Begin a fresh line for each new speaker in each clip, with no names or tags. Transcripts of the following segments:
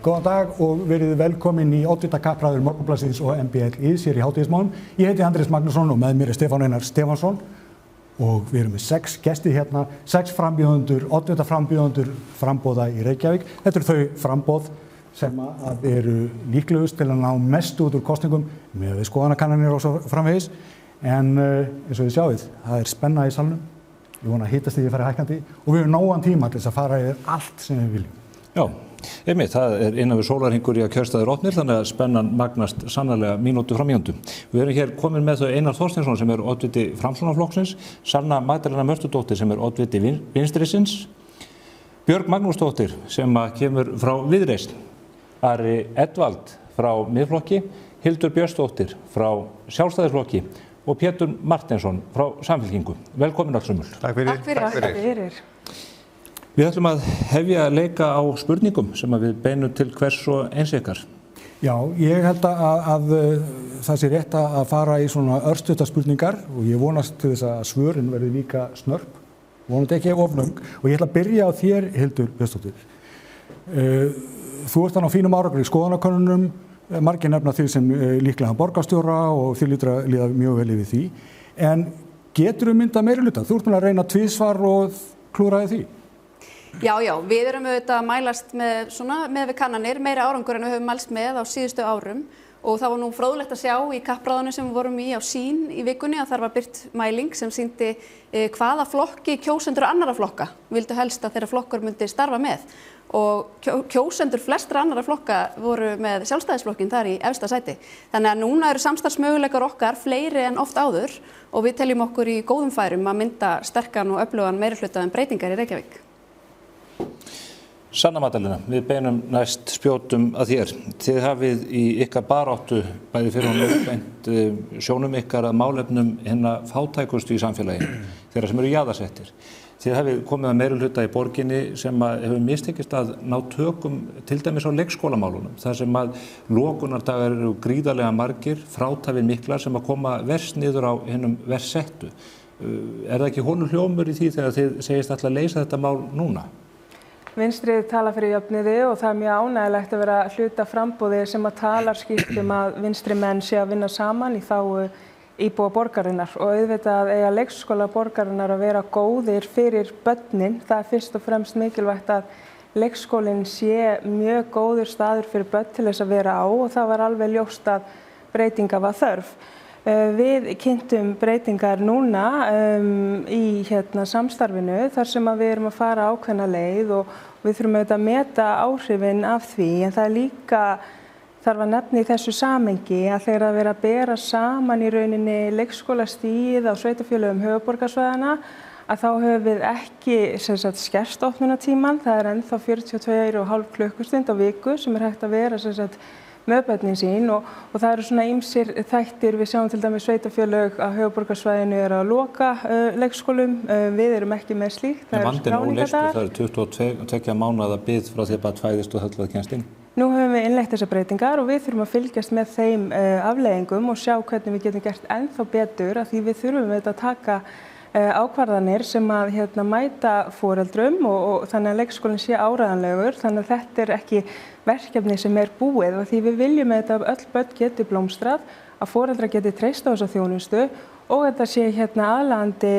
Góðan dag og verið velkomin í oddvitakappræður Morgunblaðsins og MBL-ís hér í hátíðismálum. Ég heiti Andrés Magnússon og með mér Stefán Einar Stefánsson og við erum með 6 gesti hérna, 6 frambjóðendur, oddvitaframbjóðendur frambóða í Reykjavík. Þetta eru þau frambóð sem að eru líklegust til að ná mest út úr kosningum með við skoðanakannanir og svo framvegis. En eins og þið sjáið, það spenna í salnum. Ég vona að hitastigið fari hækkandi og við höfum nógan tíma til þess að fara yfir allt sem við viljum.
Já, einmitt, það innan við sólarhringur í að kjörstaðir opnir, þannig að spennan magnast sannarlega mínútu frá mínútu. Við erum hér komin með þau Einar Þorsteinsson sem oddviti Framsóknarflokksins, Sanna Magdalena Mörtudóttir sem oddviti Vinstrisins, Björg Magnúsdóttir sem kemur frá Viðreisn, Ari Edvald frá Miðflokki, Hildur Björnsdóttir frá Sjálfstæðisflokki og Pétur Marteinsson frá Samfylkingu. Velkomin allsumul.
Takk fyrir.
Við ætlum að hefja leika á spurningum sem við beinum til hvers og eins ykkar.
Já, ég held að það sé rétt að fara í svona örstutta spurningar og ég vonast til þess að svörin verði líka snörp, vonandi ekki ofnöng og ég ætla að byrja á þér, Hildur Björnsdóttir. Þú ert þannig á fínum árangri í skoðanakönnunum, margir nefna því sem líklega borgarstjóra og þið lítur að líða mjög vel yfir því, en geturðu myndað meirihluta? Þú ert búin að reyna tvisvar og klúraði því.
Já, við erum auðvitað að mælast með við kannanir, meiri árangur en við höfum mælst með á síðustu árum og það var nú fróðlegt að sjá í kappráðinu sem við vorum í á Sýn í vikunni að þar var birt mæling sem sýndi hvaða flokki kjósendur annarra flokka vildu helst að þeirra flokkur myndi starfa með og kjósendur flestra annarra flokka voru með Sjálfstæðisflokkin þar í efsta sæti. Þannig að núna eru samstarfsmöguleikar okkar fleiri en oft áður og við teljum okkur í góðum færum að mynda sterkan og öflugan meirihluta breytingar í Reykjavík.
Sanna Magdalena, við beinum næst spjótum að þér. Þið hafið í ykkar baráttu, bæði fyrir hún beint sjónum ykkar að málefnum hinna fátækustu í samfélagi, þeirra sem eru jaðarsettir. Þið hafið komið að meirihluta í borginni sem hefur mistekist að ná tökum til dæmis á leikskólamálunum, þar sem að lokunardagar eru gríðarlega margir, frátafir miklar sem að koma verst niður á hinnum verst settu. Það ekki honum hljómur í því þegar þið segist alltaf að leysa þetta mál núna?
Vinstrið tala fyrir jöfnuði og það mjög ánægilegt að vera hluta frambúði sem að talar skýrt að vinstri menn sé að vinna saman í þágu íbúa borgarinnar og auðvitað eiga leikskóla borgarinnar að vera góðir fyrir börnin. Það fyrst og fremst mikilvægt að leikskólinn sé mjög góður staður fyrir börn til þess að vera á og það var alveg ljóst að breytinga var þörf. Við kynntum breytingar núna í samstarfinu þar sem við erum að fara ákveðna leið og við þurfum auðvitað að meta áhrifin af því en það líka þarf að nefna í þessu samhengi að þegar að vera að bera saman í rauninni leikskólastigið á sveitarfélögum höfuðborgarsvæðanna að þá höfum við ekki skerst opnunartímann, það er ennþá 42,5 klukkustund á viku sem er hægt að vera með börnin sín og það eru svona ýmsir þættir, við sjáum til dæmis sveitarfélög að höfuðborgarsvæðinu er að loka leikskólum, við erum ekki með slíkt, það eru skráningardagar.
Það er 22 mánaða bið frá því að barn fæðist og höll að kemst inn.
Nú höfum við innleitt þessar breytingar og við þurfum að fylgjast með þeim afleiðingum og sjá hvernig við getum gert ennþá betur af því við þurfum að taka ákvarðanir sem að mæta foreldrum og þannig að leikskólinn sé áreiðanlegur, þannig að þetta er ekki verkefni sem er búið og því við viljum að öll börn geti blómstrað, að foreldrar geti treyst á þessa þjónustu og þetta sé aðlaðandi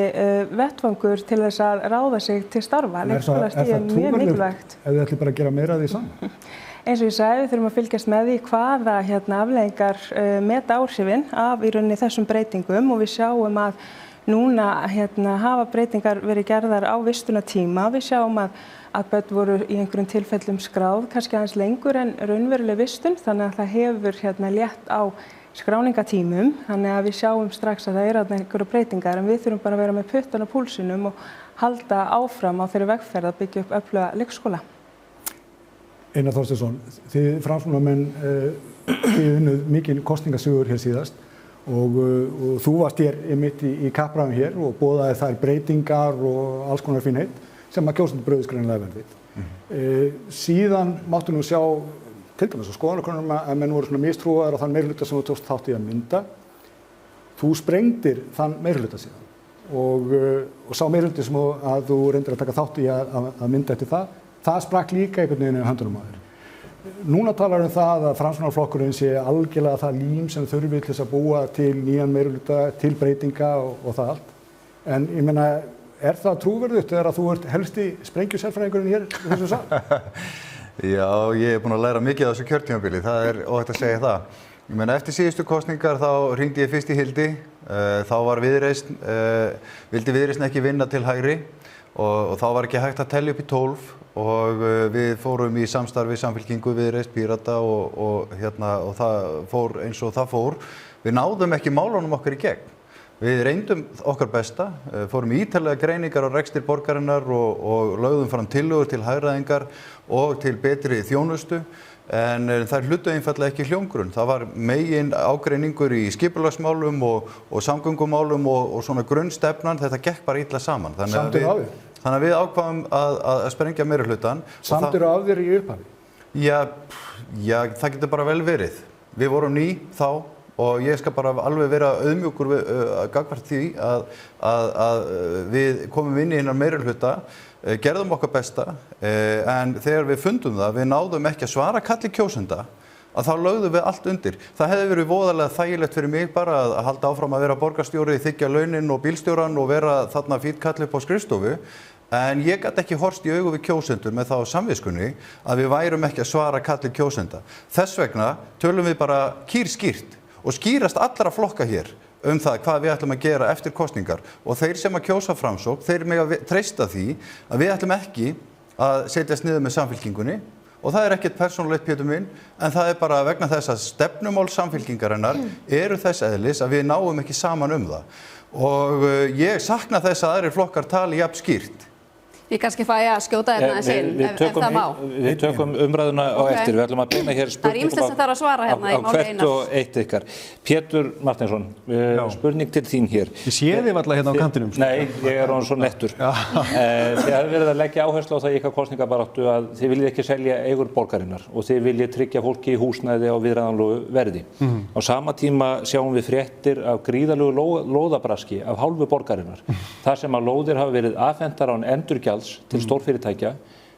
vettvangur til þess að ráða sig til starfa. Leikskólastigið er mjög mikilvægt.
Ef þið ætlið bara að gera meira af því saman?
Eins og ég sagði, við þurfum að fylgjast með því hvaða afleiðingar meta áhrifin af í rauninni þessum breytingum og við sjáum að núna hafa breytingar verið gerðar á vistunartíma. Við sjáum að börn voru í einhverjum tilfellum skráð, kannski aðeins lengur en raunveruleg vistun, þannig að það hefur létt á skráningatímum, þannig að við sjáum strax að það eru einhverju breytingar en við þurfum bara að vera með puttan á púlsinum og halda áfram á þeirri vegferð að byggja upp öfluga leikskóla.
Einar Þorsteinsson, þið framsóknarmenn, þið unnuð mikil kosningasigur hér síðast og þú varst hér mitt í kappræðum hér og boðaði þær breytingar og alls konar fínheit sem að kjósendur brugðust greinilega vel við. Síðan máttu nú sjá til dæmis á skoðanakönnunum að menn voru svona mistrúaðir á þann meirihluta sem þú tókst þátt í að mynda. Þú sprengdir þann meirihluta síðan og sá meirihluti sem að þú reyndir að taka þátt í að mynda eftir það sprakk líka einhvern veginn í höndunum á þér. Núna talar það að Framsóknarflokkurinn sé algjörlega það lím sem þurfi til þess að búa til nýjan meirihluta, til breytinga og það allt. En ég meina, það trúverðugt þegar að þú ert helsti sprengjusérfræðingurinn hér í þessu sal?
Já, ég búinn að læra mikið á þessu kjörtímabili, það óhætt að segja það. Ég meina, eftir síðustu kosningar þá hringdi ég fyrst í Hildi, þá var vildi Viðreisn ekki vinna til hægri og þá var ekki hægt að telja upp í 12 og við fórum í samstarfi Samfylkingu, Viðreisn, Pírata og það fór eins og það fór. Við náðum ekki málunum okkar í gegn. Við reyndum okkar besta, fórum ítarlega greiningar á rekstri borgarinnar og lögðum fram tillögur til hagræðingar og til betri þjónustu, en þær hlutu einfaldlega ekki hljómgrunn. Það var megin ágreiningur í skipulagsmálum og samgöngumálum og svona grunnstefnan, þetta gekk bara illa saman. Þannig að við ákváðum að sprengja meirihlutann.
Samdur af þér í upphafi?
Já, það getur bara vel verið. Við vorum ný þá. Og ég skal bara alveg vera auðmjúkur gagnvart því að við komum inn í hinnar meirihluta, gerðum okkar besta, en þegar við fundum það, við náðum ekki að svara kalli kjósenda, að þá lögðum við allt undir. Það hefði verið voðalega þægilegt fyrir mig bara að halda áfram að vera borgarstjóri, þiggja launin og bílstjóran og vera þarna fínn kall upp á skrifstofu. En ég gat ekki horfst í augu við kjósendur með þá samviskunni að við værum ekki að svara kalli kjósenda. Þess vegna tölum við bara kýrskýrt og skýrast allra flokka hér það hvað við ætlum að gera eftir kosningar. Og þeir sem að kjósa Framsókn, þeir mega treysta því að við ætlum ekki að setjast niður með Samfylkingunni. Og það ekkert persónulegt, Pétur minn, en það bara vegna þess að stefnumál Samfylkingarinnar eru þess eðlis að við náum ekki saman það. Og ég sakna þess að aðrir flokkar tali jafn skýrt.
Ég kannski fæ að skjóta hérna inn, ef það má.
Við tökum umræðuna á eftir. Við ætlum að beina hér
spurningum á
hvert og eitt ykkar. Pétur Marteinsson, spurning til þín hér.
Ég sé þig varla hérna á kantinum.
Nei, ég orðinn svo nettur. Þið hafið verið að leggja áherslu á það í ykkar kosningabaráttu að þið viljið ekki selja eigur borgarinnar og þið viljið tryggja fólki húsnæði á viðráðanlegu verði. Á sama tíma sjáum við fréttir af gríðarlegu lóðabraski af hálfu borgarinnar. Þar sem að lóðir hafa verið afhentar án endurgjalds til stórfyrirtækja.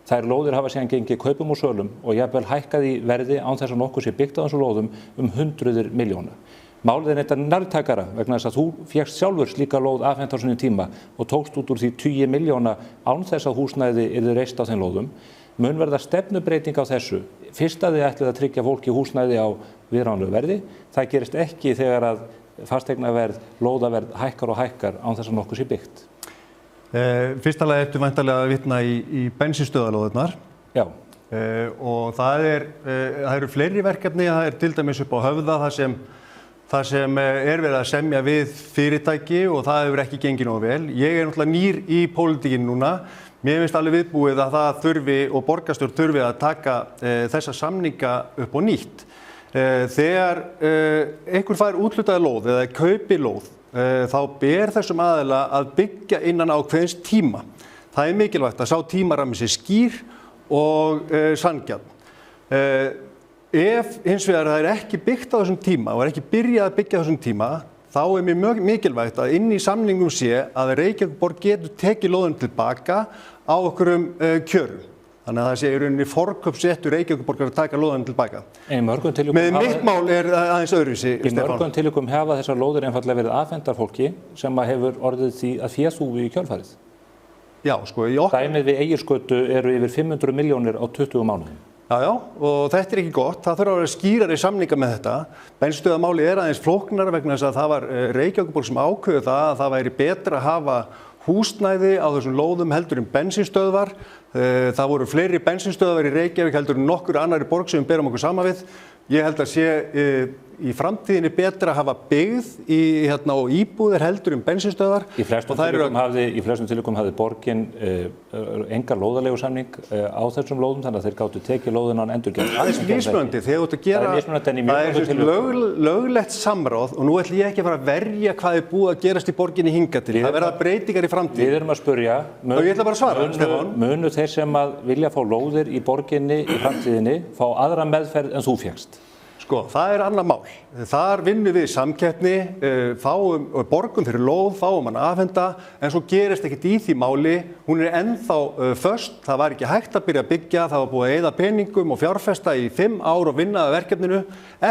Þær lóðir hafa síðan gengið kaupum og sölum og jafnvel hækkað í verði án þess að nokkuð sé byggt á þessum lóðum hundruðir milljóna. Málið þetta nærtækara vegna þess að þú fékkst sjálfur slíka lóð afhent á svona tíma og tókst út úr því 10 milljóna án þess að húsnæði yrði reist á þeim lóðum. Mun verða stefnubreiting á þessu. Fyrst að þið ætlið að tryggja fólki húsnæði á viðráðanlegu verði. Það gerist ekki þegar að fasteignaverð, lóðaverð hækkar og hækkar án þess að nokkuð sé byggt.
Fyrsta lagi ertu væntanlega að vitna í bensínstöðvalóðirnar.
Já.
Og það eru fleiri verkefni, það til dæmis upp á Höfða þar sem verið að semja við fyrirtæki og það hefur ekki gengið nógu vel. Ég náttúrulega nýr í pólitíkinni núna. Mér finnst alveg viðbúið að það þurfi og borgarstjórn þurfi að taka þessa samninga upp á nýtt. Þegar einhver fær úthlutaða lóð eða kaupi lóð, þá ber þessum aðila að byggja innan ákveðins tíma. Það mikilvægt að sá tímarammi sé skýr og sanngjarn. Ef hins vegar það ekki byggt á þessum tíma og ekki byrjað að byggja á þessum tíma, þá mjög mikilvægt að inn í samningum sé að Reykjavíkurborg getur tekið lóðin tilbaka á okkurum kjörum. Þannig að það sé í rauninni forkaupsréttur Reykjavíkurborgar að taka lóðina tilbaka. Með mitt mál aðeins öðruvísi.
Í mörgum tilvikum hafa þessar lóðir einfaldlega verið afhentar fólki sem hefur orðið því að féþúfi í kjölfarið.
Já, sko.
Dæmið við Egilsgötu eru yfir 500 milljónir á 20 mánuðum.
Já, og þetta ekki gott. Það þurfa að vera skýrari samninga með þetta. Bensínstöðvamáli aðeins flóknara vegna þess að það var Reykjavíkurborg sem ákveður það að það væri betra að hafa húsnæði á þessum lóðum heldur en bensínstöðvar. Það voru fleiri bensínstöðvar í Reykjavík heldur en nokkur annari borg sem við berum okkur saman við. Ég held að sé í framtíðinni betra að hafa byggð og íbúðir heldur en bensínstöðvar.
Í flestum tilvikum hafði borgin enga lóðaleigusamning á þessum lóðum, þannig að þeir gátu tekið lóðina án endurgjald.
Það mismunandi, þegar þú ert að gera löglegt samráð og nú ætlum ég ekki að fara að verja hvað búið að gerast í borginni hingað til. Það verða breytingar í framtíð.
Við erum að spurja, munu þeir sem að vilja fá lóðir í borginni í framtíðinni fá aðra meðferð en þú fékkst?
Sko, það annað mál. Þar vinnum við samkeppni, borgum fyrir lóð, fáum hann afhenda, en svo gerist ekkert í því máli. Hún ennþá föst, það var ekki hægt að byrja að byggja, það var búið að eyða peningum og fjárfesta í 5 ár og vinna að verkefninu,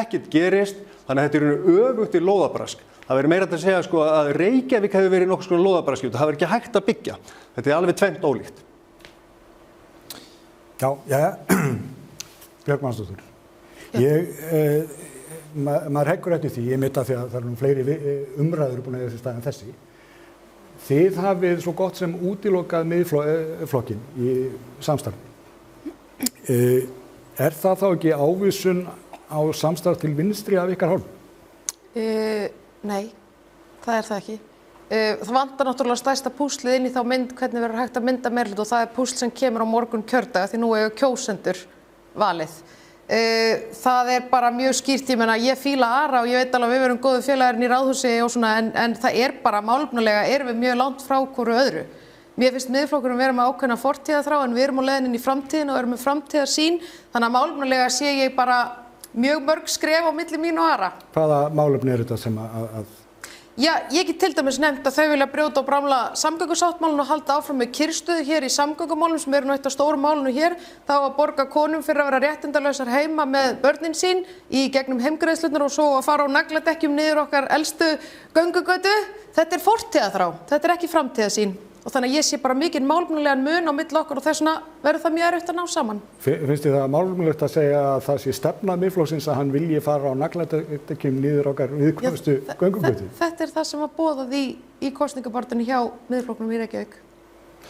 ekkert gerist, þannig að þetta öfugt í lóðabrask. Það verður meira að segja sko, að Reykjavík hefur verið nokkuð svona lóðabraski, það verður ekki hægt að byggja. Þetta alveg tvennt ólíkt.
Já, Björg Magnúsdóttir. Maður heggur eftir því, ég mitt að því að það nú fleiri umræður búin að eiga sér stað en þessi. Þið hafið svo gott sem útilokað miðflokkinn í samstarfi. Það þá ekki ávísun á samstarf til vinstri af ykkar hálfu?
Nei, það það ekki. Það vantar náttúrulega stærsta púslið inn í þá mynd hvernig verður hægt að mynda meirihluta og það púsl sem kemur á morgun kjördaga því nú eiga kjósendur valið. Það bara mjög skýrt, ég meina ég fíla Ara og ég veit alveg að við verum góðu félagarinn í Ráðhúsi og svona en það bara málefnalega erum við mjög langt frá hvoru öðru. Mér finnst Miðflokkurinn vera með ákveðna fortíðarþrá en við erum á leiðinni inn í framtíðina og erum með framtíðarsýn þannig að málefnalega sé ég bara mjög mörg skref á milli mín og Ara.
Hvaða málefni þetta sem að
Já, ég get til dæmis nefnt að þau vilja brjóta og bramla samgöngusáttmálinu og halda áfram með kyrrstöðu hér í samgöngumálum sem nú eitt af stóru málinu hér. Þá að borga konum fyrir að vera réttindalausar heima með börnin sín í gegnum heimgreiðslurnar og svo að fara á nagladekkjum niður okkar elstu göngugötu. Þetta fortíðarþrá, þetta ekki framtíðarsýn. Og þannig að ég sé bara mikinn málefnalegan mun á milli okkar og þess vegna verður það mjög erfitt að ná saman.
Finnst þið það málefnalegt að segja að það sé stefna Miðflokksins að hann vilji fara á nagladekkjum niður okkar viðkvæmustu göngugötu?
Þetta það sem var boðað í kosningabaráttunni hjá Miðflokknum í Reykjavík.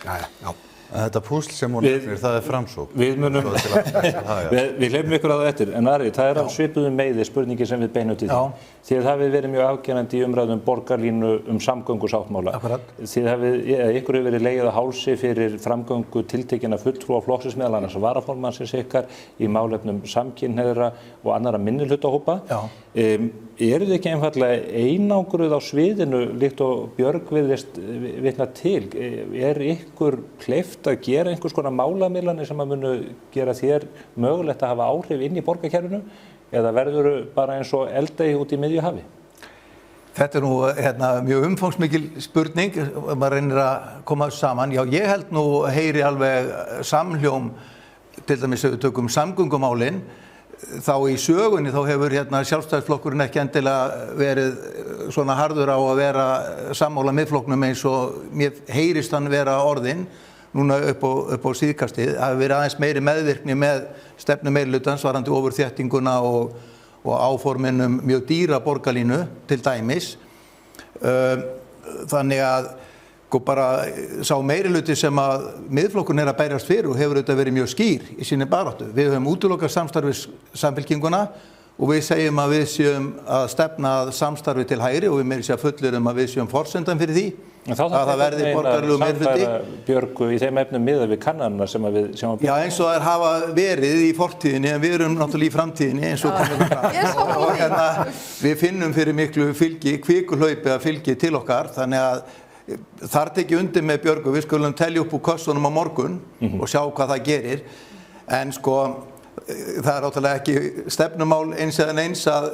Já.
Þetta púsl sem hún nefnir, það framsókn.
Við hleypum ykkur á það eftir, en Ari, það af svipuðum meiði spurningi sem við beinum til því. Þið hafið verið mjög afgerandi í umræðum borgarlínu samgöngusáttmála. Þið ykkur hefur verið legið á hálsi fyrir framgöngu tiltekinna fulltrúa flokksins meðal annars varaformannsins ykkar í málefnum samkynhneigðra og annarra minnihlutahópa. Eru þið ekki einfaldlega einangruð á sviðinu líkt og Björg virðist vitna til? Ykkur kleift að gera einhvers konar málamiðlanir sem að munu gera þér mögulegt að hafa áhrif inn í borgarkerfinu eða verður bara eins og eldey út í miðju hafi?
Þetta nú mjög umfangsmikil spurning, maður reynir að koma þessu saman. Já, ég held nú heyri alveg samhljóm, til dæmis ef við tökum samgöngumálin, þá í sögunni þá hefur Sjálfstæðisflokkurinn ekki endilega verið svona harður á að vera sammála Miðflokknum eins og mér heyrist hann vera orðinn núna upp á síðkastið. Það hefur verið aðeins meiri meðvirkni með stefnu meirihlutans varðandi ofurþéttinguna og áforminum mjög dýra borgarlínu til dæmis. Þannig að bara sá meirihluti sem að Miðflokkurinn að berjast fyrir og hefur auðvitað verið mjög skýr í sinni baráttu. Við höfum útilokað samstarfið Samfylkinguna og við segjum að við séum að stefna samstarfi til hægri og við meira séum fullurum að við séum forsendan fyrir því að það verði borgaralegu meirihluti.
Björgu í þeim efnum miðað við kannanirnar sem við sjáum.
Já, eins og þær hafa verið í fortíðinni en við erum náttúrulega í framtíðinni eins og komum fram. Og við finnum fyrir miklu kvikulhlaupi að fylgi til okkar, þannig að þar tekið undir með Björgu, við skulum telja upp úr kössunum á morgun og sjá hvað það gerir. En sko, það náttúrulega ekki stefnumál eins eða eins að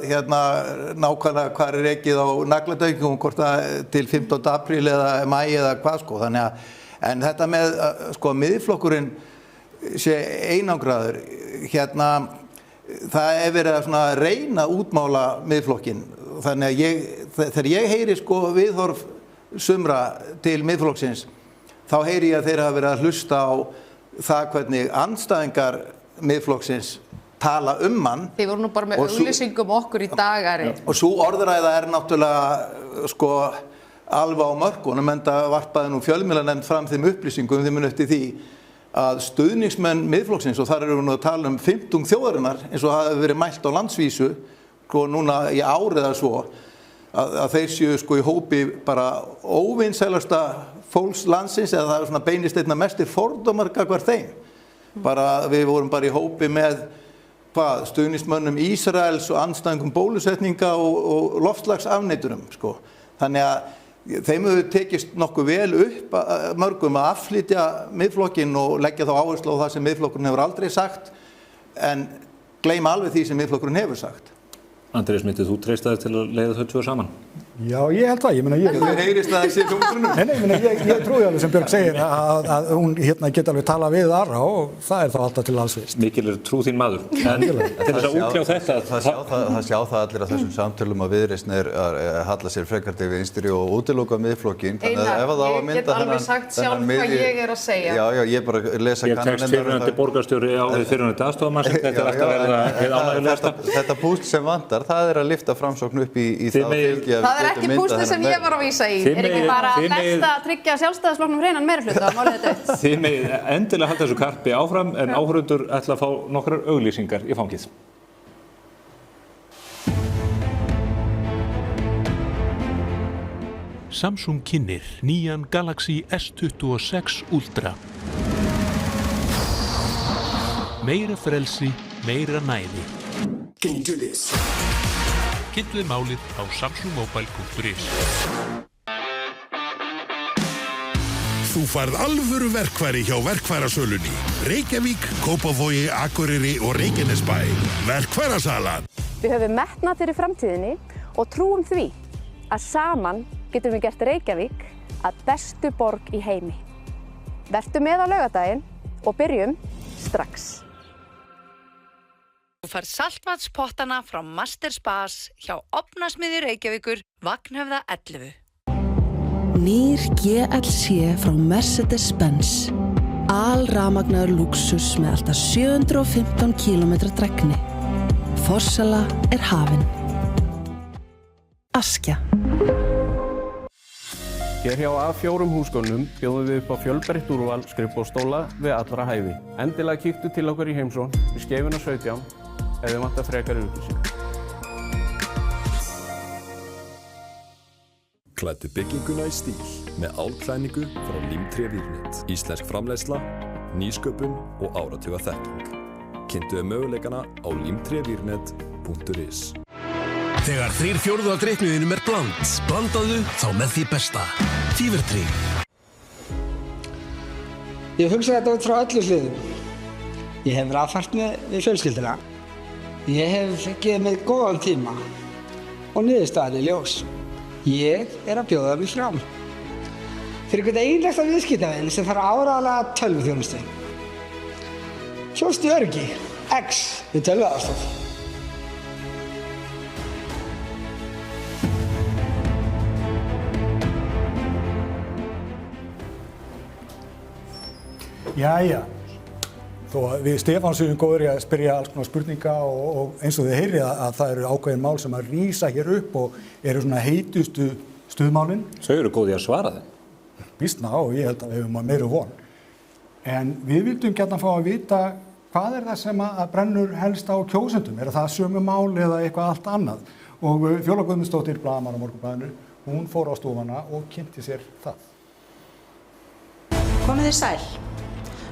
nákvæmlega hvað ekið á nagladaukum, hvort það til 15. apríl eða maí eða hvað sko. Þannig að, en þetta með sko Miðflokkurinn sé einangraður, það verið að svona reyna að útmála Miðflokkinn. Þannig að þegar ég heyri sko viðhorf sumra til Miðflokksins, þá heyri ég að þeir hafa verið að hlusta á það hvernig andstæðingar Miðflokksins tala hann.
Þið voru nú bara með auglýsingum okkur í dag, Ari.
Og svo orðræða náttúrulega sko alveg á mörkunum, enda varpaði nú fjölmiðlanefnd fram þeim upplýsingum þeim eftir því að stuðningsmenn Miðflokksins, og þar erum við nú að tala 15 þjóðarinnar, eins og það hefur verið mælt á landsvísu, sko núna í árið eða svo, að þeir séu sko í hópi bara óvinsælasta fólks landsins eða það er svona beinist einna mestir fordómar gagnvart þeim. Bara við vorum bara í hópi með stuðningsmönnum Ísraels og andstæðingum bólusetninga og loftslagsafneiturum sko. Þannig að þeim hefur tekist nokkuð vel upp mörgum að afflytja Miðflokkinn og leggja þá áherslu á það sem Miðflokkurinn hefur aldrei sagt en gleyma alveg því sem Miðflokkurinn hefur sagt.
Andrés, myndið þú treysta þér til að leiða þau tvö saman?
Já, ég held það. Ég meina,
Mér heyrist það ekki í hljómgrunum.
Nei, ég trúi alveg sem Björg segir að hún geta alveg talað við aðra og það þá alltaf til alls vist.
Mikil trú þín maður. En til þess að útkljá þetta...
Það sjá það allir að þessum samtölum að Viðreisn halla sér frekar til vinstri og útiloka Miðflokkinn.
Einar, ég get alveg sagt sjálf hvað ég að segja.
Já, ég bara lesa
kannanirnar. Ég tekst fyrirhundi borgarstjóri á fyrirhundi aðstofamann sem þetta alltaf verða hið ánægjulegasta.
Þetta púsl sem vantar, það að lyfta Framsókn upp í það fylgi að
ekki púslið sem ég var að vísa í. Ekki bara best að tryggja Sjálfstæðisflokknum hreinan meirihluta á málið þetta.
Þið megið endilega halda þessu karpi áfram en áhorfendur ætla að fá nokkrar auglýsingar í fangið.
Samsung kynnir nýjan Galaxy S26 Ultra. Meira frelsi, meira næði.
Can you do this?
Kynntuð málið á samsungmobile.is.
Þú færð alvöru verkfæri hjá verkfærasölunni. Reykjavík, Kópavogi, Akureyri og Reykjanesbæ. Verkfærasalan.
Við höfum metnað fyrir framtíðinni og trúum því að saman getum við gert Reykjavík að bestu borg í heimi. Vertu með á laugardaginn og byrjum strax.
Þú færð saltvatspottana frá Master Spas hjá Ofnasmiðju Reykjavíkur, Vagnhöfða 11.
Nýr GLC frá Mercedes-Benz. Alrafmagnaður lúxus með alltaf 715 km drægni. Forsala hafin. Askja.
Hér hjá A4 húsgögnum bjóðum við upp á fjölbreytt úrval skrifborðsstóla við allra hæfi. Endilega kíktu til okkur í heimsón við Skeifuna 17 ef þið vantar frekari upplýsingar.
Klæddu bygginguna í stíl með álklæðningu frá Límtré Vírnet. Íslensk framleiðsla, nýsköpun og áratuga þekking. Kynntu möguleikana á limtrevírnet.is.
Þegar 3/4 af dreyknuðinum blandaðu þá með því besta. Fevertree.
Ég hugsa þetta út frá öllu hliðum. Ég hef ráðfært við fjölskylduna. Ég hef gefið mig góðan tíma og niðurstaðan ljós. Ég að bjóða mig fram. Fyrir hvern einasta viðskiptavin sem þarf áreiðanlega tölvuþjónustu. Kjóstu öryggi, X við tölvuaðstoð.
Jæja, þó að við Stefán séum góður í að spyrja alls konar spurninga og eins og þið heyrið að það eru ákveðin mál sem að rísa hér upp og eru svona heitustu stuðmálin.
Þau eru góð í að svara þeim.
Býstna og ég held að við höfum meira von. En við vildum gjarnan fá að vita hvað það sem að brennur helst á kjósendum. Það sömu mál eða eitthvað allt annað? Og Fjóla Guðmundsdóttir, blaðamaður á Morgunblaðinu, hún fór á stofana og kynnti sér það.
Komið þið sæl.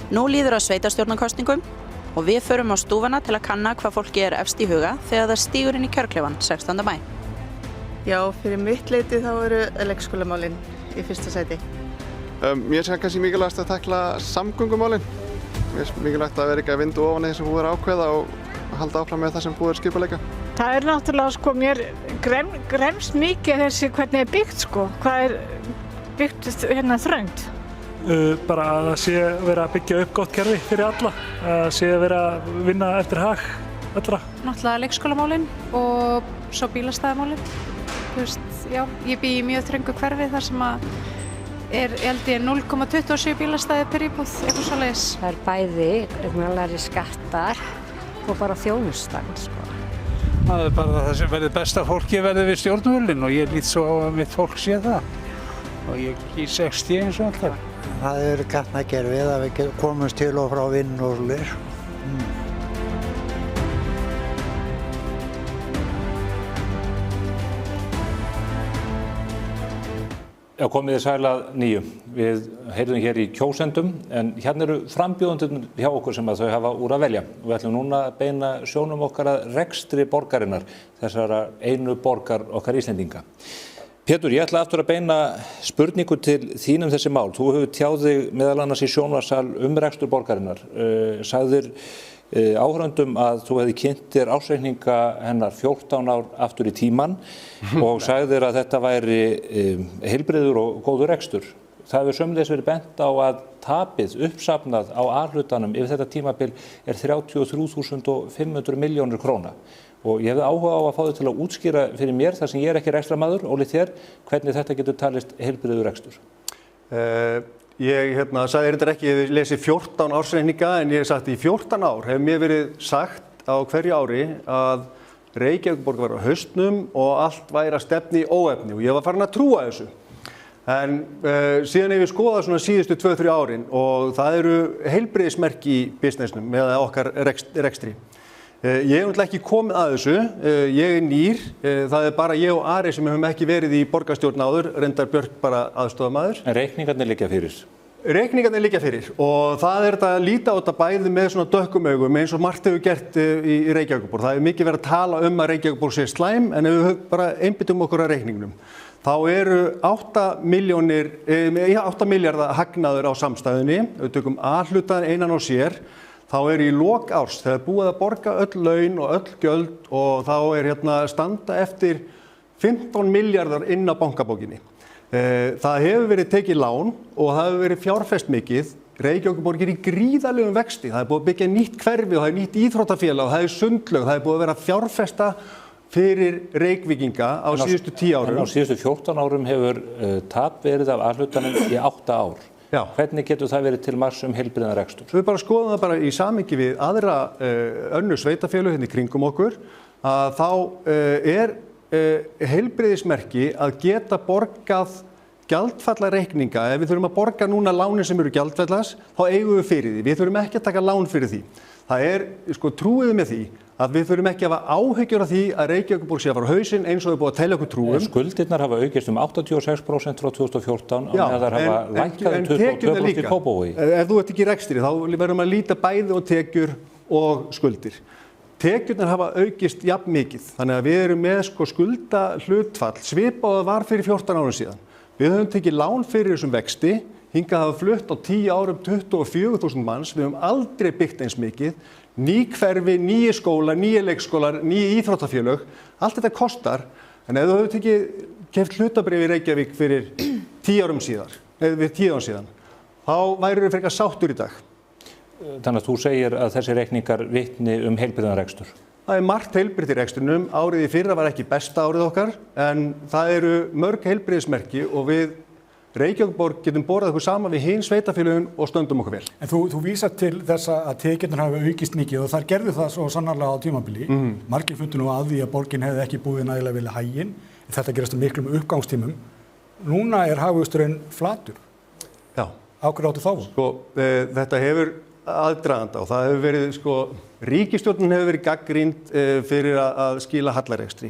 Nú líður að sveitarstjórnarkosningum og við förum á stúfana til að kanna hvað fólki efst í huga þegar það stígur inn í kjörklefann 16. maí.
Já, fyrir mitt leyti þá eru leikskólamálin í fyrsta sæti.
Mér finnst kannski mikilvægast að takla samgöngumálin. Mér finnst mikilvægt að vera ekki að vinda ofan í það sem búið ákveða og halda áfram með það sem búið skipuleika.
Það náttúrulega mér gremst mikið þessi hvernig byggt hvað byggt þröngt.
Bara að það sé vera að byggja upp gott kerfi fyrir alla, að það sé vera að vinna eftir hag allra.
Náttúrulega leikskólamálin og svo bílastæðamálin. Já, ég bý í mjög þröngu hverfi þar sem að held ég 0,27 bílastæði per íbúð, eitthvað svoleiðis.
Það bæði reglulegri skattar og bara þjónustan.
Það bara það sem verður best að fólki verður við stjórnvölinn og ég lít svo að mitt fólk sé það. Og ég kýs 60 eins og alltaf.
Það gatnakerfið að við komumst til og frá vinn og svoleiðis.
Já, komið þið sæl að nýju. Við heyrðum hér í kjósendum en hérna eru frambjóðendur hjá okkur sem að þau hafa úr að velja. Við ætlum núna að beina sjónum okkar að rekstri borgarinnar, þessara einu borgar okkar Íslendinga. Pétur, ég ætla aftur að beina spurningu til þín um þessi mál. Þú hefur tjáð þig meðal annars í sjónvarpssal rekstur borgarinnar. Sagðir áhorfendum að þú hefði kynnt þér ársreikninga hennar 14 ár aftur í tímann og sagðir að þetta væri heilbrigður og góður rekstur. Það hefur sömuleiðis verið bent á að tapið uppsafnað á A-hlutanum yfir þetta tímabil 33.500 milljónir króna. Og ég hefði áhuga á að fá þau til að útskýra fyrir mér, þar sem ég ekki rekstramaður, ólíkt þér, hvernig þetta getur talist heilbrigður rekstur.
Ég sagði þetta ekki, ég lesi 14 ársreikninga, en ég hef sagt í 14 ár hefur mér verið sagt á hverju ári að Reykjavíkurborg var á haustnum og allt væri að stefni í óefni og ég var farin að trúa þessu. En síðan hef ég skoðað svona síðustu 2-3 árin og það eru heilbrigðismerki í businessnum með okkar rekstri. Ég hef náttúrulega ekki komið að þessu, ég nýr, það bara ég og Ari sem hefum ekki verið í borgarstjórn áður, reyndar Björk bara aðstofamaður.
En reikningarnir liggja fyrir?
Reikningarnir liggja fyrir og það þetta að líta á þetta bæði með svona dökkum augum eins og margt hefur gert í Reykjavíkurborg. Það mikið verið að tala að Reykjavíkurborg sé slæm en ef við bara einbyttum okkur að reikningnum. Þá eru 8 milljarða hagnaður á samstæðunni, við tökum A-hlutan einan og sér, þá í lok árs, þegar búið að borga öll laun og öll gjöld og þá standa eftir 15 milljarðar inn á bankabókinni. Það hefur verið tekið lán og það hefur verið fjárfest mikið. Reykjavíkurborg í gríðarlegum vexti, það búið að byggja nýtt hverfi og það nýtt íþróttafélag og það sundlaug, það búið að vera fjárfesta fyrir Reykvíkinga á síðustu 10 árum.
En á síðustu 14 árum hefur tap verið af A-hlutanum í 8 ár.
Já.
Hvernig getur það verið til marks heilbrigðan rekstur?
Við bara skoðum það bara í samhengi við aðra önnur sveitarfélög hérna í kringum okkur að þá heilbrigðismerki að geta borgað gjaldfallareikninga. Ef við þurfum að borga núna lánin sem eru gjaldfallas, þá eigum við fyrir því. Við þurfum ekki að taka lán fyrir því. Það trúið með því að við þurfum ekki að hafa áhyggjur af því að Reykjavíkurborg sé að fara á hausinn eins og við búið að telja okkur trúum.
Skuldirnar hafa aukist 86% frá 2014 og með þær hafa lækkað 22% í Kópavogi.
Ef þú ert ekki í rekstri þá verðum að líta bæði á tekjur og skuldir. Tekjurnar hafa aukist jafn mikið, þannig að við erum með skulda hlutfall svipað var fyrir 14 árum síðan. Við höfum tekið lán fyrir þessum vexti, hingað hafa flutt á 10 árum 24.000 manns, við höfum aldrei byggt eins mikið, ný hverfi, nýi skólar, nýi leikskólar, nýi íþróttafélög, allt þetta kostar, en ef þú hefur keypt hlutabréf í Reykjavík fyrir 10 árum síðan, þá væru við frekar sáttur í dag.
Þannig að þú segir að þessi reikningar vitni heilbrigðan rekstur?
Það margt heilbrigt í rekstrinum, árið í fyrra var ekki besta árið okkar, en það eru mörg heilbriðismerki og við Reykjavíkurborg getum borðað okkur saman við hin sveitarfélögin og stöndum okkur vel.
En þú vísar til þess að tekjurnar hafi aukist mikið og þar gerðu það svo sannarlega á tímabili. Margir fundu nú að því að borgin hefði ekki búið nægilega vel haginn, en þetta gerast miklum uppgangstímum. Núna hagvöxturinn flatur.
Já.
Á hverju áttu þá?
Þetta hefur aðdraganda og það hefur verið, ríkisstjórnin hefur verið gagnrýnd fyrir að skila hallarekstri.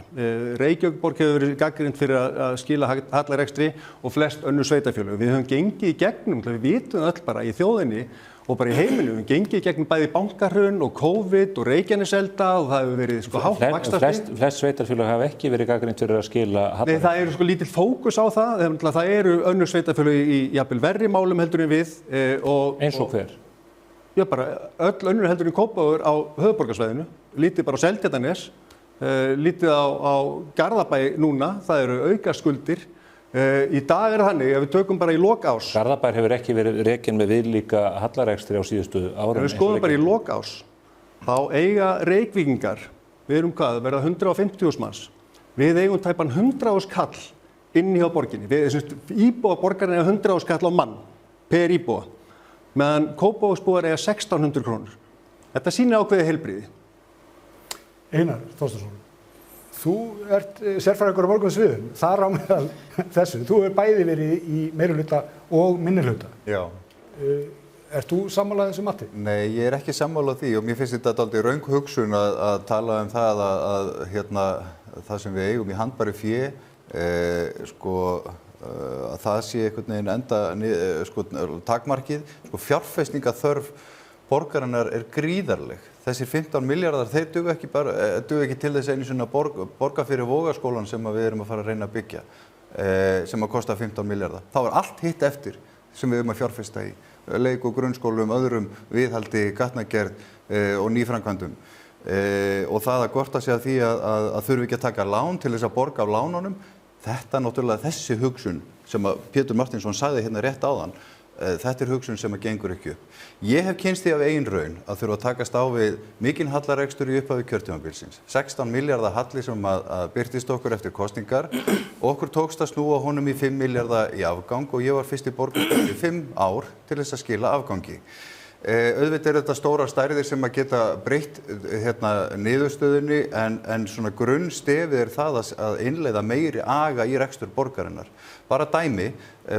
Reykjavíkurborg hefur verið gagnrýnd fyrir að skila hallarekstri og flest önnur sveitarfélög. Við höfum gengið í gegnum, við vitum öll bara í þjóðinni og bara í heiminum, við höfum gengið í gegnum bæði bankahrun og COVID og Reykjaneselda og það hefur verið hátt vaxtastig.
Flest sveitarfélög hafa ekki verið gagnrýnd fyrir að skila hallarekstri.
Nei, það lítill fókus á það. Það eru önnur sveitarfélög í jafnvel verri málum heldur en við.
Eins og hver?
Já, bara öll önnur heldur en Kópavogur á höfuðborgarsvæðinu, lítið bara á Seltjarnarnes, lítið á Garðabæ núna, það eru auka skuldir. Í dag þannig, ef við tökum bara í lok árs.
Garðabær hefur ekki verið rekinn með viðlíka hallarekstri á síðustu árum.
Ef við skoðum bara í lok árs, þá eiga Reykvíkingar, við erum verða 150.000 manns, við eigum tæpan 100.000 kall inn hjá borginni. Íbúa borgarinnar er 100.000 kall á mann per íbúa. Meðan Kópavogsbúar eiga 1.600 krónur. Þetta sýnir ákveðið heilbrigði.
Einar Þorsteinsson, þú ert sérfræðingur á mörgum sviðum, þar á meðal þessu. Þú hefur bæði verið í meirihluta og minnihluta. Já. Ert þú sammálað þessu mati?
Nei, ég er ekki sammálað því og mér finnst þetta dálítið röng hugsun að tala það að það sem við eigum í handbæru fé, að það sé einhvern veginn takmarkið. Fjárfestingaþörf borgarinnar er gríðarleg. Þessir 15 milljarðar, þeir duga ekki til þess einu sinni að borga fyrir Vogaskólann sem við erum að fara að reyna að byggja, sem að kosta 15 milljarða. Það var allt hitt eftir sem við erum að fjárfesta í. leik- og grunnskólum, öðrum viðhaldi, gatnagerð og nýframkvæmdum. Og það að gorta sig að því að þurfi ekki að taka lán til þess að borga af lánunum, þetta náttúrulega þessi hugsun sem að Pétur Martínson sagði hérna rétt áðan, þetta hugsun sem að gengur ekki upp. Ég hef kynnst því af eigin raun að þurfa að takast á við mikinn hallarekstur í upphafi kjörtímabilsins. 16 milljarða halli sem að birtist okkur eftir kosningar og okkur tókst að snúa honum í 5 milljarða í afgang og ég var fyrst í borgarstjóri í 5 ár til þess að skila afgangi. Auðvitað þetta stórar stærðir sem að geta breytt niðurstöðunni en svona grunnstefið það að innleiða meiri aga í rekstur borgarinnar. Bara dæmi,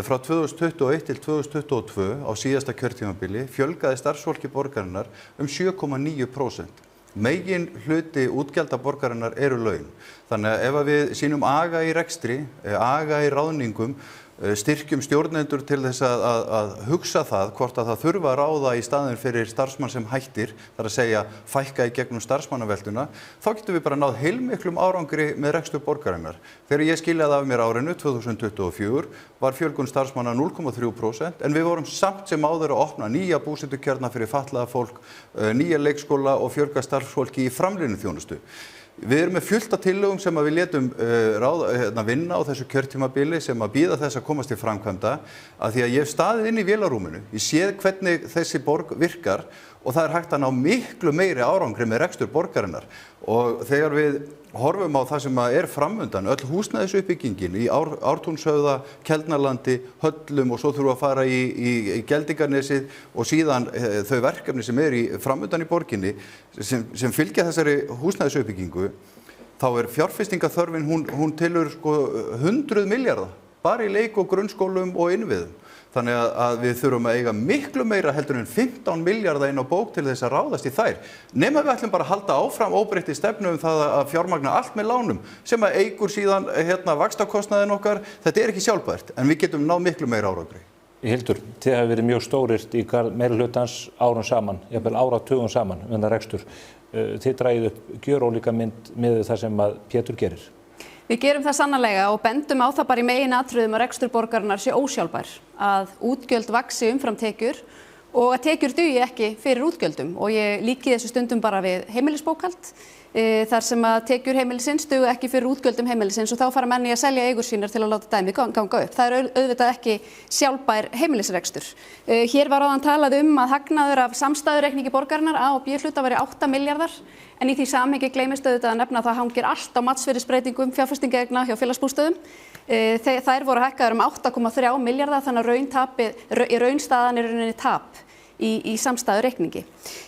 frá 2021 til 2022 á síðasta kjörtímabili fjölgaði starfsfólki borgarinnar 7,9%. Megin hluti útgjalda borgarinnar eru laun. Þannig að ef við sýnum aga í rekstri, aga í ráðningum, styrkjum stjórnendur til þess að hugsa það hvort að það þurfa að ráða í staðinn fyrir starfsmann sem hættir, þar að segja fækka í gegnum starfsmannaveltuna, þá getum við bara náð heilmiklum árangri með rekstur borgarinnar. Þegar ég skiljaði af mér árinu 2024 var fjölgun starfsmanna 0,3% en við vorum samt sem áður að opna nýja búsetukjarna fyrir fatlaða fólk, nýja leikskóla og fjölga starfsfólki í framlínuþjónustu. Við erum með fullt af tillögum sem við létum vinna á þessu kjörtímabili sem að bíða þess að komast til framkvæmda að því að ég hef staðið inn í vélarrúminu, ég séð hvernig þessi borg virkar og það hægt að ná miklu meiri árangri með rekstur borgarinnar og þegar við horfum á það sem er framundan, öll húsnæðisuppbyggingin í Ártúnshöfða, Keldnalandi, Höllum og svo þurfum við að fara í Geldingarnesið og síðan þau verkefni sem í framundan í borginni sem fylgja þessari húsnæðisuppbyggingu, þá fjárfestingaþörfin, hún telur 100 milljarða, bara í leik- og grunnskólum og innviðum. Þannig að við þurfum að eiga miklu meira heldur en 15 milljarða inn á bók til þess að ráðast í þær. Nema við ætlum bara að halda áfram óbreyttri stefnu það að fjármagna allt með lánum sem að eykur síðan vaxtakostnaðinn okkar. Þetta ekki sjálfbært en við getum náð miklu meira árangri.
Hildur, þið hafi verið mjög stórir í meirihlutans árum saman, jafnvel áratugum saman rekstur. Þið dragið upp gjörólíka mynd með það sem að Pétur gerir.
Við gerum það sannarlega og bendum á það bara í meginatriðum að rekstur borgarinnar sé ósjálfbær, að útgjöld vaxi umfram tekjur og að tekjur dugi ekki fyrir útgjöldum og ég líki þessu stundum bara við heimilisbókhald þar sem að tekjur heimilisins duga ekki fyrir útgjöldum heimilisins og þá fara menn í að selja eigur sínar til að láta dæmið ganga upp. Það auðvitað ekki sjálfbær heimilisrekstur. Hér var áðan talað að hagnaður af samstæðureikningi borgarinnar A og B hluta væri 8 milljarðar en í því samhengi gleymist auðvitað að nefna að það hangir allt á matsvirðisbreytingum fjárfestingaeigna hjá félagsbústöðum. Þær voru hækkaðar 8,3 milljarða þannig að raunstaðan rauninni tap í samstæðu reikningi.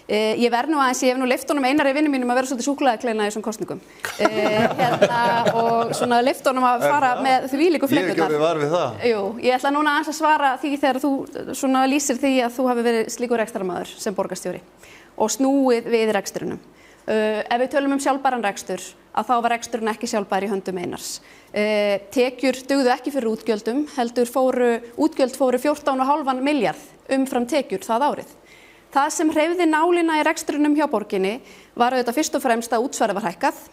Ég verð aðeins, ég hef leyft honum Einari vinnu mínum að vera svolítið súkkulaðikleina í þessum kosningum. Og svona leyft honum að fara með þvílíku flekkjurnar.
Ég ekki orðið var við það.
Jú, ég ætla núna aðeins að svara því þegar þú svona lýsir því að þú hafi verið slíkur rekstrarmaður sem borgarstjóri og snúið við rekstrinum. Ef við tölum sjálfbæran rekstur, að þá var reksturinn ekki sjálfbær í höndum Einars. Tekjur dugðu ekki fyrir útgjöldum, heldur útgjöld fóru 14,5 milljarð umfram tekjur það árið. Það sem hreyfði nálina í reksturinnum hjá borginni var auðvitað fyrst og fremst að útsvarið var hækkað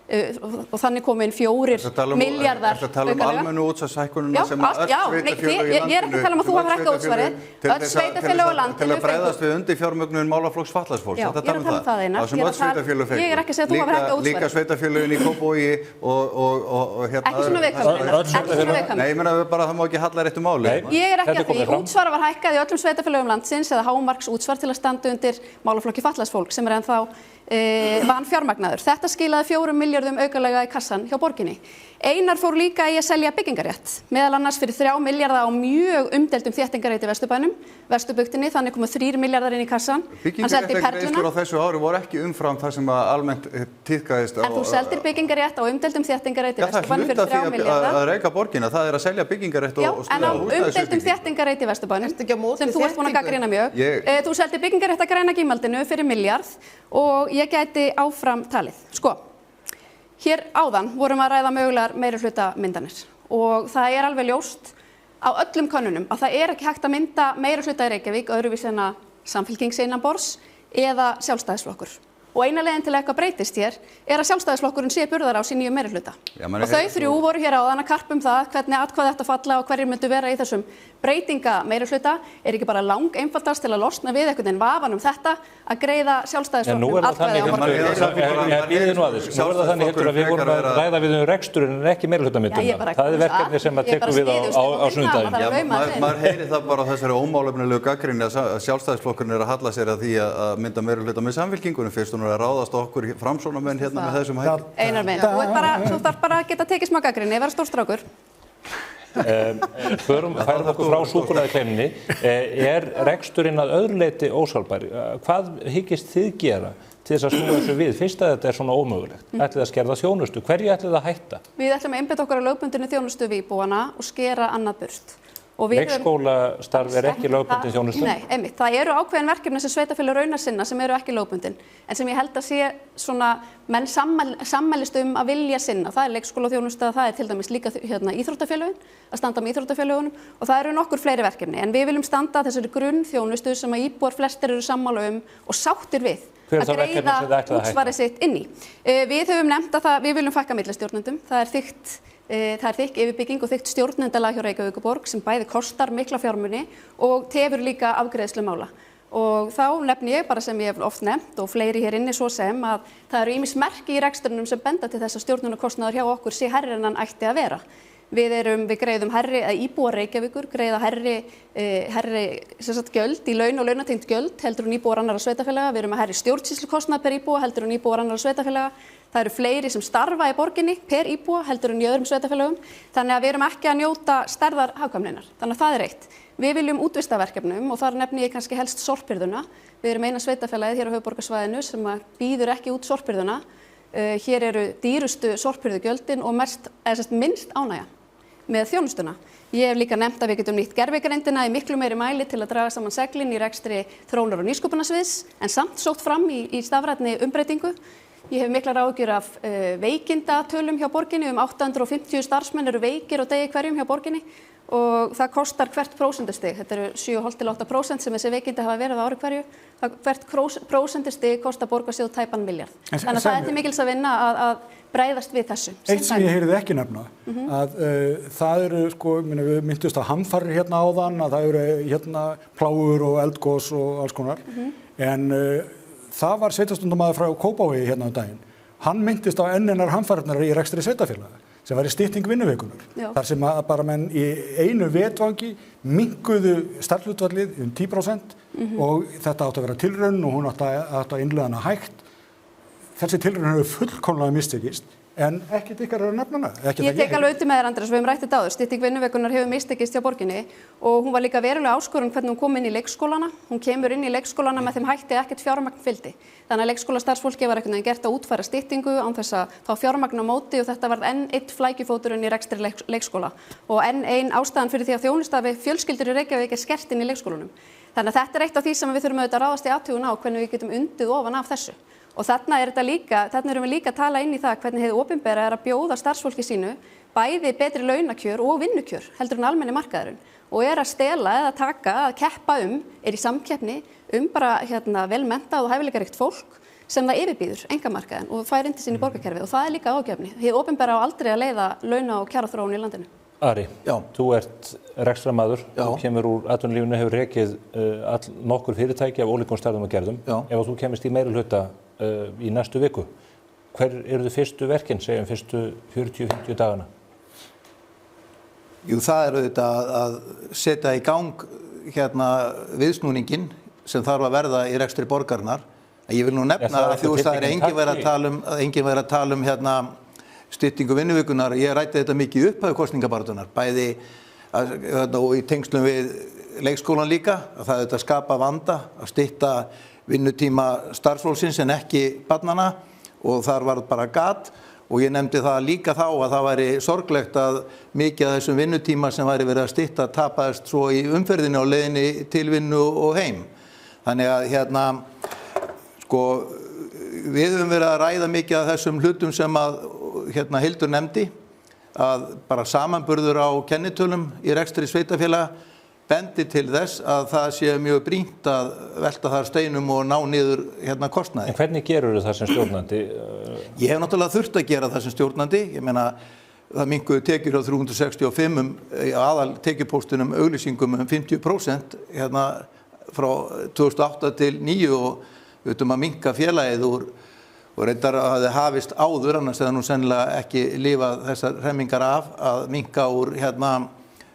og þannig komu inn 4 milljarðar
aukalega. Tala almennu útsvarshækkununa sem öll sveitarfélög í landinu.
Ég ekki að tala að þú hafa hækkað útsvarið. Öll sveitarfélög á landinu.
Til að bregðast við undirfjármögnun málaflokks fatlaðs fólks.
Já, ég að tala það Einar.
Það sem öll sveitarfélög fengu.
Ég ekki að segja að þú hafa hækkað útsvarið.
Líka sveitarfélögin í Kópavogi og
Ekki svona viðkvæmur.
Nei, ég meina bara það má ekki halla réttu máli.
Ég ekki að því. Útsvar var hækkað í öllum sveitarfélögum landsins eða hámarksútsvar til að standa undir málaflokki fatlaðs fólks sem ennþá vanfjármagnaður. Þetta skilaði 4 milljörðum aukalega í kassan hjá borginni. Einar fór líka í að selja byggingarétt, meðal annars fyrir 3 milljarða á mjög umdeildum þéttingarétti í Vesturbænum, Vesturbugtinni, þannig komu 3 milljarðar inn í kassan.
Byggingaréttargreiðslur á þessu ári voru ekki umfram það sem almennt tíðkaðist.
En þú seldir byggingarétt á umdeildum þéttingarétti í Vesturbænum fyrir 3 milljarða.
Það reka borgina, það að selja byggingarétt og
Já, en á umdeildum þéttingarétti í Vesturbænum, sem þú ert búin að gagnrýna mjög. Þú seldir byggingarétt að Græna gímaldinu fyrir milljarð og ég gæti áfram talið. Sko, hér áðan vorum að ræða mögulegar meirihluta myndanir og það alveg ljóst á öllum könnunum að það ekki hægt að mynda meirihluta í Reykjavík öðruvísi en að Samfylking innanborðs eða Sjálfstæðisflokkur. Og eina leiðin til að eitthvað breytist hér að Sjálfstæðisflokkurinn sé burðar á sín nýju meirihluta. Og þau þrjú voru hér áðan að karpa það hvernig atkvæði ætti að falla og hverjir myndu vera í þessum breytinga meirihluta ekki bara lang einfaldast til að losna við einhvern veginn vafan þetta að greiða Sjálfstæðisflokknum atkvæði á morgun.
Nú er það þannig Hildur að við vorum að ræða við reksturinn en ekki meirihlutamyndunina. Það verkefni sem að tekur við á sunnudaginn.
Maður heyri það bara á þessari ómálefnilegu gagnrýni að Sjálfstæðisflokkurinn að halla sér að því að mynda meirihluta með Samfylkingunni fyrst hún að ráðast okkur framsóknarmenn hérna með þessum hætti.
Einar minn, þú þarf bara að geta tekið smá gagnrýni, vera stórstrákur.
Færum okkur frá súkkulaðikleininni. Reksturinn að öðru leyti ósjálfbær? Hvað hyggist þið gera til þess að snúa þessu við? Fyrst að þetta svona ómögulegt. Ætlið að skerða þjónustu? Hverju ætlið að hætta?
Við ætlum að einbeita okkur á lögbundinni þjónustu við íbúana og skera annað burt.
Leikskólastarf ekki lögbundin þjónustu?
Nei, einmitt. Það eru ákveðin verkefni sem sveitarfélög raunar sinna sem eru ekki lögbundin, en sem ég held að sé svona menn sammælist að vilja sinna. Það leikskólaþjónusta, það til dæmis líka íþróttafélögin, að standa með íþróttafélögunum og það eru nokkur fleiri verkefni. En við viljum standa þessari grunnþjónustu sem að íbúar flestir eru sammála og sáttir við að greiða útsvarið sitt inn í. Við höfum nefnt að við viljum fækka millistjórnendum. Það er þykk yfirbygging og þykkt stjórnendalag hjá Reykjavíkurborg sem bæði kostar mikla fjármuni og tefur líka afgreiðslu mála. Og þá nefni ég bara sem ég hef oft nefnt og fleiri hér inni svo sem að það eru ýmis merki í rekstrinum sem benda til þess að stjórnunarkostnaður hjá okkur sé hærri en hann ætti að vera. Við greiðum hærri, að íbúar Reykjavíkur greiða hærri gjöld í laun og launatengt gjöld heldur en íbúar annarra sveitarfélaga. Við erum að hærri stjórnsýslukostnað per íbúa heldur en íbúar annarra sveitarfélaga. Það eru fleiri sem starfa í borginni per íbúa heldur en í öðrum sveitarfélögum. Þannig að við erum ekki að njóta stærðar hagkvæmninnar. Þannig að það er eitt. Við viljum útvista verkefnum og þar nefni ég kannski helst sorphirðuna. Við erum eina sveitarfélagið hér á höfuðborgarsvæðinu sem býður ekki út sorphirðuna. Hér eru dýrustu sorphirðugjöldin og minnst ánægja með þjónustuna. Ég hef líka nefnt að við getum nýtt gervigreindina í miklu meiri mæli til að draga saman seglin í rekstri þróunar- og nýsköpunarsviðs en samt sótt fram í stafrænni umbreytingu. Ég hef miklar áhyggjur af veikindatölum hjá borginni, 850 starfsmenn eru veikir á degi hverjum hjá borginni og það kostar hvert prósentustig. Þetta eru 7,5–8% sem þessi veikindi hafa verið á ári hverju. Hvert prósentustig kostar borgarsjóð tæpan milljarð. Þannig að það er til mikils að vinna að bregðast við þessu.
Eitt sem ég heyrði ekki nefna, að það eru, við myndust að hamfarir hérna áðan, að það eru hérna plágur og eldgos og alls konar, en það var sveitarstjórnarmaður frá Kópavogi hérna daginn. Hann myndist á enninar hamfarirnar í rekstri sveitarfélaga, sem var í stytting vinnuvikunnar. Þar sem að bara menn í einu vetvangi minnkuðu starfshlutfallið 10% og þetta átti að vera tilraun og hún átti að innleiða hana hægt. Þessi tilraun hefur fullkomlega mistekist, en ekkert ykkar að nefna hana.
Ég tek alveg undir með þér, Andrés, við höfum rætt þetta áður. Stytting vinnuvikunnar hefur mistekist hjá borginni og hún var líka verulega áskorun hvernig hún kom inn í leikskólana. Hún kemur inn í leikskólana með þeim hætti að ekkert fjármagn fylgdi. Þannig að leikskólastarfsfólki var einhvern veginn gert að útfæra styttingu án þess að fá fjármagn á móti og þetta varð enn einn flækjufóturinn í rekstri leikskóla og enn ein ástæðan fyrir því að þjónusta við fjölskyldur í Reykjavík skert inn í leikskólunum. Þannig að þetta er eitt af því sem við þurfum auðvitað að ráðast í athugun á hvernig við getum undið ofan af þessu. Og þarna erum við líka að tala inn í það hvernig hið opinbera er að bjóða starfsfólki sínu bæði betri launakjör og vinnukjör heldur en almenni markaðurinn og er að stela eða taka, að keppa er í samkeppni bara vel menntað og hæfileikaríkt fólk sem það yfirbýður einkamarkaðinn og fær inn til sín í borgarkerfið og það er líka ágefni. Hið opinbera á aldrei að leiða launa- og kjaraþróun í landinu.
Ari, þú ert rekstramaður, þú kemur úr atvinnulífinu, hefur rekið nokkur fyrirtæki af ólíkum stærðum og gerðum. Ef þú kemist í meirihluta í næstu viku, hver eru þið fyrstu verkin, segjum fyrstu 40-50 dagana?
Jú, það er auðvitað að setja í gang viðsnúningin sem þarf að verða í rekstri borgarinnar. Ég vil nú nefna að þú veist að enginn væri að tala um styttingu vinnuvikunnar. Ég ræddi þetta mikið upp af kosningabaratunar, bæði og í tengslum við leikskólan líka, að það auðvitað skapa vanda að stytta vinnutíma starfsfólksins en ekki barnanna og þar var bara gat og ég nefndi það líka þá að það væri sorglegt að mikið af þessum vinnutíma sem væri verið að stytta tapaðist svo í umferðinu á leiðinni til vinnu og heim. Þannig að við höfum verið að ræða mikið af þessum hlutum sem að Hildur nefndi, að bara samanburður á kennitölum í rekstri sveitarfélaga bendi til þess að það sé mjög brýnt að velta þar steinum og ná niður kostnaði.
En hvernig gerur það sem stjórnandi?
Ég hef náttúrulega þurft að gera það sem stjórnandi. Ég meina, það minnkuðu tekjur á 365 aðal tekjupóstunum auglýsingum 50% hérna frá 2008 til 2009 og við að minnka félagið úr og reyndar að það hafist áður, annars hefði nú sennilega ekki lifað þessar hremmingar af að minnka úr hérna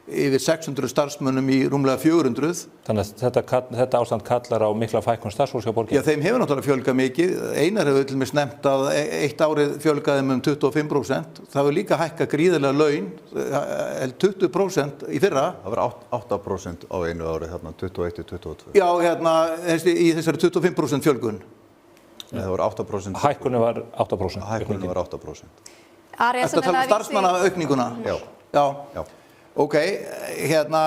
yfir 600 starfsmönnum í rúmlega 400.
Þannig að þetta ástand kallar á mikla fækkun starfsfólks hjá borginni?
Já, þeim hefur náttúrulega fjölgað mikið. Einar hefur til dæmis nefnt að eitt árið fjölgaði 25%. Það hefur líka hækkað gríðarlega laun, 20% í fyrra.
Það var 8% á einu árið, þarna 21-22.
Já, hérna í þessari 25% fjölgun.
Nei, það var 8%.
Hækkunin var 8%.
Hækkunin var 8%.
Þetta tala um starfsmannaaukninguna? Já. Ok, hérna,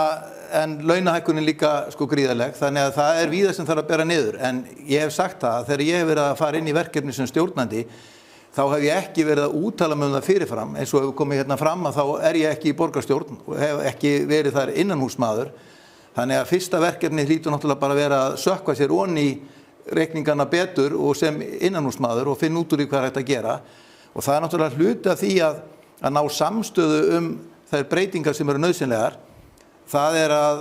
en launahækkunin líka sko gríðarleg, þannig að það víða sem þarf að bera niður. En ég hef sagt það að þegar ég hef verið að fara inn í verkefni sem stjórnandi, þá hef ég ekki verið að úttala mig það fyrirfram. Eins og hefur komið hérna fram að þá ég ekki í borgarstjórn og hef ekki verið þar innanhúsmaður. Þannig að fyrsta verkefni hlýtur náttúrulega bara að vera að sökkva sér onni reikningarna betur og sem innanhúsmaður og finna út úr því hvað hægt að gera. Og það náttúrulega hluti af því að ná samstöðu þær breytingar sem eru nauðsynlegar. Það að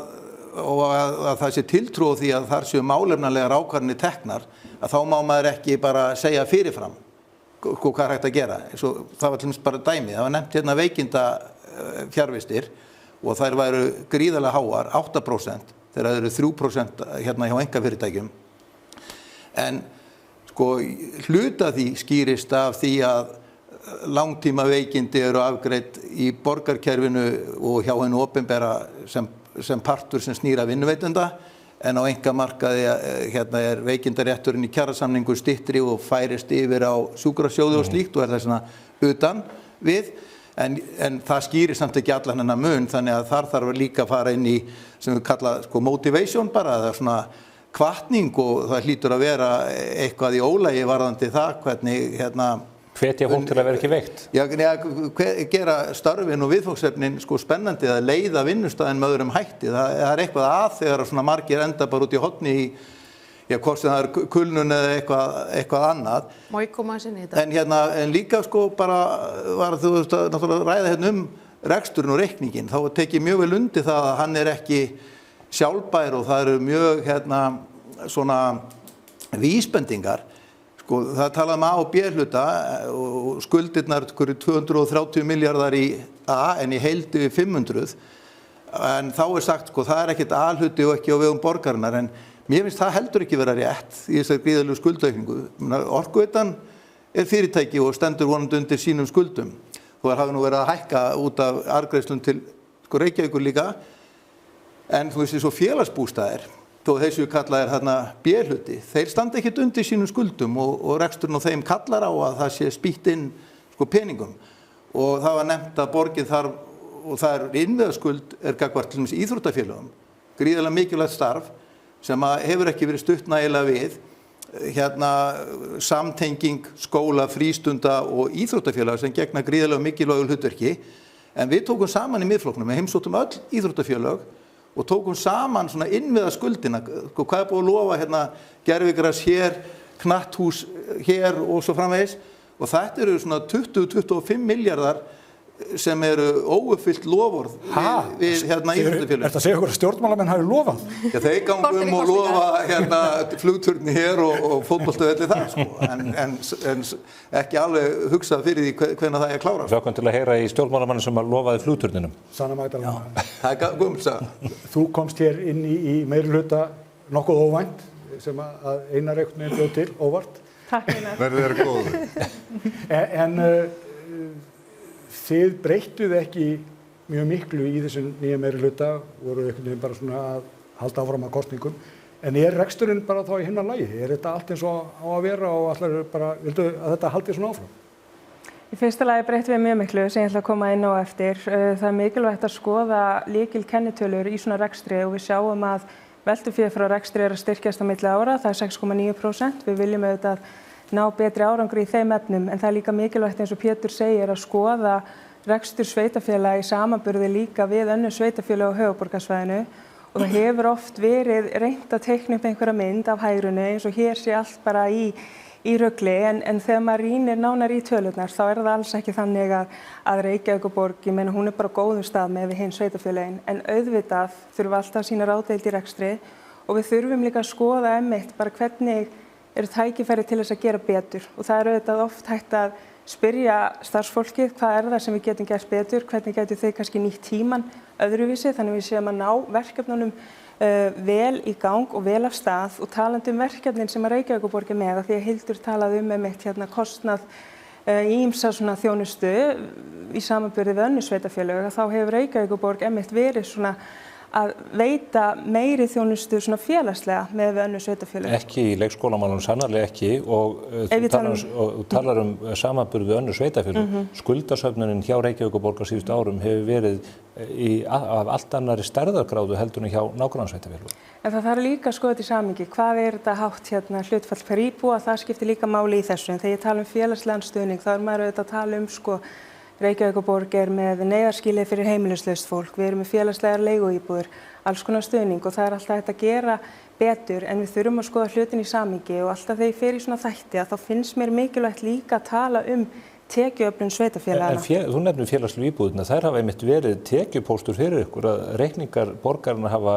það sé tiltrú á því að þar séu málefnalegar ákvarðanir teknar, að þá má maður ekki bara segja fyrirfram hvað er hægt að gera. Það var til dæmis bara dæmi. Það var nefnt hérna veikinda fjarvistir og þær væru gríðarlega háar, 8%, þegar það eru 3% hérna hjá einkafyrirtækjum. En sko hluta því skýrist af því að langtíma veikindi eru afgreidd í borgarkerfinu og hjá hinu opinbera sem partur sem snýr að vinnuveitenda, en á einkamarkaði hérna veikindarétturinn í kjarasamningu styttri og færist yfir á sjúkrasjóði og slíkt og þess vegna utan við. En það skýrir samt ekki allan hennar mun, þannig að þar þarf líka að fara inn í sem við kalla sko motivation bara, það svona hvatning og það hlýtur að vera eitthvað í ólagi varðandi það hvernig hérna
hvetja fólk til að vera ekki veikt.
Já, gera starfin og viðfangsefnin sko spennandi að leiða vinnustæðin með öðrum hætti. Það er eitthvað að þegar svona margir enda bara út í horni í hvort sem það er kulnun eða eitthvað annað.
Má ég koma að sinni í þetta?
En líka sko bara var þú veist að náttúrulega ræða hérna reksturinn og reikningin. Þá tekið mjög vel undir það að hann er ekki sjálfbær og það eru mjög svona vísbendingar. Sko, það talaði A og B hluta og skuldirnar 230 miljardar í A en í heildi 500. En þá sagt, sko, það er ekkert A-hluti og ekki á vegum borgarinnar, en mér finnst það heldur ekki vera rétt í þessari gríðarlegu skuldaukningu. Orkuveitan er fyrirtæki og stendur vonandi undir sínum skuldum. Þó hafi nú verið að hækka út af arðgreiðslum til sko Reykjavíkur líka. En þú veist, svo félagsbústaðir, þó þessu kallaðir þarna B-hluti, þeir standa ekkert undir sínum skuldum og reksturinn á þeim kallar á að það sé spýtt inn sko peningum. Og það var nefnt að borgin þarf, og það er innviðaskuld gagnvart til dæmis íþróttafélögum, gríðarlega mikilvægt starf sem hefur ekki verið stutt nægilega við, samtenging skóla, frístunda og íþróttafélaga sem gegna gríðarlega mikilvægu hlutverki. En við tókum saman í Miðflokknum, við heimsóttum öll íþróttafélög og tókum saman svona innviða skuldina, hvað er búið að lofa gervigras hér, knatthús hér og svo framvegis, og þetta eru svona 20-25 miljardar sem eru óuppfyllt lofórð við íþróttafélögum.
Ertu að segja okkur að stjórnmálamenn hafi lofað?
Já, þeir gangum og lofa flugturni hér og fótboltavelli þar, sko, en ekki alveg hugsað fyrir því hvenær það er að klára.
Hlökkum til að heyra í stjórnmálamanni sem lofaði flugturninum.
Sanna Magdalena.
Það er gumsa.
Þú komst hér inn í meirihluta nokkuð óvænt sem að Einar einhvern veginn bjó til, óvart.
Takk Einar.
Verður þér góður.
En þið breyttuð ekki mjög miklu í þessum nýja meirihluta, voru einhvern veginn bara svona að halda áfram að kosningum. En er reksturinn bara þá í himnalagi? Er þetta allt eins og á að vera og allar bara, vildu að þetta haldi svona áfram?
Í fyrsta lagi breyttum við mjög miklu sem ég ætla að koma inn á eftir. Það er mikilvægt að skoða lykilkennitölur í svona rekstri og við sjáum að veltufé frá rekstri er að styrkjast á milli ára, það er 6,9%. Við viljum auðvitað ná betri árangri í þeim efnum, en það er líka mikilvægt eins og Pétur segir að skoða rekstur sveitarfélaga í samanburði líka við önnur sveitarfélag á höfuðborgarsvæðinu og það hefur oft verið reynt að teikna upp einhverja mynd af hægrinu eins og hér sé allt bara í í rugli en þegar maður rýnir nánar í tölurnar þá það alls ekki þannig að Reykjavíkurborg, ég meina hún bara á góðum stað með við hinn sveitarfélögin en auðvitað þurfum við alltaf að sýna ráðdeild í rekstri og við þurfum líka að skoða einmitt bara hvernig eru tækifæri til þess að gera betur og það auðvitað oft hægt að spyrja starfsfólkið hvað það sem við getum gert betur, hvernig getur þau kannski nýtt tíman öðruvísi þannig við séum að ná verkefnunum vel í gang og vel af stað og talandi verkefnin sem að Reykjavíkurborg með því að Hildur talaði einmitt kostnað í ýmsa svona þjónustu í samanburði við önnur sveitarfélög þá hefur Reykjavíkurborg einmitt verið svona að veita meiri þjónustu svona félagslega með við önnur sveitarfélög.
Ekki í leikskólamálum sannarlega ekki og þú talar samanburð við önnur sveitarfélög. Skuldasöfnunin hjá Reykjavíkurborg á síðustu árum hefur verið af allt annari stærðargráðu heldur en hjá nágrannasveitarfélögum.
En það þarf líka að skoða þetta í samhengi. Hvað þetta hátt hlutfall per íbúa? Það skiptir líka máli í þessu. En þegar ég tala félagslegan stuðning þá maður auðvitað að tala Reykjavíkurborg með neyðarskýli fyrir heimilislaust fólk, við erum með félagslegar leiguíbúðir, alls konar stuðning og það alltaf hægt að gera betur en við þurfum að skoða hlutin í samhengi og alltaf þegar ég fer í svona þætti að þá finnst mér mikilvægt líka að tala tekjuöflun sveitarfélagana.
Þú nefnir félagslegu íbúðirna, þær hafa einmitt verið tekjupóstur fyrir ykkur að reikningar borgarna hafa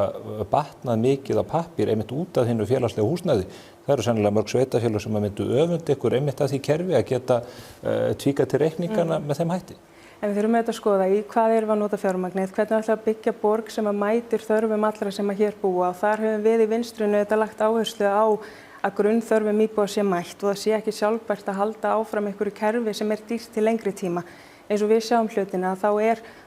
batnað mikið á pappír einmitt út af hinnu félagslega húsnæði. Það eru sennilega mörg sveitarfélög sem myndu öfunda ykkur einmitt að því kerfi að geta tvíkað til reikningana með þeim hætti.
En við þurfum að skoða í hvað erum við að nota fjármagnið, hvernig ætlum við að byggja borg sem að mætir þörfum allra sem að hér búa og þar höfum við í vinstrinu lagt áherslu á að grunnþörfum íbúa sé mætt og það sé ekki sjálfbært að halda áfram einhverju kerfi sem dýrt til lengri tíma. Eins og við sjáum hlutina þá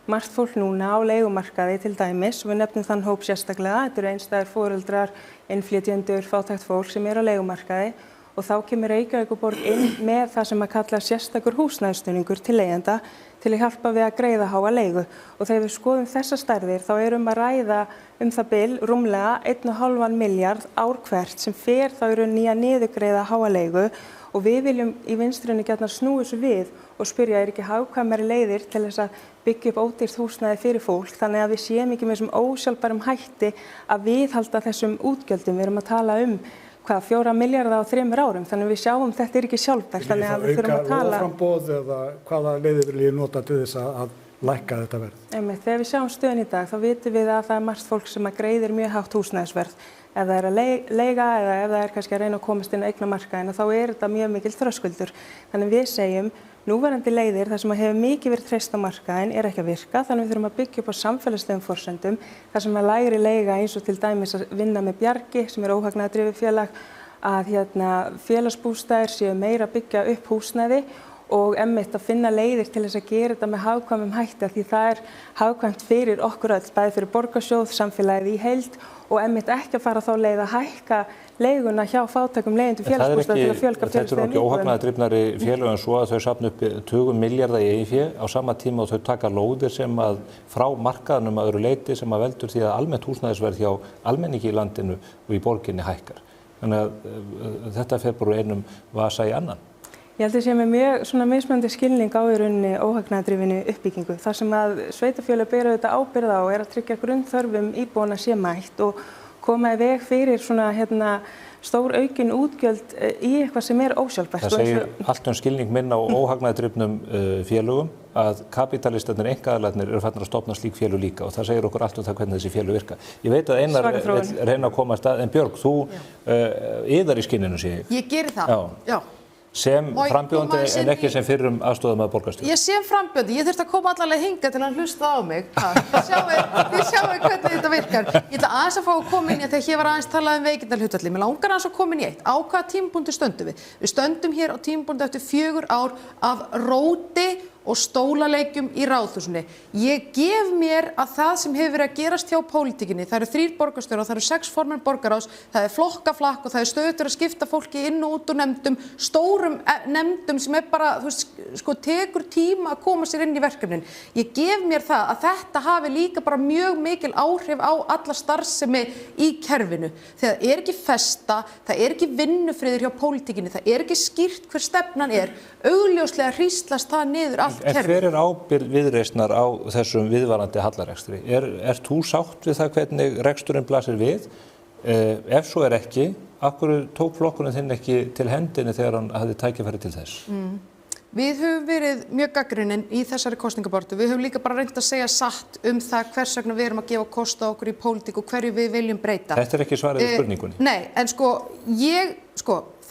margt fólk núna á leigumarkaði til dæmis og við nefnum þann hóp sérstaklega, þetta eru einstæðir foreldrar, innflytjendur, fátækt fólk sem á leigumarkaði og þá kemur Reykjavíkurborg inn með það sem að kalla sérstakur húsnæðisstuðningur til leigjenda til að hjálpa við að greiða háa leigu og þegar við skoðum þessa stærðir þá erum að ræða það bil rúmlega 1,5 milljarð ár hvert sem fer þá nýja niðurgreiða háa leigu og við viljum í vinstrinu gjarnan snúa þessu við og spyrja ekki hagkvæmari leiðir til þess að byggja upp ódýrt húsnæði fyrir fólk þannig að við séum ekki með þessum ósjálfbærum hætti að viðhalda þessum útgjöldum. Við erum að tala 4 milljarða á 3 árum þannig að við sjáum þetta ekki sjálfbært þannig að við þurfum að tala
lóðaframboð eða hvaða leiðir vil ég nota til þess að lækka þetta verð?
Þegar við sjáum stöðun í dag þá vitum við að það margt fólk sem að greiðir mjög hátt húsnæðisverð ef það að leiga eða ef það kannski að reyna að komast inn á eignamarkaðinn þá þetta mjög mikil þröskuldur. Þannig við segjum núverandi leiðir þar sem hefur mikið verið treyst á markaðinn ekki að virka þannig við þurfum að byggja upp á samfélagslegum forsendum þar sem að lægri leiga eins og til dæmis að vinna með Bjargi sem óhagnaðardrifið félag að félagsbústaðir séu meira að byggja upp húsnæði og einmitt að finna leiðir til þess að gera þetta með hagkvæmum hætti því það hagkvæmt fyrir okkur öll, bæði fyrir borgarsjóð, samfélagið í heild og einmitt ekki að fara þá leið að hækka leiguna hjá fátækum leigjendum félagsbústaða til að fjölga
Þetta eru ekki óhagnaðardrifnari félög en svo að þau safna upp 20 milljarða í eigin fé á sama tíma og þau taka lóðir sem að frá markaðnum að öðru leyti sem að veldur því að almennt húsnæðisverð hjá almenningi í landinu og í borginni hækkar. Þannig að þetta fer bara einum vasa í annan.
Ég held að sé með mjög mismunandi skilning á óhagnaðardrifinni uppbyggingu. Það sem að sveitarfélög bera þetta ábyrgð á að tryggja grunnþörfum íbúanna sé mætt og koma í veg fyrir stór aukin útgjöld í eitthvað sem ósjálfbært.
Það segir allt skilning minn á óhagnaðardrifnum félögum að kapitalistarnir, einkaaðilarnir eru farnir að stofna slík félög líka og það segir okkur allt það hvernig þessi félög virka. Ég veit að Einar vill reyna að koma að stað, en Björg, þú yðar í skinninu sé ég.
Ég geri það, já.
Sem frambjóðandi en ekki sem fyrrum aðstoðarmaður borgarstjóra.
Ég sem frambjóðandi, ég þurfti að koma allavega hingað til að hlusta á mig. Þið sjáu hvernig þetta virkar. Ég ætla aðeins að fá að koma inn í þegar hér var aðeins talað veikindahlutfalli. Mér langar aðeins að koma inn í eitt. Á hvaða tímapunkti stöndum við? Við stöndum hér á tímapunkti eftir 4 ár af róti og stólaleikjum í Ráðhúsinu. Ég gef mér að það sem hefur verið að gerast hjá pólitíkinni, það eru 3 borgarstjórar, það eru 6 formenn borgarráðs, það er flokkaflakk og það er stöðugt að skipta fólki inn og út úr nefndum, stórum nefndum sem bara, tekur tíma að koma sér inn í verkefnin. Ég gef mér það að þetta hafi líka bara mjög mikil áhrif á alla starfsemi í kerfinu. Þegar það ekki festa, það ekki vinnufriður hjá pólitíkinni, það ekki skýrt hver stefnan augljóslega hríslast það niður allt kerfið.
En hver ábyrgð Viðreisnar á þessum viðvarandi hallarekstri? Þú sátt við það hvernig reksturinn blasir við? Ef svo ekki, af hverju tók flokkurinn þinn ekki til hendinni þegar hann hafði tækifæri til þess?
Við höfum verið mjög gagnrýnin í þessari kosningabaráttu. Við höfum líka bara reynt að segja satt það hvers vegna við erum að gefa kost á okkur í pólitík og hverju við viljum breyta.
Þetta er ekki svarið við spurningunni.
Nei, en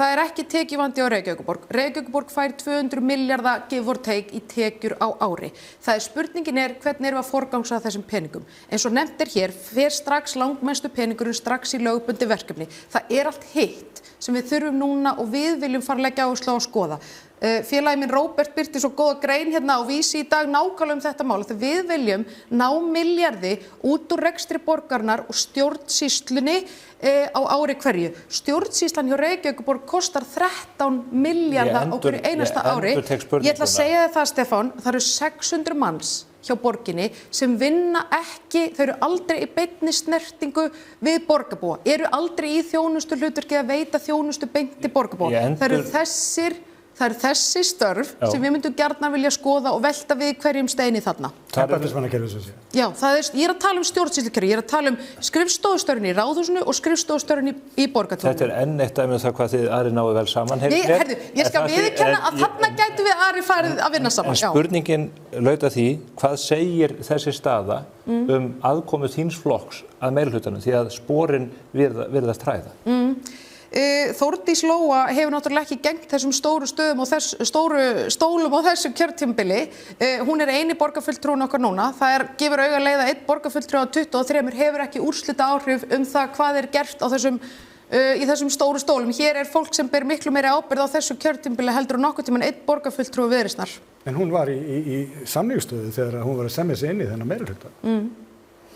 það er ekki tekjuvandi á Reykjavíkurborg. Reykjavíkurborg fær 200 milljarða give or take í tekjur á ári. Spurningin er hvernig erum við að forgangsraða þessum peningum. Eins og nefnt hér, fer strax langmestu peningurinn strax í lögbundin verkefni. Það er allt hitt sem við þurfum núna og við viljum fara að leggja áherslu á að skoða. Félagi minn Róbert birti svo góða grein hérna á Vísi í dag nákvæmlega þetta mál. Þegar við viljum ná milljarði út úr rekstri borgarinnar og stjórnsýslunni á ári hverju. Stjórnsýslan hjá Reykjavíkurborg kostar 13 milljarða á hverju einasta ári. Ég ætla að segja það, Stefán, það eru 600 manns hjá borginni sem vinna ekki, þau eru aldrei í beinni snertingu við borgarbúa, eru aldrei í þjónustu hlutverki að veita þjónustu beint til borgarbúa. Það eru þessi störf sem við myndum gjarnan vilja skoða og velta við hverjum steini þarna. Já, ég er að tala um stjórnsýslukerfi, ég er að tala um skrifstofustörfin í Ráðhúsinu og skrifstofustörfin í Borgartúni.
Þetta er enn eitt dæmi um það hvað þið Ari náðu vel saman.
Ég skal viðurkenna að þarna gætum við Ari farið að vinna saman.
En spurningin laut að því, hvað segir þessi staða aðkomu þíns flokks að meirihlutanum því að sporin virðast hræða?
Þórdís Lóa hefur náttúrulega ekki gegnt þessum stóru stöðum og stóru stólum á þessu kjörtímabili. Hún er eini borgarfulltrúin okkar núna. Það gefur auga leið að einn borgarfulltrúi á 23 hefur ekki úrslita áhrif það hvað er gert á í þessum stóru stólum. Hér er fólk sem ber miklu meiri ábyrgð á þessu kjörtímabili heldur nokkuð tímann einn borgarfulltrúi Viðreisnar.
En hún var í samningsstöðu þegar hún var að semja sig inn í þennan meirihluta.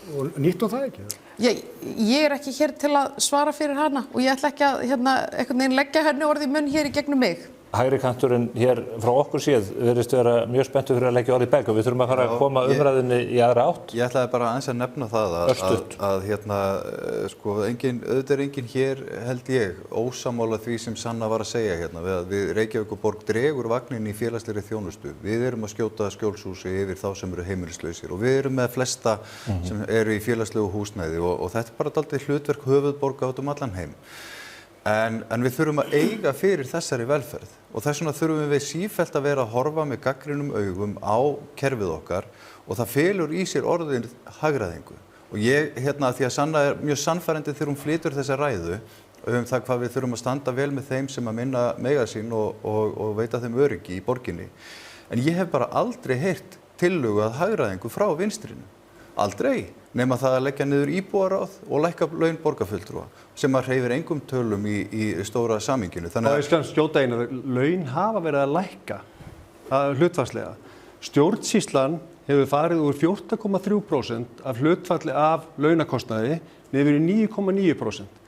Og nýtt hún það ekki?
Ég er ekki hér til að svara fyrir hana og ég ætla ekki að einhvern veginn leggja henni orði í munn hér í gegnum mig.
Hægri kanturinn hér frá okkur séð virðist vera mjög spenntur fyrir að leggja orði í belg og við þurfum að fara að koma umræðinni í aðra átt.
Ég ætlaði bara aðeins að nefna það að auðvitað er enginn hér, held ég, ósammála því sem Sanna var að segja hérna við Reykjavíkurborg dregur vagnin í félagslegri þjónustu. Við erum að skjóta skjólshúsi yfir þá sem eru heimilislausir og við erum með flesta sem eru í félagslegu húsnæði og þetta er bara dálítið hlutverk höfuðborga út allan heim. En við þurfum að eiga fyrir þessari velferð og þess vegna þurfum við sífellt að vera að horfa með gagnrýnum augum á kerfið okkar og það felur í sér orðin hagræðingu. Og ég, því að Sanna er mjög sannfærandi þegar hún flytur þessa ræðu það hvað við þurfum að standa vel með þeim sem að minna mega sín og veita þeim öryggi í borginni. En ég hef bara aldrei heyrt tillögu að hagræðingu frá vinstrinu. Aldrei, nema það að leggja niður íbúaráð og lækka laun borgarfulltrúa sem að hreyfir engum tölum í stóra samhenginu.
Það er skjóta einu, laun hafa verið að lækka hlutfallslega. Stjórnsýslan hefur farið úr 14,3% af hlutfalli af launakostnaði niður í 9,9%.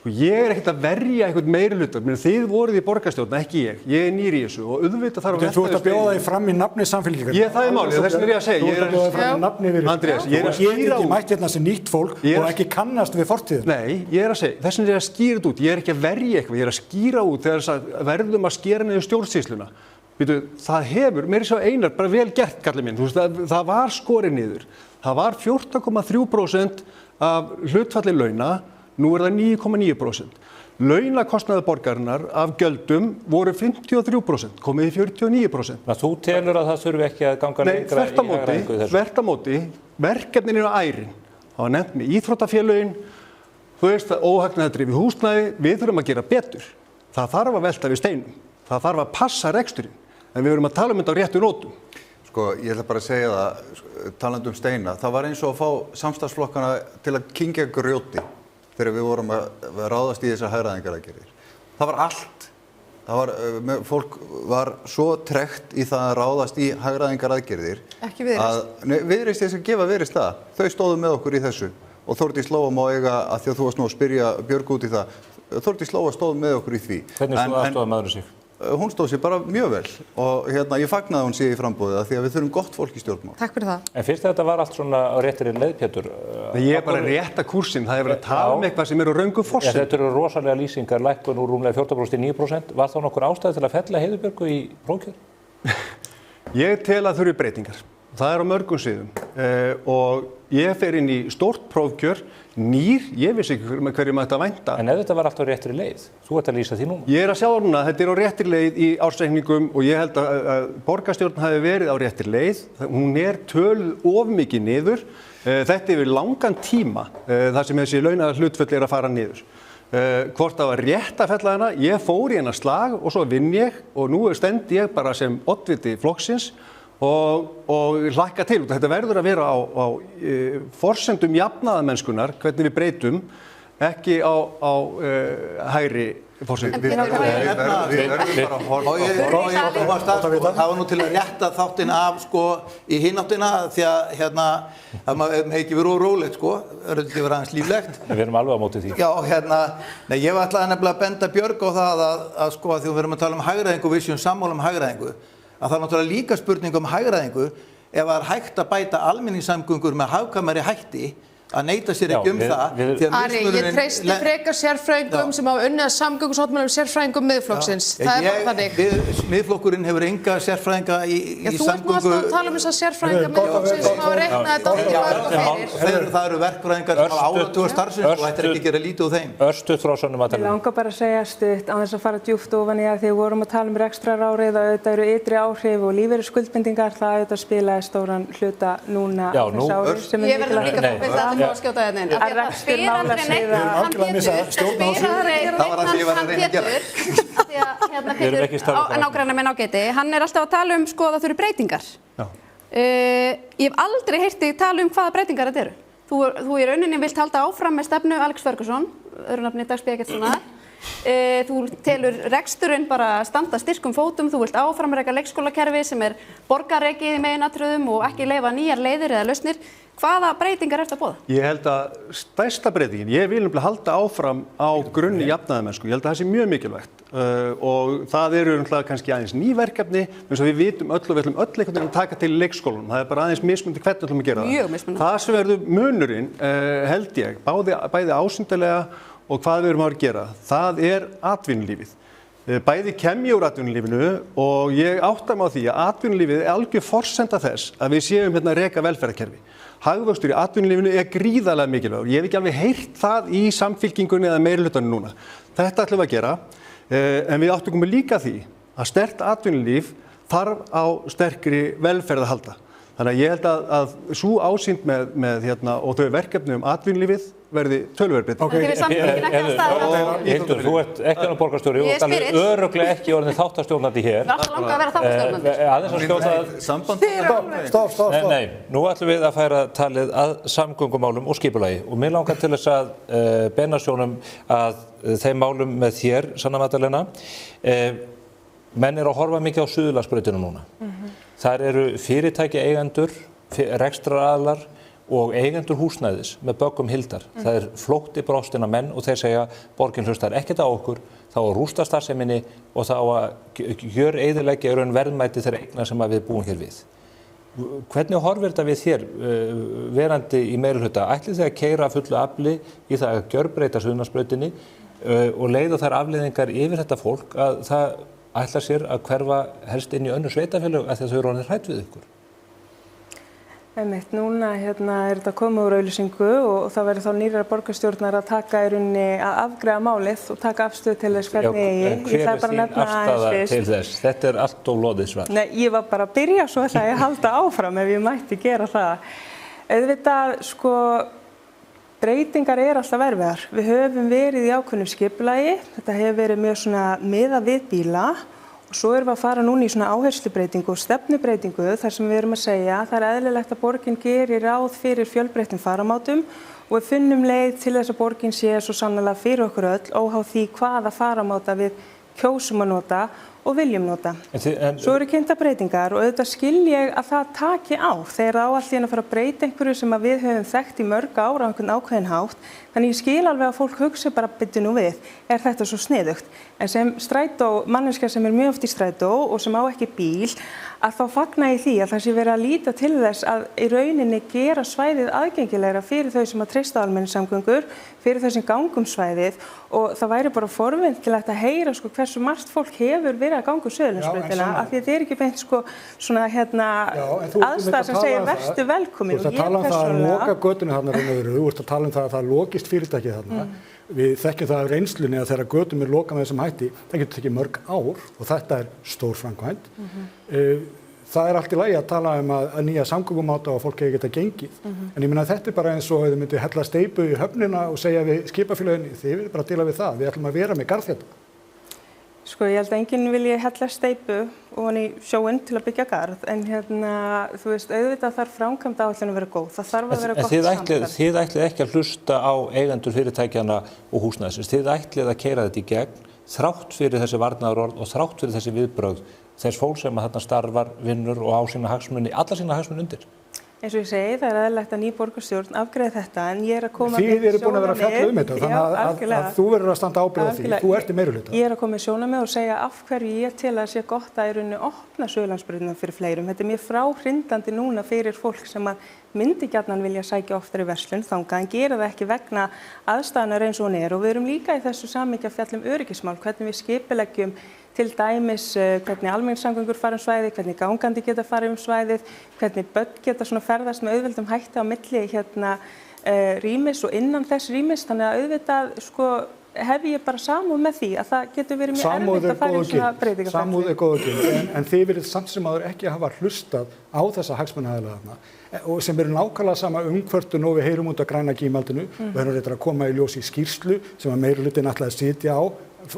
Ég er ekkert að verja eitthvað meiri hluta, þið voruð í borgarstjórn, ekki ég. Ég er nýr í þessu og auðvitað þarf að
Þú ert að bjóða þig fram í nafni Samfylkingar.
Það er málið, þess vegna er ég að segja.
Þú ert að bjóða þig fram í nafni við
Andrés, ég er að skýra út. Þú
ekki mætt hérna sem nýtt fólk og ekki kannast við fortíðina.
Nei, ég er að segja, þess vegna er ég að skýra þetta út. Ég er ekki að verja eitthvað, ég er að skýra út þegar verðum að skera niður stjórnsýsluna. Það hefur, meira svo Einar, bara vel gert, kallið minn. Það var skorið niður. Það var 14,3% af hlutfalli launa, nú er það 9,9%. Launakostnaður borgarinnar af gjöldum voru 53%, komið í 49%.
Þú telur að það þurfi ekki að ganga lengra í hagræðingu þessu?
Þvert á móti, verkefnin eru ærin. Það var nefnt með íþróttafélögin, óhagnaðardrifið húsnæði, við þurfum að gera betur. Það þarf að velta við steinum, það þarf að passa reksturinn, en við verum að tala um þetta á réttu nótum.
Ég ætla bara að segja það, talandi um steina, það var eins og að fá samstarfsflokkana til að kyngja grjóti þegar við vorum að ráðast í þessar hagræðingaraðgerðir. Það var allt. Fólk var svo tregt í það að ráðast í hagræðingaraðgerðir.
Ekki Viðreisn.
Viðreisn sem gefa Viðreisn það. Þau stóðu með okkur í þessu. Og Þórdís Lóa má eiga, að því að þú varst nú að spyrja Björg út í það, Þórdís Lóa stóð með okkur í því.
Hvernig stóð aðstoðarmaðurinn sig?
Hún stóð sér bara mjög vel og ég fagnaði hún sé í framboðið af því að við þurfum gott fólk í stjórnmál.
Takk fyrir það.
En fyrst þetta var allt svona á réttri leið, Pétur?
Ég er bara rétta kúrsinn, það er verið að tala um eitthvað sem eru röngu forsinn.
Þetta eru rosalega lýsingar, lækkun úr rúmlega 14% í 9%. Var þá nokkur ástæði til að fella Heiðu Björgu í prófkjör?
Ég tel að þurfi breytingar. Það er á mörgum sviðum. og ég fer inn í stórt prófkjör, nýr, ég vissi ekki hverju maður þetta vænta.
En ef þetta var allt á réttri leið, þú ert að lýsa því núna?
Ég að sjá núna að þetta á réttri leið í ársreikningum og ég held að borgarstjórn hafi verið á réttri leið. Hún töluð of mikið niður. Þetta yfir langan tíma þar sem þessi launaða hlutföll að fara niður. Hvort það var rétt að fella hana, ég fór í hennar slag og svo vinn ég og nú stend ég bara sem oddviti flokksins og hlakka til. Þetta verður að vera á forsendum jafnaðarmennskunnar, hvernig við breytum, ekki á hægri forsendum.
Það var nú til að rétta þáttinn af í hináttina því að það hefði ekki verið rólegt, það hefði ekki verið aðeins líflegt.
Við erum alveg á móti því.
Já, nei, ég var ætlaði nefnilega að benda Björg á það að því við verum að tala um hagræðingu og við séum sammála um hagræðingu, að það er náttúrulega líka spurning um hagræðingu ef það er hægt að bæta almenningssamgöngur með hagkvæmari hætti að neita sér ekki það.
Ari, ég treysti frekar sérfræðingum sem hafa unnið að samgöngusáttmála sérfræðingum Miðflokksins. Það er bara þannig.
Miðflokkurinn hefur enga sérfræðinga í samgöngu.
Þú ert nú alltaf að tala um þessa sérfræðinga Miðflokksins sem hafa reiknað þetta allt og fyrir.
Það eru verkfræðingar sem hafa áratuga starfsins og þetta ekki að gera lítið úr þeim.
Örstutt frá svonum að tala.
Ég langar bara að segja stutt á þess að fara djúpt ofan í að því við vorum að tala um rekstrarárið og auðvitað eru ytri áhrif og lífeyrisskuldbindingar, það auðvitað spilaði stóran hluta núna þessu ári sem er mikilvægt.
Að skjóta þetta inn. Það spyr aldrei neitt nágrannar með nágæti. Hann er alltaf að tala um það þurfi breytingar. Ég hef aldrei heyrt þig tala um hvaða breytingar þetta eru. Þú í rauninni vilt halda áfram með stefnu Alex Ferguson, öðru nafni Dag Speegelssonar. Þú telur reksturinn bara standa styrkum fótum, þú vilt áframreka leikskólakerfi sem er borgarrekið í meginatriðum og ekki leyfa nýjar leiðir eða lausnir. Hvaða breytingar ertu að boða?
Ég held að stærsta breytingin, ég vil nefnilega halda áfram á grunni jafnaðarmennsku, ég held að það sé mjög mikilvægt og það eru náttúrulega kannski aðeins ný verkefni, eins og við vitum öll og við ætlum öll einhvern veginn að taka til leikskólanum, það er bara aðeins mismunandi hvernig við ætlum að gera það.
Mjög mismunandi.
Það sem verður munurinn, held ég, bæði ásýndarlega og hvað við erum að gera, það er atvinnulífið. Bæði kem ég úr atvinnulífinu og ég áttar mig á því að atvinnulífið er algjör forsenda þess að við séum að reka velferðarkerfi. Hagvöxtur í atvinnulífinu er gríðarlega mikilvægur. Ég hef ekki alveg heyrt það í samfylkingunni eða meirihlutanum núna. Þetta ætlum við að gera, en við áttum komið líka því að sterkt atvinnulíf þarf á sterkri velferð að halda. Þannig að ég held að svo ásýnd með og þau verkefni atvinnulífið verði töluvert
Hildur, þú ert ekki á borgarstjóri og alveg örugglega ekki orðin þáttastjórnandi hér.
Það er langa að vera þáttastjórnandi.
Aðeins að skjóta það. Nei, nú ætlum við að færa talið að samgöngumálum og skipulagi og mér langar til þess að beina sjónum að þeim málum með þér, Sanna Magdalena. Menn eru að horfa mikið á Suðurlandsbrautinu núna. Þar eru fyrirtæki eigendur, rekstraraðilar og eigendur húsnæðis með böggum hildar. Það er flótti brostina menn og þeir segja borgin hlustar ekkert á okkur, þá að rústa starfseminni og þá að gjör eyðileggja í raun verðmæti þeirra eigna sem við búum hér við. Hvernig horfir þetta við þér verandi í meirihluta? Ætlið þið að keyra fullu afli í það að gjörbreyta Suðurlandsbrautinni og leiða þær afleiðingar yfir þetta fólk að það ætla sér að hverfa helst inn í önnur sveitarfélög af því að þau eru orðin hrædd við ykkur?
Núna er þetta komið úr auglýsingu og það verður þá nýrrar borgarstjórnar að taka í rauninni að afgreiða málið og taka afstöðu til þess hvernig eigi.
Hver er þín afstaða til þess? Þetta er allt of loðið svar.
Nei, ég var bara að byrja svo ætla ég að halda áfram ef ég mætti gera það. Auðvitað, breytingar er alltaf erfiðar. Við höfum verið í ákveðnu skipulagi, þetta hefur verið mjög miðað við bíla. Og svo erum við að fara núna í áherslubreytingu og stefnubreytingu þar sem við erum að segja að það er eðlilegt að borgin gerir ráð fyrir fjölbreyttum faramátum og við finnum leið til þess að borgin sé svo sannarlega fyrir okkur öll óháð því hvaða faramáta við kjósum að nota og viljum nota. Svo eru kynntar breytingar og auðvitað skil ég að það taki á þegar það á allt í einu að fara að breyta einhverju sem við höfum þekkt í mörg ára á einhvern ákveðin hátt. Þannig ég skil alveg að fólk hugsi bara byrju nú við, er þetta svo sniðugt? En sem manneskja sem er mjög oft í strætó og sem á ekki bíl, að þá fagna ég því að það sé verið að líta til þess að í rauninni gera svæðið aðgengilegra fyrir þau sem að treysta á almenningssamgöngur, fyrir þau sem gangum svæðið og það væri bara forvitnilegt að heyra sko hversu margt fólk hefur verið að ganga Suðurlandsbrautina af því að þetta ekki beint sko svona aðstæða sem segir vertu velkomin
og ég persónulega loka götunni þarna þú ert að tala um það að það lokist fyrirtækið þarna Við þekkjum það af reynslunni að þegar götum lokað með þessum hætti, það getur tekið mörg ár og þetta stór framkvæmd. Það allt í lagi að tala um að nýja samgöngumáta og fólk geta gengið. En ég meina þetta bara eins og þau myndu hella steypu í höfnina og segja við skipafélögin, þið verður bara að deila við það, við ætlum að vera með garðhjálpa.
Sko ég held að enginn vilji hella steypu ofan í sjóinn til að byggja garð, en þú veist, auðvitað þarf framkvæmdaáætlun að vera góð, það þarf að vera gott samtal.
Þið ætlið ekki að hlusta á eigendur fyrirtækjanna og húsnæðisins, þið ætlið að keyra þetta í gegn, þrátt fyrir þessi varnaðarorð og þrátt fyrir þessi viðbrögð þess fólk sem að þarna starfar, vinnur og á sína hagsmuni, alla sína hagsmuni undir.
Eins og ég segi, það eðlilegt að ný borgarstjórn afgreiði þetta, en ég að koma
með sjónarmið. Þið búin að vera að fjalla þetta, þannig að þú verður að standa ábyrgð á því, þú ert í meirihluta.
Ég að koma með sjónarmið og segja af hverju ég til að sé gott að í rauninni opna Suðurlandsbrautina fyrir fleirum. Þetta mjög fráhrindandi núna fyrir fólk sem að myndi gjarnan vilja sækja oftar í verslun þangað, en gera það ekki vegna aðstæðunar eins og hún og við erum líka í þessu samhengi að fjalla öryggismál, hvernig við skipuleggjum til dæmis hvernig almenningssamgöngur fara svæðið, hvernig gangandi geta farið svæðið, hvernig börn geta ferðast með auðveldum hætti á milli rýmis og innan þess rýmis, þannig að auðvitað hef ég bara samúð með því að það getur verið mjög erfitt að fara í svona breytingaferli.
Samúð góð og gild, en þið verið samt sem áður ekki að hafa hlustað á þessa hagsmunaaðila þarna og sem eru nákvæmlega sama kvörtun og við heyrum út á græna gímaldinu og erum reyndar að koma í ljós í skýrslu sem að meirihlutinn ætlaði að sitja á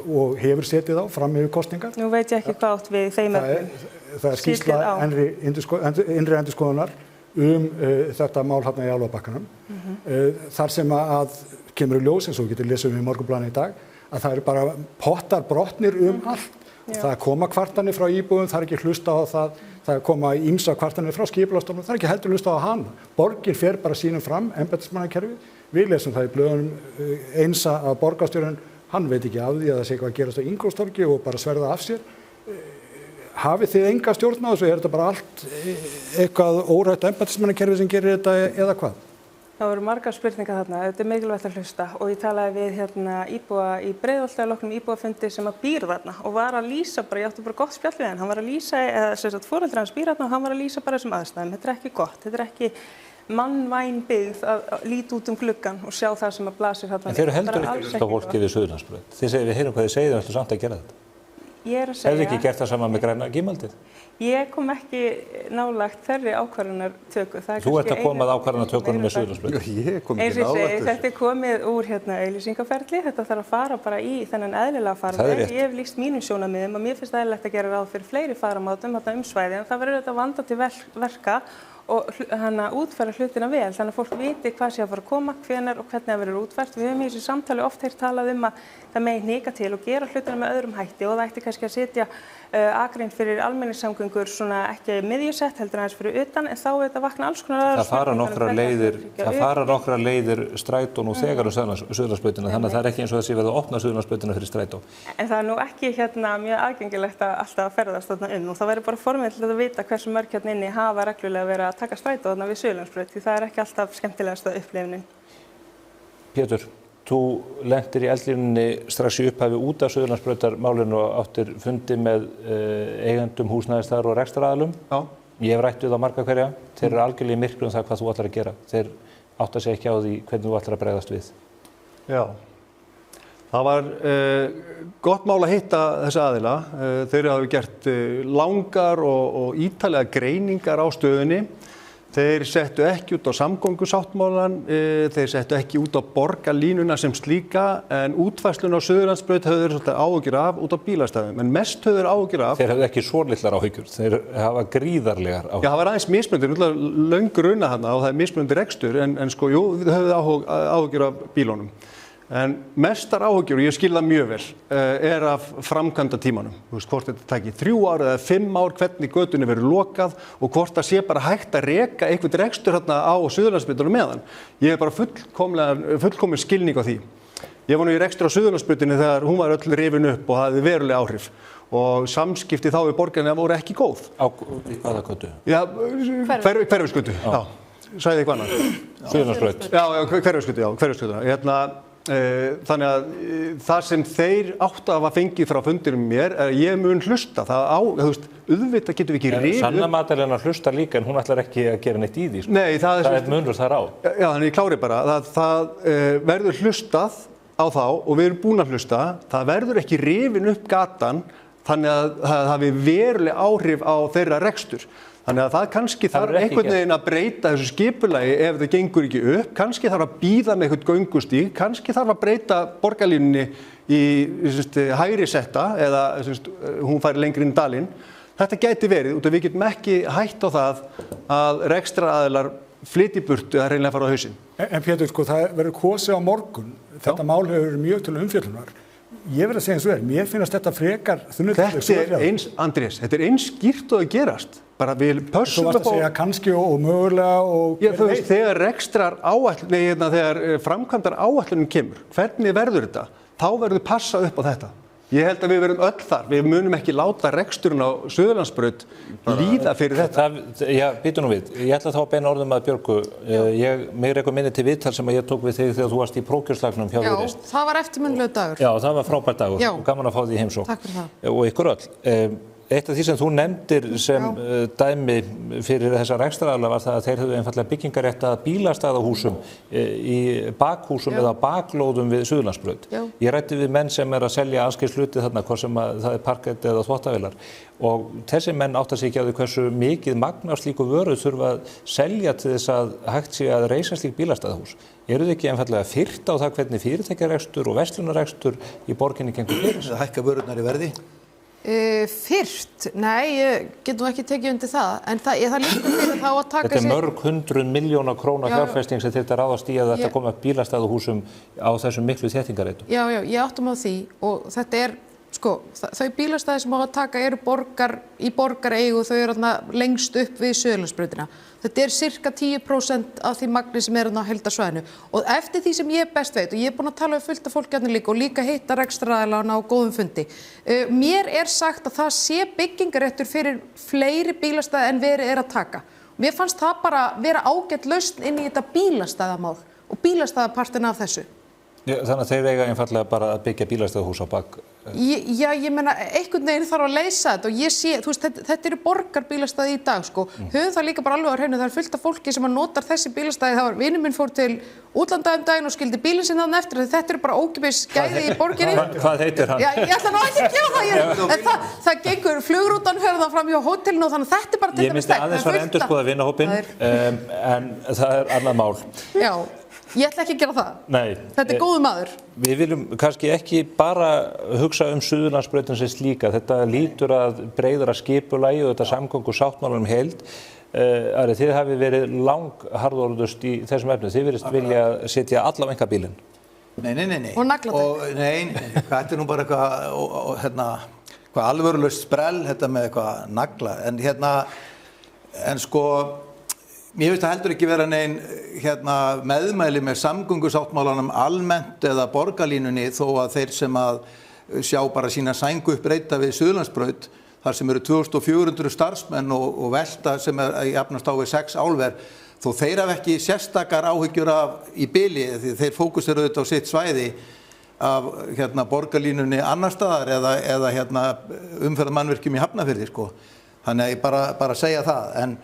og hefur setið á fram yfir kosningar.
Nú veit ég ekki hvað átt við þeim
það skýrsla innri endurskoðunar þetta mál hérna í Álfabakkanum þar sem að kemur í ljós eins og getur lesið í Morgunblaðinu í dag að það eru bara pottar brotnir allt. Það koma kvartanir frá íbúum, það ekki hlusta á það koma ýmsa kvartanir frá skipulagsstofnun, það ekki heldur hlusta á hana. Borgin fer bara sínum fram, embættismannakerfið. Við lesum það í blöðunum eins að borgarstjórinn, hann veit ekki af því að það sé eitthvað að gerast á Ingólfstorgi og bara sverða af sér. Hafið þið enga stjórn á þessu? Er þetta bara allt eitthvað órætt embættismannakerfið sem gerir þetta eða hvað?
Það voru margar spurningar þarna, þetta mikilvægt að hlusta og ég talaði við íbúa í Breiðholti að loknum íbúafundi sem að býr þarna og var að lýsa bara, ég átti bara gott spjall við hann var að lýsa, foreldrar hans býr þarna og hann var að lýsa bara þessum aðstæðum, þetta ekki gott, þetta ekki mannvæn byggð að líta út gluggann og sjá það sem að blasir þarna.
En þeir eru heldur ekki hlusta fólki við Suðurlandsbraut, þið segir við heyrum hvað þið segið en ætlu samt að gera þetta. Hefðu ekki gert það sama með græna gímaldið?
Ég kom ekki nálægt þeirri ákvarðanartöku.
Þú ert að koma að ákvarðanartökunum með Suðurlandsbraut?
Ég kom ekki nálægt. Þetta komið úr auglýsingaferli, þetta þarf að fara bara í þennan eðlilega farveg. Ég hef lýst mínum sjónarmiðum og mér finnst eðlilegt að gera ráð fyrir fleiri faramátum svæði, en það verður auðvitað að vanda til verka og útfæra hlutina vel, þannig að fólk viti hvað sé að fara að koma, hvenær og hvernig það verður útfært. Við höfum í þessu samtali oft heyrt talað að það megi hnika til og gera hlutina með öðrum hætti og það ætti kannski að setja akrein fyrir almenningssamgöngur ekki miðjusett heldur aðeins fyrir utan, en þá þetta vakna alls konar aðra
það fara nokkrar leiðir strætó nú þegar Suðurlandsbrautina, þannig að það ekki eins og þessi verið að opna Suðurlandsbrautina fyrir strætó.
En það nú ekki mjög aðgengilegt að alltaf að ferðast þarna og það væri bara formilegt að vita hversu mörg inni hafa reglulega verið að taka strætó þarna við Suðurlandsbraut, því það ekki alltaf skemmtilegasta upplifunin.
Pétur, þú lentir í eldlínunni strax í upphafi út af Suðurlandsbrautarmálinu og áttir fundi með eigendum húsnæðisstaðar og rekstraraðilum. Já. Ég hef rætt við á marga hverja. Þeir eru algjörlega í myrkri það hvað þú ætlar að gera. Þeir átta sig ekki á því hvernig þú ætlar að bregðast við.
Já. Það var gott mál að hitta þessa aðila. Þeir hafa gert langar og ítarlega greiningar á stöðunni. Þeir settu ekki út á samgöngusáttmálann, þeir settu ekki út á borgarlínuna sem slíka, en útfærslun á Suðurlandsbraut höfðu þeir svolítið áhyggjur af út á bílastæðum, en mest höfðu þeir áhyggjur af.
Þeir höfðu ekki svo litlar áhyggjur, þeir hafa gríðarlegar áhyggjur.
Já, það var aðeins mismunandi, löng runa þarna og það er mismunandi rekstur, en jú, þau höfðu áhyggjur af bílunum. En mestar áhyggjur, og ég skil það mjög vel, er af framkvæmda tímanum. Þú veist, hvort þetta taki 3 ár eða 5 ár, hvernig götunni verður lokað og hvort það sé bara hægt að reka einhvern rekstur hérna á Suðurlandsbrautinni meðan. Ég hef bara fullkomin skilning á því. Ég var nú í rekstur á Suðurlandsbrautinni þegar hún var öll rifin upp og hafði veruleg áhrif. og samskipti þá við borgarna voru ekki góð.
Á hvaða götu?
Já, Hverfisgötu, já. Sagði eitthvað annað.
Suðurlandsbraut.
Já, Hverfisgötu. Þannig að það sem þeir áttu að hafa fengið frá fundirum mér er að ég mun hlusta. Auðvitað getum við ekki rifið.
Sanna Magdalena hlustar líka en hún ætlar ekki að gera neitt í því.
Nei, það
er munur þar á.
Já, þannig ég klári bara. Það verður hlustað á þá og við erum búin að hlusta. Það verður ekki rifin upp gatan þannig að það hafi veruleg áhrif á þeirra rekstur. Þannig að það kannski þarf einhvern veginn að breyta þessu skipulagi ef það gengur ekki upp, kannski þarf að bíða með eitthvað göngustíg, kannski þarf að breyta borgarlínunni í hægri setta eða hún færi lengri inn í dalinn. Þetta gæti verið út af við getum ekki hætt á það að rekstraraðilar flytji burtu eða hreinlega fara á hausinn.
En Pétur, það verður kosið á morgun. Þetta mál hefur verið mjög til umfjöllunar. Ég verð að segja eins og mér finnst þetta frekar þunnulegt.
Andrés, þetta er eins skýrt og að gerast. Bara við pössum
upp á... Þú varst að segja kannski og mögulega og...
Já, þú veist, þegar framkvæmdar áætlunum kemur, hvernig verður þetta? Þá verður passa upp á þetta. Ég held að við verðum öll þar. Við munum ekki láta reksturinn á Suðurlandsbraut líða fyrir þetta.
Já, býtu nú við. Ég ætla þá að beina orðum að Björgu. Mig er eitthvað minni til viðtal sem ég tók við þig þegar þú varst í prófkjörslagnum hjá Viðreisn.
Já, það var eftirminnilegur dagur.
Já, það var frábær dagur. Já. Gaman að fá því heimsókn.
Takk fyrir það.
Og ykkur öll. Eitt af því sem þú nefndir sem dæmi fyrir þessa rekstraraðila var það að þeir höfðu einfallega byggingarétt að bílastæðahúsum í bakhúsum eða baklóðum við Suðurlandsbraut. Ég ræddi við menn sem að selja alls hluti þarna, hvort sem það parkett eða þvottavélar. Og þessi menn átta sig ekki á því hversu mikið magn af slíku vöru þurfa að selja til þess að hægt sé að reisa slík bílastæðahús. Eru þið ekki einfallega fyrt á það hvernig fyrirtækjarekstur og verslunarrekstur í borginni gengur fyrir sig?
Hækka vörurnar í verði?
Fyrt? Nei, ég get nú ekki tekið undir það, en það líka fyrir þá að taka
Þetta er mörg 100 milljóna króna fjárfesting sem þetta ráðast í að þetta koma upp bílastæðahúsum á þessum miklu þéttingareitum.
Já, ég áttum á því og þetta er, þau bílastæði sem á að taka eru í borgareigu og þau eru lengst upp við Suðurlandsbrautina. Þetta er cirka 10% af því magni sem er á heildarsvæðinu og eftir því sem ég best veit og ég er búin að tala fullt af fólki líka og líka hitta rekstraraðilana á góðum fundi. Mér er sagt að það sé byggingaréttur fyrir fleiri bílastæði en verið er að taka. Mér fannst það bara vera ágætt lausn inn í þetta bílastæðamál og bílastæðapartina af þessu.
Þannig að þeir eiga einfallega bara að byggja bílastæðahús á bak?
Já, ég meina, einhvern veginn þarf að leysa þetta og ég sé, þú veist, þetta eru borgarbílastæði í dag, Höfum það líka bara alveg á hreinu, það er fullt af fólki sem notar þessi bílastæði. Það var vinur minn fór til útlanda daginn og skildi bílinn sinn þarna eftir. Þetta eru bara ókeypis gæði í borginni.
Hvað heitir hann?
Já, ég ætla nú ekki að gera það, það gengur flugrútan ferða fram hjá hótelinu og þannig að þetta er bara til
dæmis þekkt. Ég myndi aðeins fara að endurskoða vinahópinn, en það er annað mál.
Já. Ég ætla ekki að gera það.
Nei.
Þetta er góður maður.
Við viljum kannski ekki bara hugsa Suðurlandsbrautina sem slíka. Þetta lítur að breiðara skipulagi og þetta samgöngusáttmálanum heild. Þið hafið verið langharðorðust í þessum efnum. Þið virðist vilja setja alla á einkabílinn.
Nei.
Og nagla þetta.
Nei, þetta er nú bara eitthvað alvörulaust sprell, þetta með eitthvað nagla. En mér finnst það heldur ekki vera nein meðmæli með samgöngusáttmálanum almennt eða borgarlínunni þó að þeir sem að sjá bara sína sængu uppbreyta við Suðurlandsbraut þar sem eru 2400 starfsmenn og velta sem er jafnast á við 6 álver þó þeir hafa ekki sérstakar áhyggjur af í bili því þeir fókusir auðvitað á sitt svæði af borgarlínunni annar staðar eða umferðarmannvirkjum í Hafnarfirði Þannig að ég bara segja það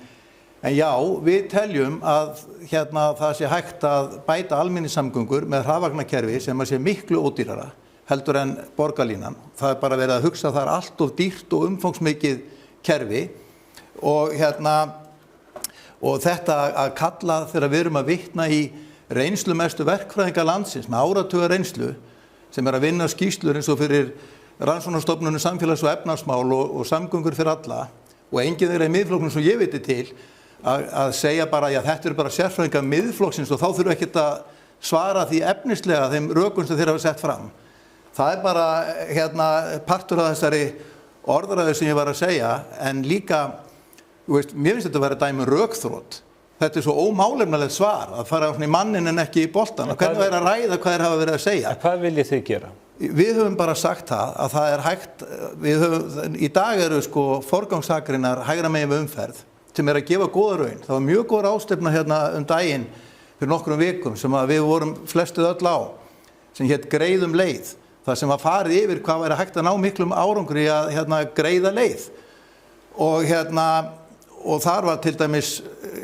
En já, við teljum að það sé hægt að bæta almenningssamgöngur með rafvagnakerfi sem að sé miklu ódýrara heldur en borgarlínan. Það er bara verið að hugsa að það er allt of dýrt og umfangsmikið kerfi og þetta að kalla þegar við erum að vitna í reynslumestu verkfræðinga landsins með áratuga reynslu sem er að vinna skýrslur eins og fyrir Rannsóknarstofnun samfélags- og efnahagsmál og samgöngur fyrir alla og enginn þeirra í miðflokknum sem ég viti til að segja bara, já þetta eru bara sérfræðingar miðflokksins og þá þurfum við ekkert að svara því efnislega þeim rökum sem þeir hafa sett fram. Það er bara partur af þessari orðræðu sem ég var að segja en líka, mér finnst þetta að vera dæmi rökþrot. Þetta er svo ómálefnalegt svar að fara í mannin en ekki í boltan og hvernig er að ræða hvað þeir hafa verið að segja.
Hvað viljið þið gera?
Við höfum bara sagt að það hægt, í dag eru sko forgangsakreinar hægra megin við umferð sem að gefa góða raun. Það var mjög góð ráðstefna hérna daginn fyrir nokkrum vikum sem að við vorum flestuð öll á, sem hét greiðum leið. Það sem var farið yfir hvað væri hægt að ná miklum árangri að greiða leið. Og þar var til dæmis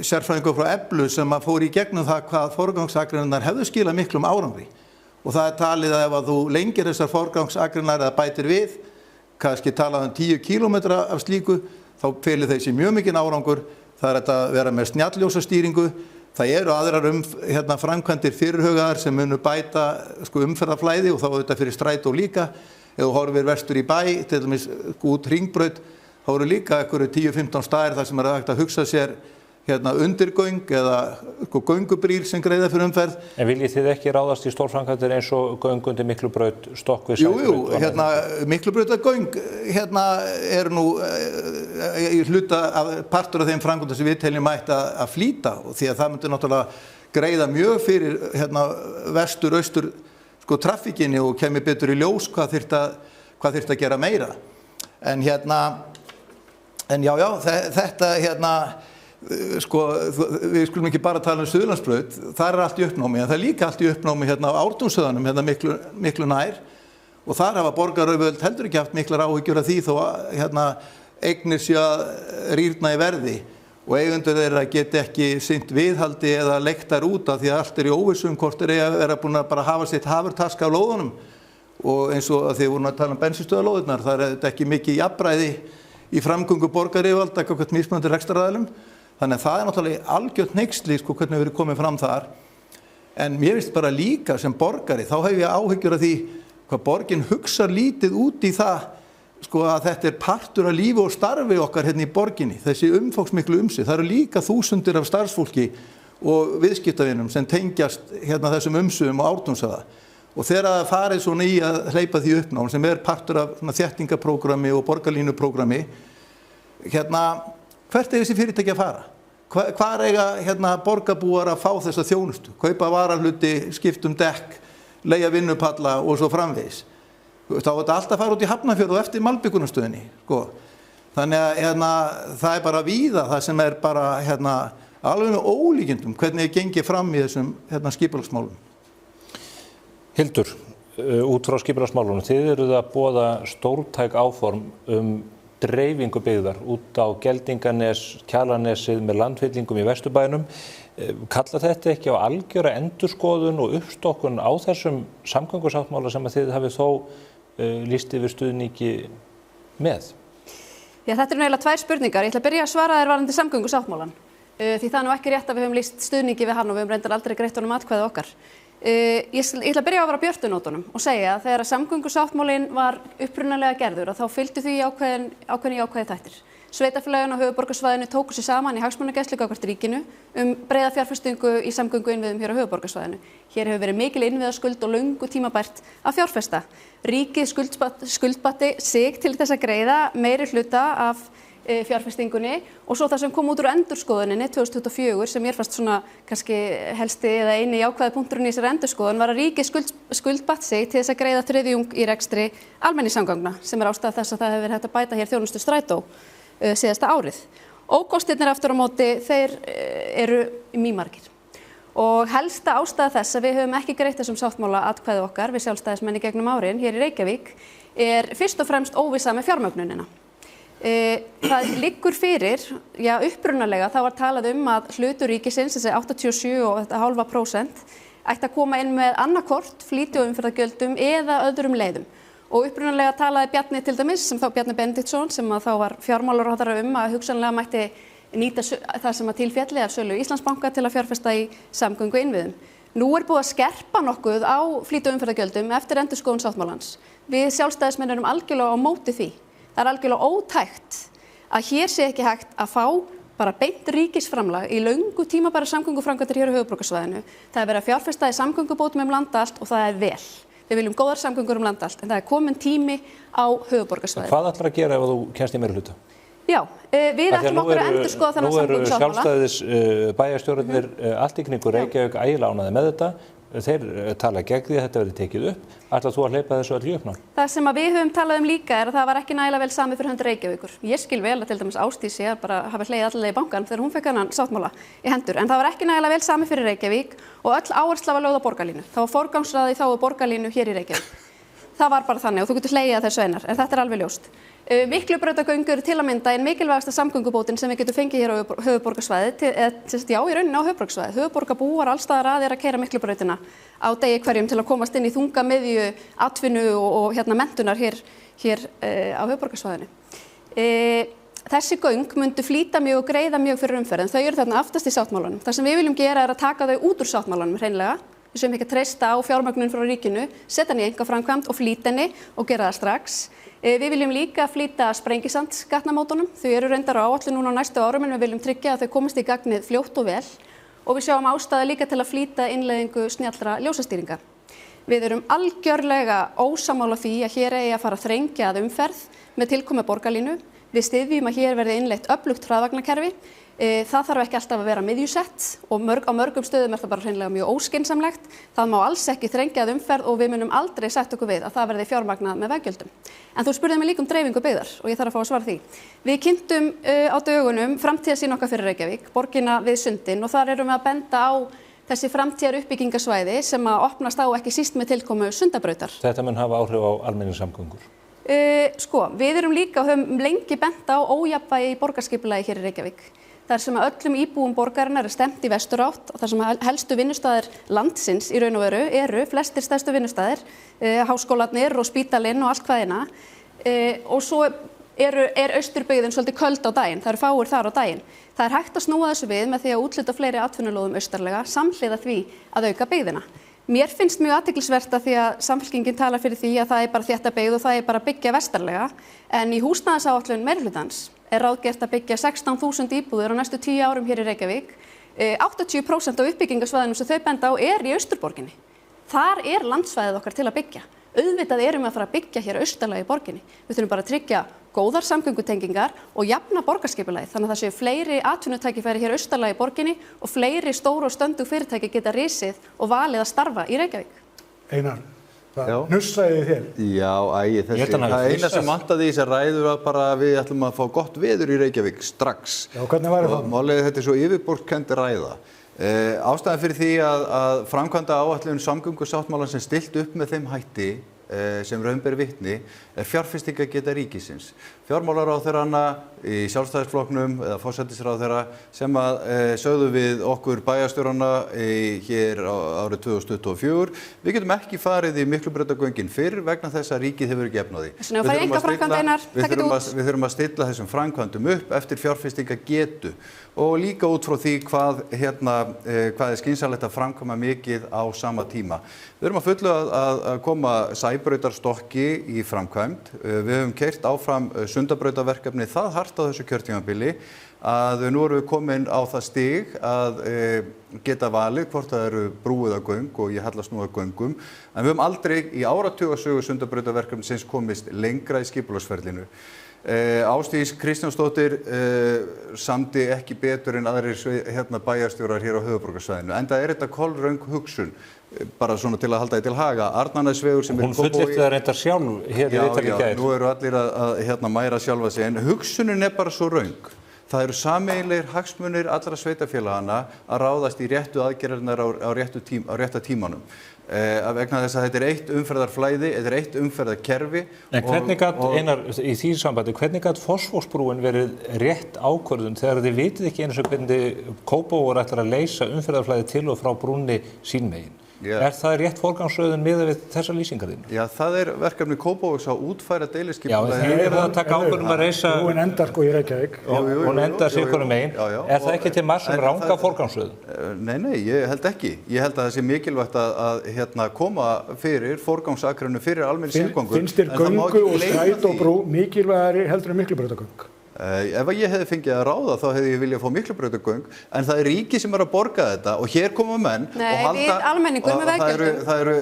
sérfræðingur frá Eflu sem að fór í gegnum það hvað forgangsakreinar hefðu skilað miklum árangri. Og það talið að ef að þú lengir þessar forgangsakreinar eða bætir við, kannski talað 10 kílómetra af slíku, þá felur þessi mjög mikinn árangur. Það þetta að vera með snjalljósastýringu. Það eru aðrar framkvæmdir fyrirhugaðar sem munu bæta umferðarflæði og þá þetta fyrir strætó líka. Ef þú horfir vestur í bæ, til dæmis út Hringbraut, þá eru líka einhverju 10-15 staðir þar sem hægt að hugsa sér undirgöng eða göngubrýr sem greiða fyrir umferð.
En viljið þið ekki ráðast í stórframkvæmdir eins og göng undir Miklubraut, Stokkvið,
Sæbraut? Jú, Miklubrautagöng eru nú í hluta partur af þeim framkvæmdum sem við teljum ætti að flýta og því að það myndi náttúrulega greiða mjög fyrir vestur-austur traffíkinni og kemur betur í ljós hvað þyrfti að gera meira. En þetta við skulum ekki bara tala Suðurlandsbraut, þar allt í uppnámi, en það líka allt í uppnámi á Ártúnsstöðunum, miklu nær og þar hafa borgaryfirvöld heldur ekki haft miklar áhyggjur af því þó að eignir sé að rýrna í verði og eigendur þeirra geti ekki sinnt viðhaldi eða leiktar út af því að allt í óvissum hvort þeir að vera búin að bara hafa sitt hafurtask af lóðunum og eins og að þið voru að tala bensínstöðarlóðirnar, það þetta ekki mikið jafnræði í framgöngu borgaryfirvalda gagnvart mismunandi rekstraraðilum. Þannig að það náttúrulega algjört hneyksli hvernig við erum komið fram þar. En mér finnst bara líka sem borgari, þá hef ég áhyggjur af því hvað borgin hugsar lítið út í það að þetta partur af lífi og starfi okkar hérna í borginni, þessi umfangsmiklu umsvif. Það eru líka þúsundir af starfsfólki og viðskiptavinum sem tengjast þessum umsvifum og Ártúnshöfða. Og þegar það farið svona í að hleypa því uppnám sem partur af þéttingaprógrammi og borgarlínuprógrammi, hvert þessi fyrirtæki að fara? Hvar eiga borgarbúar að fá þessa þjónustu? Kaupa varahluti, skipta dekk, leigja vinnupalla og svo framvegis. Þá þetta alltaf fara út í Hafnarfjörð og eftir Malbikunarstöðinni. Þannig að það bara víða það sem bara alveg með ólíkindum hvernig gengið fram í þessum skipulagsmálum.
Hildur, út frá skipulagsmálunum, þið eruð að boða stórtæk áform dreifingu byggðar út á Geldinganes, Kjalarnesið með landfyllingum í Vesturbænum. Kallar þetta ekki á algjöra endurskoðun og uppstokkun á þessum samgöngusáttmála sem að þið hafið þó lýst yfir stuðningi með?
Já, þetta eru eiginlega tvær spurningar. Ég ætla að byrja að svara þér varðandi samgöngusáttmálann. Því það er nú ekki rétt að við höfum lýst stuðningi við hann og við höfum reyndar aldrei greitt honum atkvæði okkar. Ég ætla að byrja á að vera björtunótunum og segja að þegar samgöngusáttmálinn var upprunalega gerður þá fylgdu því ákveðni jákvæði þættir. Sveitarfélögin á höfuðborgarsvæðinu tóku sig saman í hagsmunagæslu gagnvart ríkinu breiða fjárfestingu í samgönguinnviðum hér á höfuðborgarsvæðinu. Hér hefur verið mikil innviðaskuld og löngu tímabært að fjárfesta. Ríkið skuldbatti sig til þess að greiða meiri hluta af fjárfestingunni og svo það sem kom út úr endurskoðuninni 2024 sem mér fannst svona kannski helsti eða eini jákvæði punkturinn í þessari endurskoðun var að ríkið skuldbatt sig til þess að greiða þriðjung í rekstri almenningssamgangna sem ástæða þess að það hefur verið hægt að bæta hér þjónustu strætó síðasta árið. Ókostirnir aftur á móti þeir eru mýmargir og helsta ástæða þess að við höfum ekki greitt þessum sáttmála atkvæði okkar við sjálfstæðismenn í gegnum árin hér í Reykjavík fyrst og fremst óvissa með fjármögnunina. Það liggur fyrir, upprunalega þá var talað að hlutur ríkisins, þessi 87,5%, ætti að koma inn með annarkvort flýti- og umferðargjöldum eða öðrum leiðum. Og upprunalega talaði Bjarni til dæmis, sem þá Bjarni Benediktsson, sem þá var fjármálaráðherra að hugsanlega mætti nýta það sem til félli af sölu Íslandsbanka til að fjárfesta í samgönguinnviðum. Nú búið að skerpa nokkuð á flýti- og umferðargjöldum eftir endurskoðun sáttmálans. Við sjálfstæðismenn erum algjörlega á móti því. Það algjörlega ótækt að hér sé ekki hægt að fá bara beint ríkisframlag í löngu tímabæra samgönguframkvæmdir hér á höfuðborgarsvæðinu. Það verið að fjárfesta í samgöngubótum land allt og það vel. Við viljum góðar samgöngur land allt en það komin tími á höfuðborgarsvæðinu.
Hvað ætlar að gera ef þú kemst í meirihluta?
Já, við ætlum okkur að endurskoða þennan samgöngusáttmála.
Nú eru sjálfstæðis bæjarstjórarnir allt í kringum Reykjavík ægilega ánægðir með þetta. þeir tala gegn því að þetta verði tekið upp. Ætlar þú að hleypa þessu öll í uppnám?
Það sem að við höfum talað líka að það var ekki nægilega vel samið fyrir hönd Reykjavíkur. Ég skil vel að til dæmis Ásdís sé bara hafa hlegið allavega í bankann þegar hún fekk hennan sáttmála í hendur. En það var ekki nægilega vel samið fyrir Reykjavík og öll áhersla var lögð á borgarlínu. Það var forgangsraðað í þágu borgarlínu hér í Reykjavík. Það var bara þannig og þú getur hlegið að þessu einar, en þetta alveg ljóst. Miklubrautagöngur eru til að mynda en mikilvægasta samgöngubótin sem við getum fengið hér á höfuðborgarsvæði, já í rauninni á höfuðborgarsvæði. Höfuðborgarbúar allstaðar að keyra Miklubrautina á degi hverjum til að komast inn í þunga miðju, atvinnu og menntunar hér á höfuðborgarsvæðinu. Þessi göng myndu flýta mjög og greiða mjög fyrir umferð en þau eru þarna aftast í sáttmálanum. Það sem við viljum gera að taka þau út úr sáttmálanum hreinlega. Við séum ekki að treysta á fjármögnun frá ríkinu, setja henni í einkaframkvæmd og flýta henni og gera það strax. Við viljum líka flýta Sprengisandsgatnamótunum. Þau eru reyndar á áætlun núna á næstu árum en við viljum tryggja að þau komist í gagnið fljótt og vel. Og við sjáum ástæðu líka til að flýta innleiðingu snjallra ljósastýringa. Við erum algjörlega ósammála því að hér eigi að fara að þrengja að umferð með tilkomu borgarlínu. Við styðjum að hér verði innleitt öflugt hraðvagnakerfi. Það þarf ekki alltaf að vera miðjusett og á mörgum stöðum það bara hreinlega mjög óskynsamlegt. Það má alls ekki þrengja að umferð og við munum aldrei sætta okkur við að það verði fjármagnað með veggjöldum. En þú spurðir mig líka dreifingu byggðar og ég þarf að fá að svara því. Við kynntum á dögunum framtíðarsýn okkar fyrir Reykjavík, borgina við Sundin og þar erum við að benda á þessi framtíðar uppbyggingasvæði sem að opnast á ekki síst með tilkomu Sundabrautar.
Þetta mun hafa áhrif á almenningssamgöngur.
Við erum líka og höfum lengi bent á ójafnvægi í borgarskipulagi hér í Reykjavík. Þar sem að öllum íbúum borgarinnar stemt í vesturátt og þar sem helstu vinnustaðir landsins í raun og veru eru flestir stærstu vinnustaðir, háskólarnir og spítalinn og allt hvaðina. Og svo er austurbyggðin svolítið köld á daginn, það eru fáir þar á daginn. Það er hægt að snúa þessu við með því að úthluta fleiri atvinnulóðum austarlega samhliða því að auka byggðina. Mér finnst mjög athyglisvert að því að Samfylkingin talar fyrir því að það er bara þétta byggð og það er bara að byggja vestarlega en í húsnæðisáætlun meirihlutans er ráðgert að byggja 16.000 íbúðir á næstu 10 árum hér í Reykjavík. 80% af uppbyggingasvæðinum sem þau benda á er í Austurborginni. Þar er landsvæðið okkar til að byggja. Auðvitað erum við að fara að byggja hér austarlega í borginni. Við þurfum bara að tryggja góðar samgöngutengingar og jafna borgarskipulagið þannig að það séu fleiri atvinnutækifæri hér austarlega í borginni og fleiri stóru og stöndug fyrirtæki geta risið og valið að starfa í Reykjavík.
Einar, það hnussaði þér.
Já, það eina sem vantaði í þessar ræður var bara að við ætlum að fá gott veður í Reykjavík strax.
Já, hvernig væri það?
Málið þetta er svo yfirborðskennd ræða. Ástæðan fyrir því að framkvæmda áætlun samgöngusáttmálan sem stillt upp með þeim hætti sem raun ber vitni er fjárfestingageta ríkisins. Fjármálaráðherranna í Sjálfstæðisflokknum eða forsætisráðherra sem að sögðu við okkur bæjarstjórana hér árið 2024. Við getum ekki farið í Miklubrautagöngin fyrr vegna þess að ríkið hefur ekki efni á því. Við þurfum að stilla þessum framkvæmdum upp eftir fjárfestingagetu og líka út frá því hvað er skynsamlegt að framkvæma mikið á sama tíma. Við erum að fullu að koma Sæbrautarstokki í framkvæmd. Við höfum keyrt áfram Sundabrautaverkefni það hart á þessu kjörtímabili að nú erum við komin á það stig að geta valið hvort það eru brúið að göng og ég hallast nú að göngum. En við höfum aldrei í áratugasögu Sundabrautaverkefnisins komist lengra í skipulagsferlinu. Ásdís Kristjánsdóttir samdi ekki betur en aðrir bæjarstjórar hér á höfuðborgarsvæðinu. Enda er þetta kolröng hugsun, bara svona til að halda því til haga. Arnarnesvegur sem
Hún fullyrti það reyndar sjálf hér í viðtali í gær.
Já, nú eru allir að mæra sjálfa sig, en hugsunin er bara svo röng. Það eru sameiginlegir hagsmunir allra sveitarfélagana að ráðast í réttu aðgerðirnar á rétta tímanum. Vegna þess að þetta er eitt umferðarflæði, þetta er eitt umferðarkerfi.
En hvernig gat, Einar, í því sambandi, hvernig gat Fossvogsbrúin verið rétt ákvörðun þegar þið vitið ekki eins og hvernig Kópavogur ætlar að leysa umferðarflæði til og frá brúnni sín megin? Er það rétt forgangsröðun miðað við þessar lýsingar þín? Já, það er verkefni Kópavogs að útfæra deiliskipulagið. Já, þið eru að taka ákvörðun að reisa...
Hún endar sko í Reykjavík.
Hún endar sér hverju megin. Er það ekki til margs um ranga forgangsröðun?
Nei, ég held ekki. Ég held að það sé mikilvægt að koma fyrir forgangsakreinu fyrir almenningssamgöngur.
Finnst þér göngu og strætóbrú mikilvægari heldur en Miklubrautagöng?
Ef ég hefði fengið að ráða þá hefði ég viljað fá Miklubrautagöng, en það er ríkið sem er að borga þetta og hér koma menn og halda...
Við almenningur með veggjöldum.
Það eru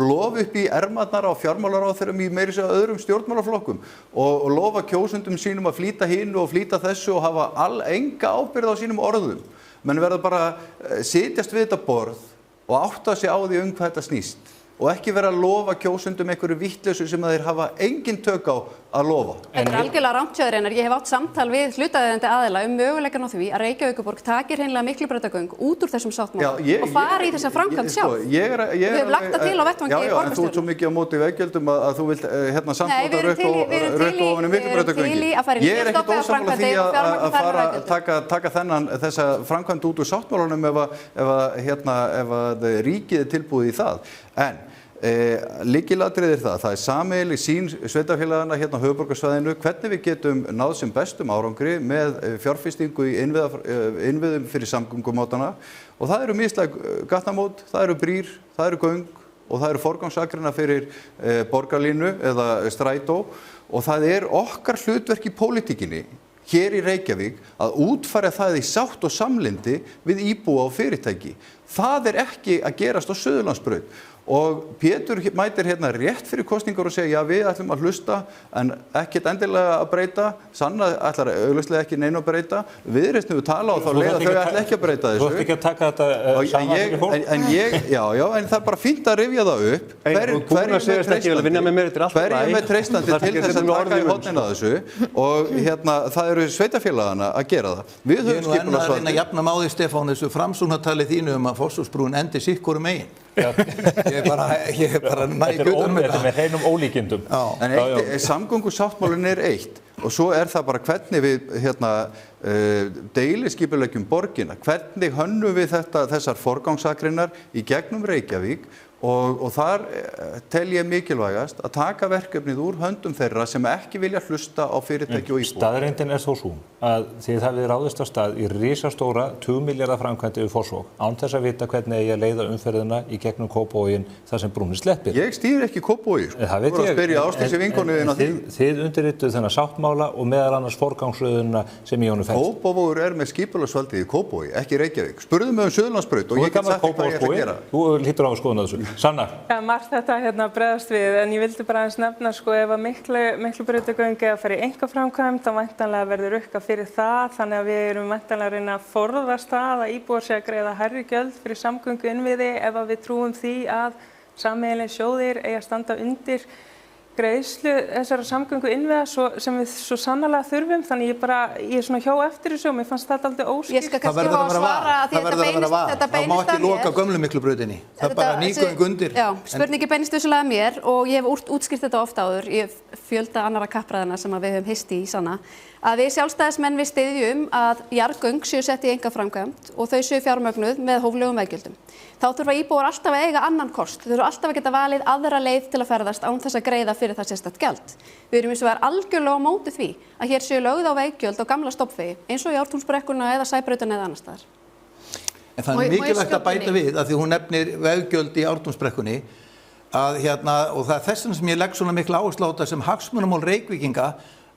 lof upp í ermarnar á fjármálaráðherrum í meira sér öðrum stjórnmálaflokkum og lofa kjósundum sínum að flýta hinu og flýta þessu og hafa enga ábyrgð á sínum orðum. Menn verða bara sitjast við þetta borð og átta sig á því hvað þetta snýst og ekki vera að lofa kjósendum einhverju vittlausu sem þeir hafa engin tök á að lofa.
Þetta algjörlega rangt hjá þér, Einar. Ég hef átt samtal við hlutaðeigandi aðila möguleikann á því að Reykjavíkurborg taki hreinlega Miklubrautagöng út úr þessum sáttmála og fari í þessa framkvæmd sjálf. Við höfum lagt það til á vettvangi borgarstjórnar.
En þú ert svo mikið á móti veggjöldum að þú vilt samflota rökk ofan Miklubrautagöngi. Ég er ekkert ósammála því að fara að taka þessa framkvæmd út úr sáttmálanum ef að ríkið tilbúið í það. En lykilatriði það er sameiginleg sýn sveitarfélaganna hérna á höfuðborgarsvæðinu hvernig við getum náð sem bestum árangri með fjárfestingu í innviðum fyrir samgöngumátana og það eru mislæg gatnamót, það eru brýr, það eru göng og það eru forgangsakreina fyrir borgarlínu eða strætó og það er okkar hlutverk í pólitíkinni hér í Reykjavík að útfæra það í sátt og samlyndi við íbúa og fyrirtæki. Það er ekki að gerast á Suðurlandsbraut. Og Pétur mætir hérna rétt fyrir kosningar og segja já við ætlum að hlusta en ekkert endilega að breyta Sanna ætlar augljóslega ekki neinu að breyta Viðreisn hefur talað og þá leiða þau ætla ekki að breyta þessu
Þú ert ekki að taka þetta saman fyrir fólk
en það er bara fínt að rifja það upp hverjum er treystandi til þess að taka í hornina þessu og hérna það eru sveitarfélagana að gera það Við höfum skipulagsvaldið
Ég er að jafna máði Stefán þessu framsóknartalið þínu að Fossvogsbrúin endi sitt hvoru megin Ég er bara næg utan með
það. Þetta er með hreinum ólíkindum.
En samgöngusáttmálinn er eitt og svo er það bara hvernig við deiliskipuleggjum borgina, hvernig hönnum við þessar forgangsakreinar í gegnum Reykjavík og þar tel ég mikilvægast að taka verkefnið úr höndum þeirra sem ekki vilja hlusta á fyrirtæki og íbúa.
Staðreyndin er þó sú að þið hafið ráðist á stað í risastóra 2 milljarða framkvæmd yfir Fossvog án þess að vita hvernig eigi að leiða umferðina í gegnum Kópavoginn þar sem brúnni sleppir.
Ég stýri ekki Kópavogi.
Það veit ég. Þið undirrituð þennan sáttmála og meðal annars forgangsröðuna sem í honum felst.
Kópavogur er með skipulagsvaldið í Kópavogi, ekki Reykjavík. Spurðu mig Suðurlandsbraut og ég get sagt hvað ég ætla að gera.
Þú hlýtur á að skoða þessu. Sanna?
Margt þetta bregðast við, en ég vildi bara aðeins nefna ef að Miklubrautagöng að fara í einkaframkvæmd, þá væntanlega verður rukkað fyrir það, þannig að við erum væntanlega að reyna að forðast það að íbúar sé að greiða hærri gjöld fyrir samgönguinnviði ef að við trúum því að sameiginlegir sjóðir eigi að standa undir greiðslu þessara samgönguinnviða sem við svo sannarlega þurfum, þannig ég er svona hjá eftir þessu og mér fannst þetta aldrei óskýrt.
Ég skal kannski fá að svara að þetta beinist
það má ekki loka gömlu Miklubrautinni, það er bara nýgöng undir.
Já, spurningi beinist vissulega mér og ég hef útskýrt þetta oft áður, ég fjölda annarra kappræðana sem við höfum hist í Sanna, að við sjálfstæðismenn við styðjum að jarðgöng séu sett í einkaframkvæmd og þau séu fjármögnuð með hóflegum veggjöldum. Þá þurfa íbúar alltaf að eiga annan kost, þau þurfa alltaf að geta valið aðra leið til að ferðast án þess að greiða fyrir það sérstakt gjald. Við erum eins og verið algjörlega á móti því að hér séu lögð á veggjöld á gamla stofnvegi eins og í Ártúnsbrekkuna eða Sæbrautuna eða annars staðar.
En það er mikilvægt að bæta við að því hún nefnir veggjöld í Ártúnsbrekkunni að og það er þess sem ég legg svona mikla áherslu á þetta sem hagsmunamál Reykvíkinga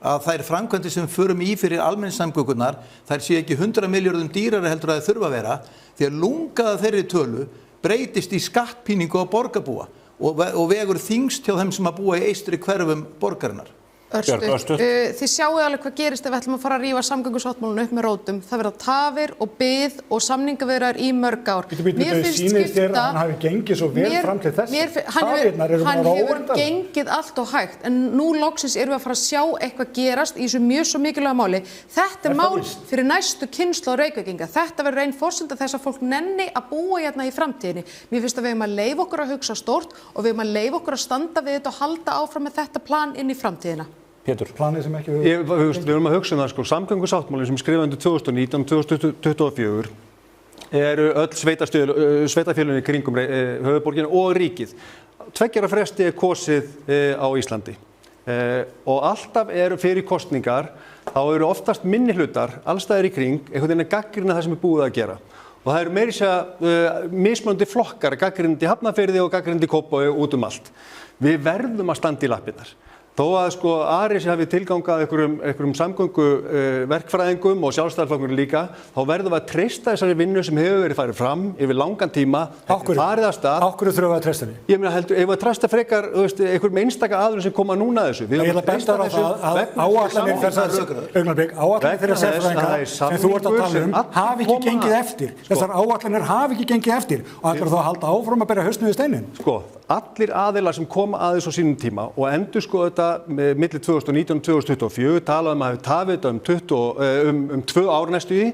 að þær framkvæmdir sem förum í fyrir almenningssamgöngunar, þær séu ekki 100 milljörðum dýrari heldur að það þurfa að vera, því að lungaða þeirri tölu breytist í skattpíningu á borgarbúa og vegur þyngst hjá þeim sem að búa í eystri hverfum borgarinnar.
Þið sjáu alveg hvað gerist ef við ætlum að fara að rífa samgöngusáttmálinu upp með rótum. Það verða tafir og bið og samningaviðræður í mörg ár.
Mér finnst skipta að hann hafi gengið svo vel fram til þess.
Hann hefur gengið allt og hægt en nú loksins erum við að fara að sjá eitthvað gerast í þessu mjög svo mikilvæga máli. Þetta er mál fyrir næstu kynslóð Reykvíkinga. Þetta verður ein forsenda þess að fólk nenni að búa hérna í framtíðinni. Mér finnst að við eigum að leyfa okkur að hugsa stórt og við eigum að leyfa okkur að standa við þetta og halda áfram með þetta plan inn í framtíðina.
Pétur.
Planið sem ekki
við erum að hugsa það samgöngusáttmálinn sem skrifaði undir 2019 og 2024 eru öll sveitarfélögin í kringum höfuðborgina og ríkið. 2 ára fresti er kosið á Íslandi og alltaf eru fyrir kosningar þá eru oftast minnihlutar allstaðar í kring einhvern veginn að gagnrýna það sem er búið að gera. Og það eru meira segja mismunandi flokkar, gagnrýnandi í Hafnarfirði og gagnrýnandi í Kópavogi út um allt. Við verðum að standa í lappirnar. Þó að sko Aris hafi tilgangað einhverjum samgöngu verkfræðingum og sjálfstæðisflokkurinn líka, þá verðum við að treysta þessari vinnu sem hefur verið farið fram yfir langan tíma, farið af stað.
Af hverju þurfum við að treysta henni?
Ég meina heldur, ef við treysta frekar, einhverjum einstaka aðilum sem koma núna að þessu.
Ég ætla að benda á það að áætlanir þeirra sérfræðinga sem þú ert að tala hafi ekki gengið eftir. Þessar áætlanir hafi ekki gengið eftir og ætlar þá að halda áfram að bera hausnum við steinin.
Sko, allir aðilar sem koma að þessu á sínum tíma og endurskoða þetta milli 2019 og 2024, talaðum að hafi tafið þetta um 2 ár næstu í,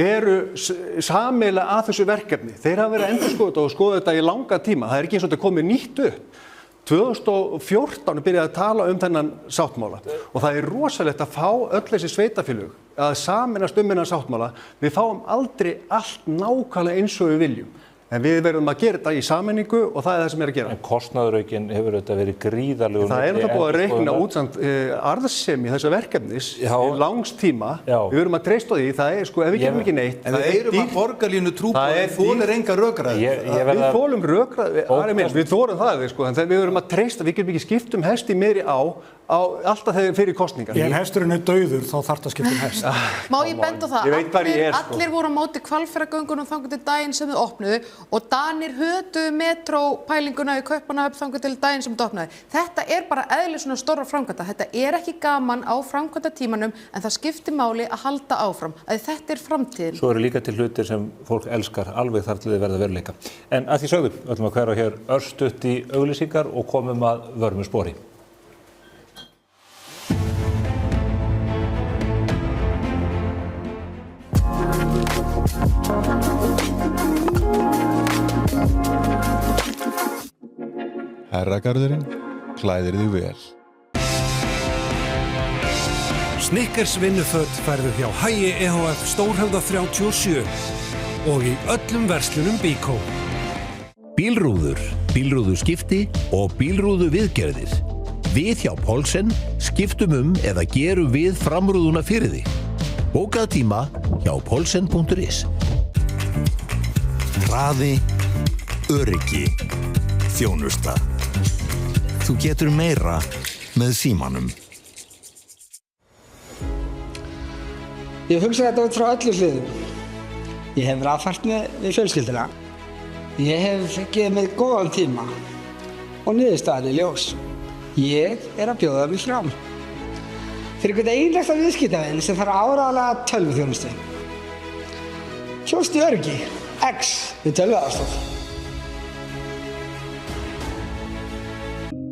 eru sameiginlega að þessu verkefni. Þeir hafa verið að endurskoða þetta og skoða þetta í langa tíma. Það ekki eins og þetta komið nýtt upp. 2014 byrjaði að tala þennan sáttmála og það rosalegt að fá öll þessi sveitafélög að sameinast þennan sáttmála. Við fáum aldrei allt nákvæmlega eins og við viljum. En við verðum að gera þetta í sameiningu og það það sem að gera.
En kostnaðaraukinn hefur þetta verið gríðarlegur.
Það þetta búið að reikna út samt arðsemi þessa verkefnis í langs tíma. Við verðum að treysta því, það sko, ef við gerum ekki neitt.
En við erum að borgarlínu trúpa, við þolir enga rökræði.
Við þolum rökræði, við þolum það, sko, en við verðum að treysta, við getum ekki skipt hesti meiri á alltaf þegar fyrir kosningar.
Ef hesturinn dauður, þá þarf það að skipta hest.
Má ég benda á það? Allir voru á móti Hvalfjarðargöngunum þangað til daginn sem þau opnuðu og Danir hötuðu metrópælinguna í Kaupmannahöfn þangað til daginn sem þau opnuðu. Þetta bara eðli svona stórra framkvæmda. Þetta ekki gaman á framkvæmdatímanum en það skiptir máli að halda áfram. Þetta framtíðin.
Svo eru líka til hlutir sem fólk elskar alveg þar til þið verða veruleika. En að því sögðu, ætlum að hverfa hér örstutt í auglýsingar og komum að vörmu spori.
Herragarðurinn klæðir þig vel.
Snickers vinnuföt færðu hjá Hagi EHF Stórhöfða 37 og í öllum verslunum Bíkó.
Bílrúður, bílrúðuskipti og bílrúðu viðgerðir. Við hjá Poulsen skiptum eða gerum við framrúðuna fyrir þig. Bókað tíma hjá poulsen.is.
Hraði, öryggi, þjónusta. Þú getur meira með símanum.
Ég hugsa þetta út frá öllu hliðum. Ég hef aðfært við fjölskylduna. Ég hef gefið mér góðan tíma og niðurstaðan ljós. Ég að bjóða mig fram. Fyrir hvern einasta viðskiptavin sem þarf áreiðanlega tölvuþjónustu. Kjóstu öryggi, X við tölvuaðstoð.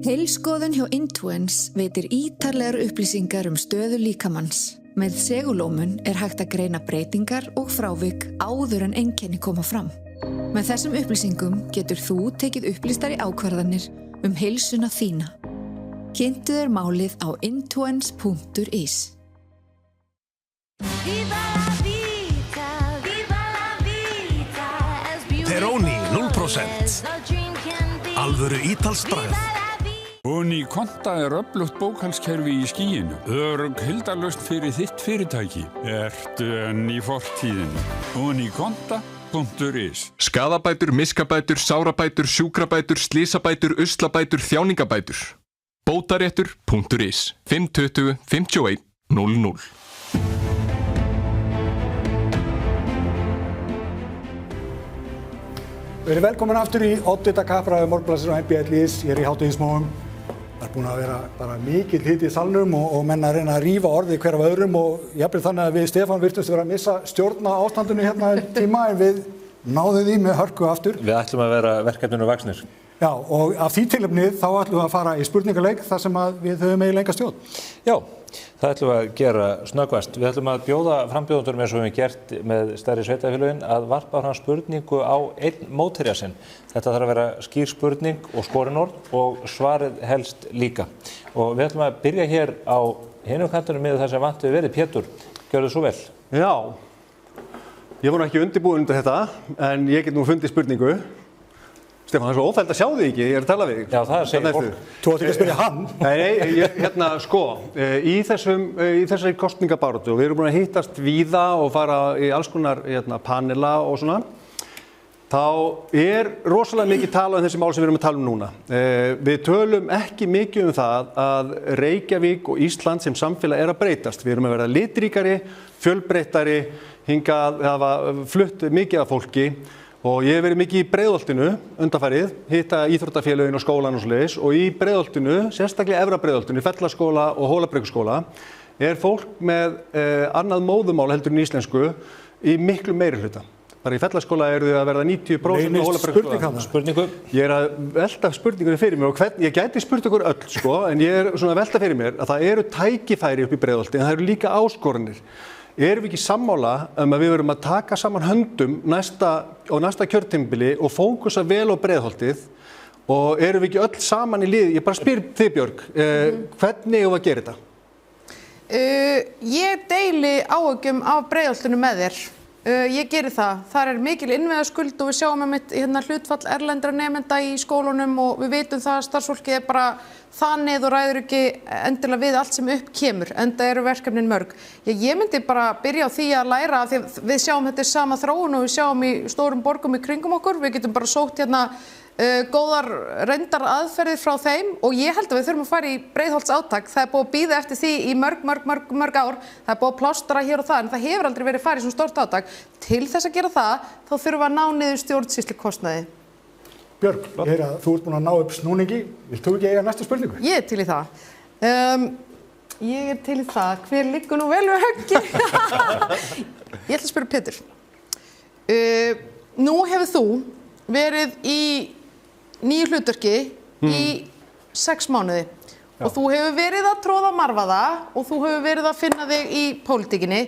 Heilskoðun hjá Intuens veitir ítarlegar upplýsingar stöðu líkamanns. Með segulómun hægt að greina breytingar og frávik áður en einkenni koma fram. Með þessum upplýsingum getur þú tekið upplýstari ákvarðanir heilsuna þína. Kynntu þér málið á intuens.is.
Peroni 0%. Alvöru ítalskt bragð.
Unikonta öflugt bókhaldskerfi í skýinu. Örugg hildarlausn fyrir þitt fyrirtæki. Ertu enn í fortíðinni. Unikonta.is.
Skaðabætur, miskabætur, sárabætur, sjúkrabætur, slysabætur, uslabætur, þjáningabætur. Bótaréttur.is 520 51 00.
Verið velkomin aftur í oddvitakappræðu Morgunblaðsins og MBL-ís. Ég í hádegismóum. Það búin að vera bara mikill hiti í salnum og menn að reyna að rífa orði hver af öðrum og jafnvel þannig að við Stefán virtumst vera að missa stjórn á ástandinu hérna tíma en við náðum því með hörku aftur.
Við ætlum að vera verkefninu vaxnir.
Já, og af því tilefni þá ætlum við að fara í spurningaleik þar sem að við höfum eiginlega stjórn.
Já, það ætlum við að gera snöggvast. Við ætlum að bjóða frambjóðendurum eins og við höfum gert með stærri sveitarfélögin að varpa fram spurningu á einn mótherja sinn. Þetta þarf að vera skýr spurning og skorinorð og svarið helst líka. Og við ætlum að byrja hér á hinum kantinum með það sem vant við verið. Pétur, gjörðu svo vel.
Já, ég var ekki undirbúinn undir þetta en ég get nú fundið spurningu. Stefán, það svo ófælt að sjá þig ekki, ég að tala við þig.
Já, það segir fólk.
Þú átt ekki að spyrja hann.
Nei, í þessari kosningabaráttu og við erum búin að hittast víða og fara í alls konar panela og svona. þá rosalega mikið talað um þessi mál sem við erum að tala um núna. Við tölum ekki mikið um það að Reykjavík og Ísland sem samfélag að breytast. Við erum að verða litríkari, fjölbreyttari, hingað hafa flutt mikið af fólki og ég hef verið mikið í Breiðholtinu undanfarið, hitta íþróttafélögin og skólan og svoleiðis og í Breiðholtinu, sérstaklega Efra Breiðholtinu, Fellaskóla og Hólabrekkuskóla, fólk með annað móðumál heldur en íslensku í miklu meirihluta. Bara í Fellaskóla þau að verða 90% og Hólabrekkuskóla.
Spurningu?
Ég að velta spurningunni fyrir mér og ég gæti spurt ykkur öll, sko, en ég svona að velta fyrir mér að það eru tækifæri upp í Breiðholti en það eru líka áskoranir. Erum við ekki sammála að við verum að taka saman höndum næsta kjörtímabili og fókusa vel á Breiðholtið og erum við ekki öll saman í liði? Ég bara spyr þig, Björg, hvernig eigum við að gera þetta?
Ég deili áhyggjum af Breiðholtinu með þér. Ég geri það. Þar mikil innviðaskuld og við sjáum hlutfall erlendra nemenda í skólunum og við vitum það að starfsfólkið bara þannig og ræður ekki endilega við allt sem upp kemur, enda eru verkefnin mörg. Ég myndi bara byrja á því að læra af því að við sjáum þetta sama þróun og við sjáum í stórum borgum í kringum okkur. Við getum bara sótt góðar reyndar aðferðir frá þeim og ég held að við þurfum að fara í Breiðholtsátak. Það búið að bíða eftir því í mörg ár. Það búið að plástra hér og það, en það hefur aldrei verið farið í svona stórt átak. Til þess að gera það, þá þurfum við að ná niður stjórnsýslukostnaði.
Björg, ég heyri að þú ert búin að ná upp snúningi. Vilt þú ekki eiga næstu spurningu?
Ég til í það. Ég til í það. Hver liggur nú vel við höggi? Ég ætla að spyrja Pétur. Nú hefur þú verið í nýju hlutverki í 6 mánuði og þú hefur verið að tróða marvaða og þú hefur verið að finna þig í pólitíkinni.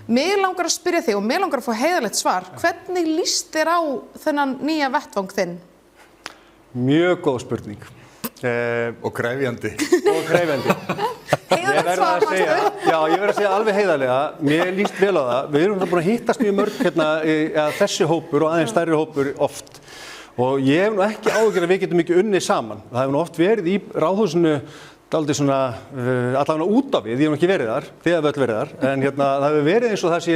Mig langar að spyrja þig og mig langar að fá heiðarlegt svar. Hvernig líst þér á þennan nýja vettvang þinn?
Mjög góð spurning.
Og krefjandi.
Heiðarlegt svar,
ég verð að segja alveg heiðarlega, mér líst vel á það. Við erum búin að hittast mjög mörg þessi hópur og aðeins stærri hópur oft. Og ég hef nú ekki áhyggjur að við getum ekki unnið saman. Það hefur nú oft verið í ráðhúsinu dálítið svona, allavega út af við, ég hef nú ekki verið þar, þið hafið öll verið þar, en það hefur verið eins og það sé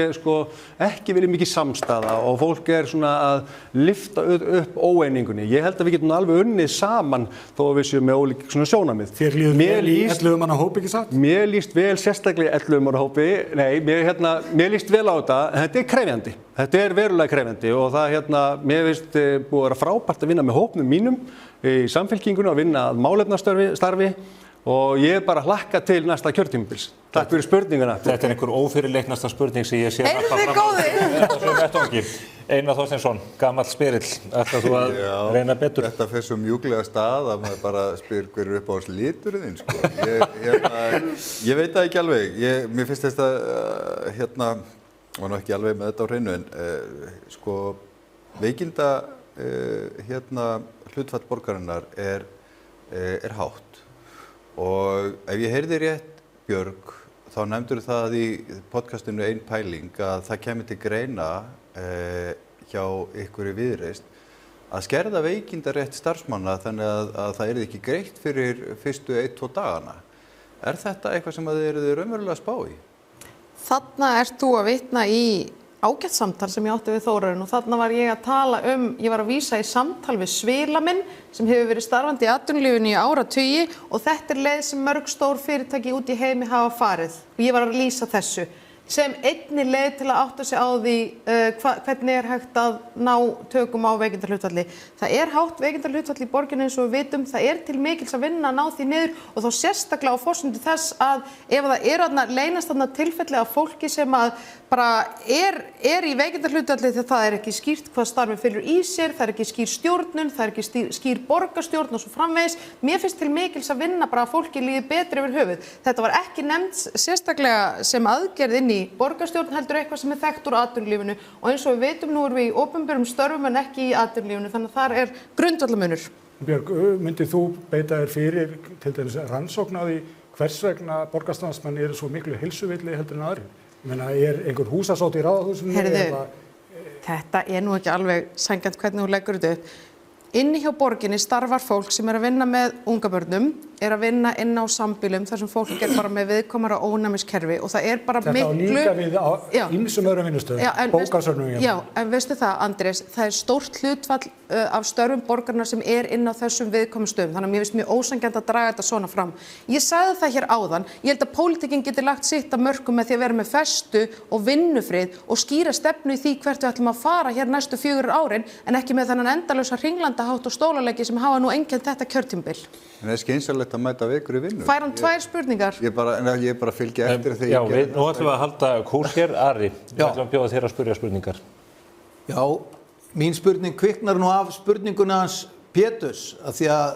ekki verið mikið samstaða og fólk svona að lyfta upp óeiningunni. Ég held að við getum alveg unnið saman þó að við séum með ólík svona sjónarmið.
Þér líður vel í 11 manna hópi, ekki satt?
Mér líst vel sérstaklega 11 manna hópi, nei, mér líst vel á þetta, en þetta krefjandi. Þetta verulega krefjandi og það mér finnst búið að vera frábært að vinna með hópnum mínum í Samfylkingunni og vinna að málefnastarfi og ég bara hlakka til næsta kjörtímabils. Takk fyrir spurninguna.
Þetta einhver ófyrirleiknasta spurning sem ég sé
Eruð þið góðir?
Einar Þorsteinsson, gamall spyrill. Ætlar þú að reyna betur?
Þetta fer svo mjúklega stað að maður bara spyr hver upp á hans liturinn þinn, sko. Ég veit það ekki alveg. Mér finnst þetta, var nú ekki alveg með þetta á hreinu, en veikinda hlutfall borgarinnar er hátt. Og ef ég heyrði rétt, Björg, þá nefndur það í podcastinu Ein pæling að það kemur til greina hjá ykkur í Viðreisn að skerða veikindarétt starfsmanna þannig að það yrði ekki greitt fyrir fyrstu 1-2 dagana. Er þetta eitthvað sem þið eruð raunverulega að spá í?
Þarna ert þú að vitna í ágætt samtal sem ég átti við Þórarinn og þarna var ég að tala ég var að vísa í samtal við svila minn sem hefur verið starfandi í atvinnulífinu í áratugi og þetta leið sem mörg stór fyrirtæki út í heimi hafa farið og ég var að lýsa þessu sem einni leið til að átta sig á því hvernig hægt að ná tökum á veikindahlutfalli. Það hátt veikindahlutfall í borginni eins og við vitum, það til mikils að vinna að ná því niður og þá sérstaklega á forsendu þess að ef það leynast þarna tilfelli af fólki sem að bara í veikindahlutfalli þegar það ekki skýrt hvað starfi fylgur í sér, það ekki skýr stjórnun, það ekki skýr borgarstjórn og svo framvegis. Mér finnst til mikils að vinna bara að fólki líði betri yfir höfuð. Þetta var ekki nefnt sérstaklega sem aðgerð inn í borgarstjórn heldur eitthvað sem þekkt úr atvinnulífinu og eins og við vitum nú erum við í opinberum störfum en ekki í atvinnulífinu þannig að þar grundvallarmunur.
Björg, myndið þú beita þér fyrir til dæmis rannsókn á því hvers vegna borgarstarfsmenn eru svo miklu heilsuvilli heldur en aðrir? Ég meina, einhver húsasótt í ráðhúsinu?
Heyrðu, þetta nú ekki alveg sanngjarnt hvernig þú leggur þetta upp. Inni hjá borginni starfar fólk sem að vinna með ungabörnum að vinna inn á sambýlum þar sem fólk bara með viðkvæmara ónæmiskerfi og það bara
Þetta á líka við á ýmsum öðrum vinnustöðum, bókasöfnum.
Já, en veistu það, Andrés, það stórt hlutfall af störfum borgarna sem inn á þessum viðkvæmum stöðum, þannig að mér finnst mjög ósanngjarnt að draga þetta svona fram. Ég sagði það hér áðan, ég held að pólitíkin geti lagt sitt af mörkum með því að vera með festu og vinnufrið og skýra stefnu í því hvert við ætlum að fara hér næstu 4 árin en ekki með þennan endalausa hringlandahátt og stólarleiki sem hafa nú einkennt þetta kjörtímabil.
En skynsamlegt að mæta vikur í vinnu.
Fær hann 2 spurningar?
Ég bara fylgja eftir þegar
ég gerði. Já, nú ætlum við að halda kúrs hér, Ari. Við ætlum að bjóða þér að spyrja spurningar.
Já, mín spurning kviknar nú af spurninguna hans Péturs, af því að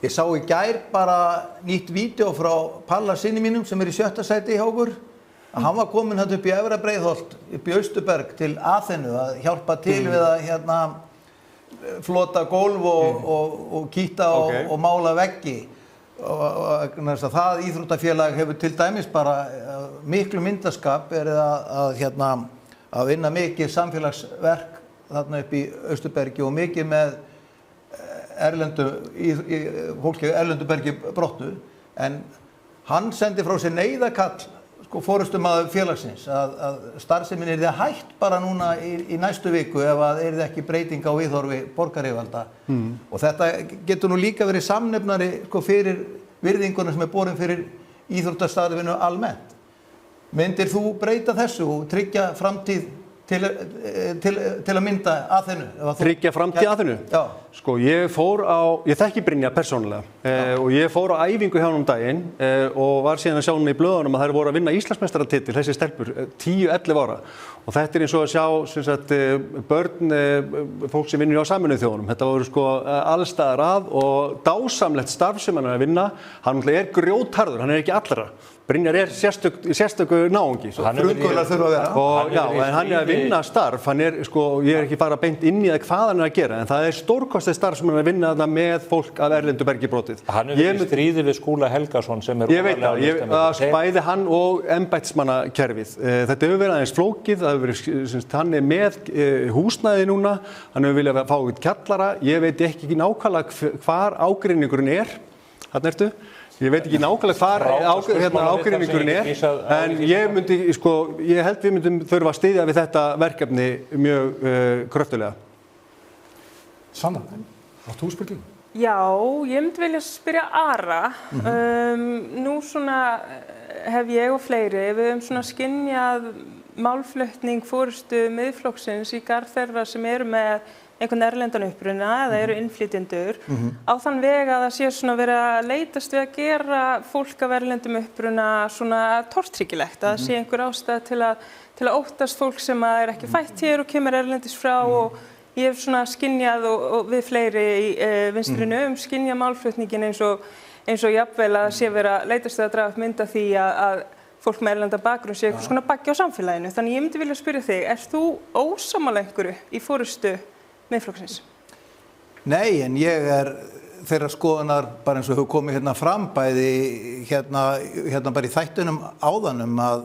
ég sá í gær bara nýtt vídeó frá Palla syni mínum sem í 7. sæti hjá okkur, að hann var kominn upp í Efra Breiðholt, upp í Austurberg til Aþenu að hjálpa til við að flota gólf og kýta og mála veggi. Og það íþróttafélag hefur til dæmis bara miklu myndarskap að vinna mikið samfélagsverk þarna upp í Austurbergi og mikið með fólki erlendu bergi brotnu, en hann sendi frá sér neyðarkall forystumaður félagsins að starfsemin yrði hætt bara núna í næstu viku ef að yrði ekki breyting á viðhorfi borgaryfirvalda. Og þetta getur nú líka verið samnefnari fyrir virðinguna sem borin fyrir íþróttastarfinu almennt. Myndir þú breyta þessu og tryggja framtíð til að mynda Aþenu?
Tryggja framtíð Aþenu?
Já.
Sko, ég þekki Brynja persónulega og ég fór á æfingu hjá honum daginn og var síðan að sjá honum í blöðunum að þær voru að vinna Íslandsmeistaratitil, þessi stelpur, 10-11 ára. Og þetta eins og að sjá börn, fólk sem vinnur á Sameinuðu þjóðunum. Þetta voru allstaðar að og dásamlegt starf sem hann er að vinna. Hann grjótharður, hann ekki allra. Brynjar sérstöku náungi.
Frumkvöðlar þurfa að vera.
Já, en hann að vinna starf, ég ekki fara beint inn í það hvað hann að gera, en það stórkostið starf sem hann að vinna þarna með fólk af erlendu bergi brotið.
Hann hefur stríði við Skúla Helgason sem
Ég veit það, bæði hann og embættismannakerfið. Þetta hefur verið aðeins flókið, hann með húsnæði núna, hann hefur viljað fá út kjallara, ég veit ekki nákvæmlega hvar ágreiningurinn þarna ertu. Ég veit ekki nákvæmlega hvar ágreiningurinn en ég held við myndum þurfa að styðja við þetta verkefni mjög kröftulega.
Sanna, áttu þú spurningu?
Já, ég myndi vilja spyrja Ara. Nú hef ég og fleiri, við höfum skynjað málflutning forystu Miðflokksins í garð þeirra sem eru með einhvern erlendan uppruna eða eru innflytjendur á þann veg að það sé verið að leitast við að gera fólk af erlendum uppruna tortryggilegt, að það sé einhver ástæða til að óttast fólk sem er ekki fætt hér og kemur erlendis frá og ég hef skynjað og við fleiri í vinstrinu skynjað málflutningin eins og jafnvel að sé verið að leitast við að draga upp mynd af því að fólk með erlenda bakgrunn sé eitthvað baggi á samfélaginu. Þannig ég myndi vilja spyrja þig, ert þú ósammála einhverju í forystu Miðflokksins?
Nei, en ég þeirra skoðunar bara eins og hefur komið fram bæði bara í þættunum áðanum að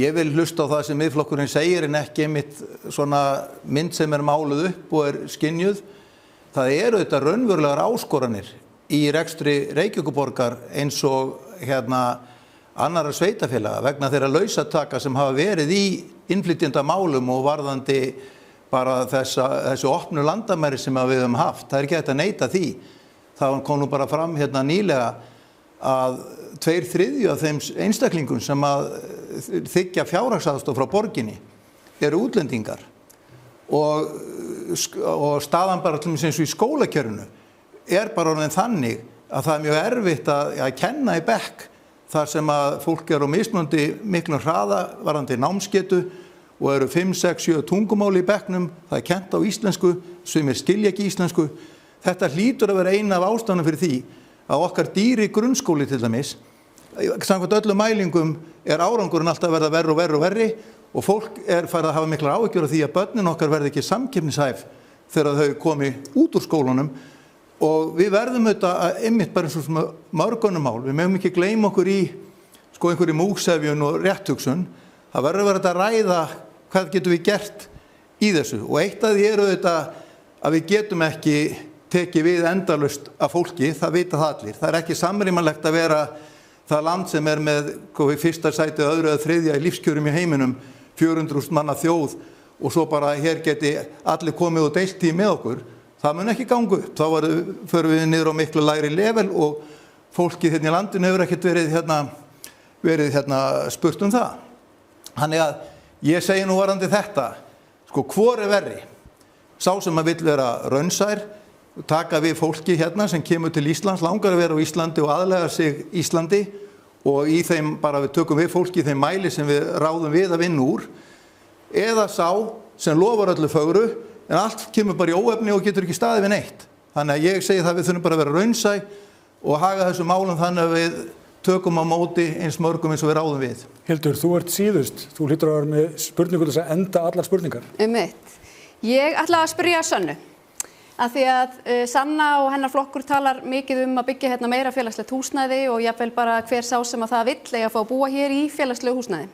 ég vil hlusta á það sem Miðflokkurinn segir en ekki einmitt svona mynd sem máluð upp og skynjuð. Það eru þetta raunverulegar áskoranir í rekstri Reykjavíkurborgar eins og annarra sveitarfélaga vegna þeirra lausataka sem hafa verið í innflytjendamálum og varðandi bara þessu opnu landamæri sem við höfum haft. Það ekki hægt að neita því. Það kom nú bara fram nýlega að 2/3 af þeim einstaklingum sem að þiggja fjárhagsaðstoð frá borginni eru útlendingar og staðan bara til eins og í skólakerfinu bara orðin þannig að það mjög erfitt að kenna í bekk þar sem að fólk á mismunandi miklum hraða varðandi námsgetu og eru 5, 6, 7 tungumáli í bekknum, það kennt á íslensku, sumir skilja ekki íslensku. Þetta hlýtur að vera eina af ástæðunum fyrir því að okkar dýri grunnskóli til dæmis, samkvæmt öllum mælingum árangurinn alltaf að verða verri og verri og fólk farið að hafa miklar áhyggjur af því að börnin okkar verði ekki samkeppnishæf þegar þau komi út úr skólanum og við verðum auðvitað einmitt bara eins og mörgunum mál, við megum ekki gleyma okkur í einhverju múgsefjun og rétthugsun. Það verður að vera að ræða hvað getum við gert í þessu og eitt af því auðvitað að við getum ekki tekið við endalaust af fólki, það vita það allir. Það ekki samrýmanlegt að vera það land sem með fyrsta sæti, öðru eða þriðja í lífskjörum í heiminum, 400.000 manna þjóð og svo bara hér geti allir komið og deilt í með okkur. Það mun ekki ganga upp. Þá förum við niður á miklu lægri level og fólkið hérna í landinu hefur ekkert verið spurt það. Þannig að ég segi nú varðandi þetta, hvor verri? Sá sem að vill vera raunsær, taka við fólki hérna sem kemur til Íslands, langar að vera á Íslandi og aðlega sig Íslandi og í þeim bara við tökum við fólki í þeim mæli sem við ráðum við að vinna úr, eða sá sem lofar öllu fögru en allt kemur bara í óefni og getur ekki staðið við neitt. Þannig að ég segi það við þurfum bara að vera raunsæ og haga þessu málum þannig að við tökum á móti eins mörgum eins og við ráðum við.
Hildur, þú ert síðust. Þú hlýtur að vera með spurningu til þess að enda allar spurningar.
Ég ætla að spyrja Sönnu. Af því að Sanna og hennar flokkur talar mikið að byggja hérna meira félagslegt húsnæði og jafnvel bara hver sá sem að það vill eiga að fá að búa hér í félagslegu húsnæði.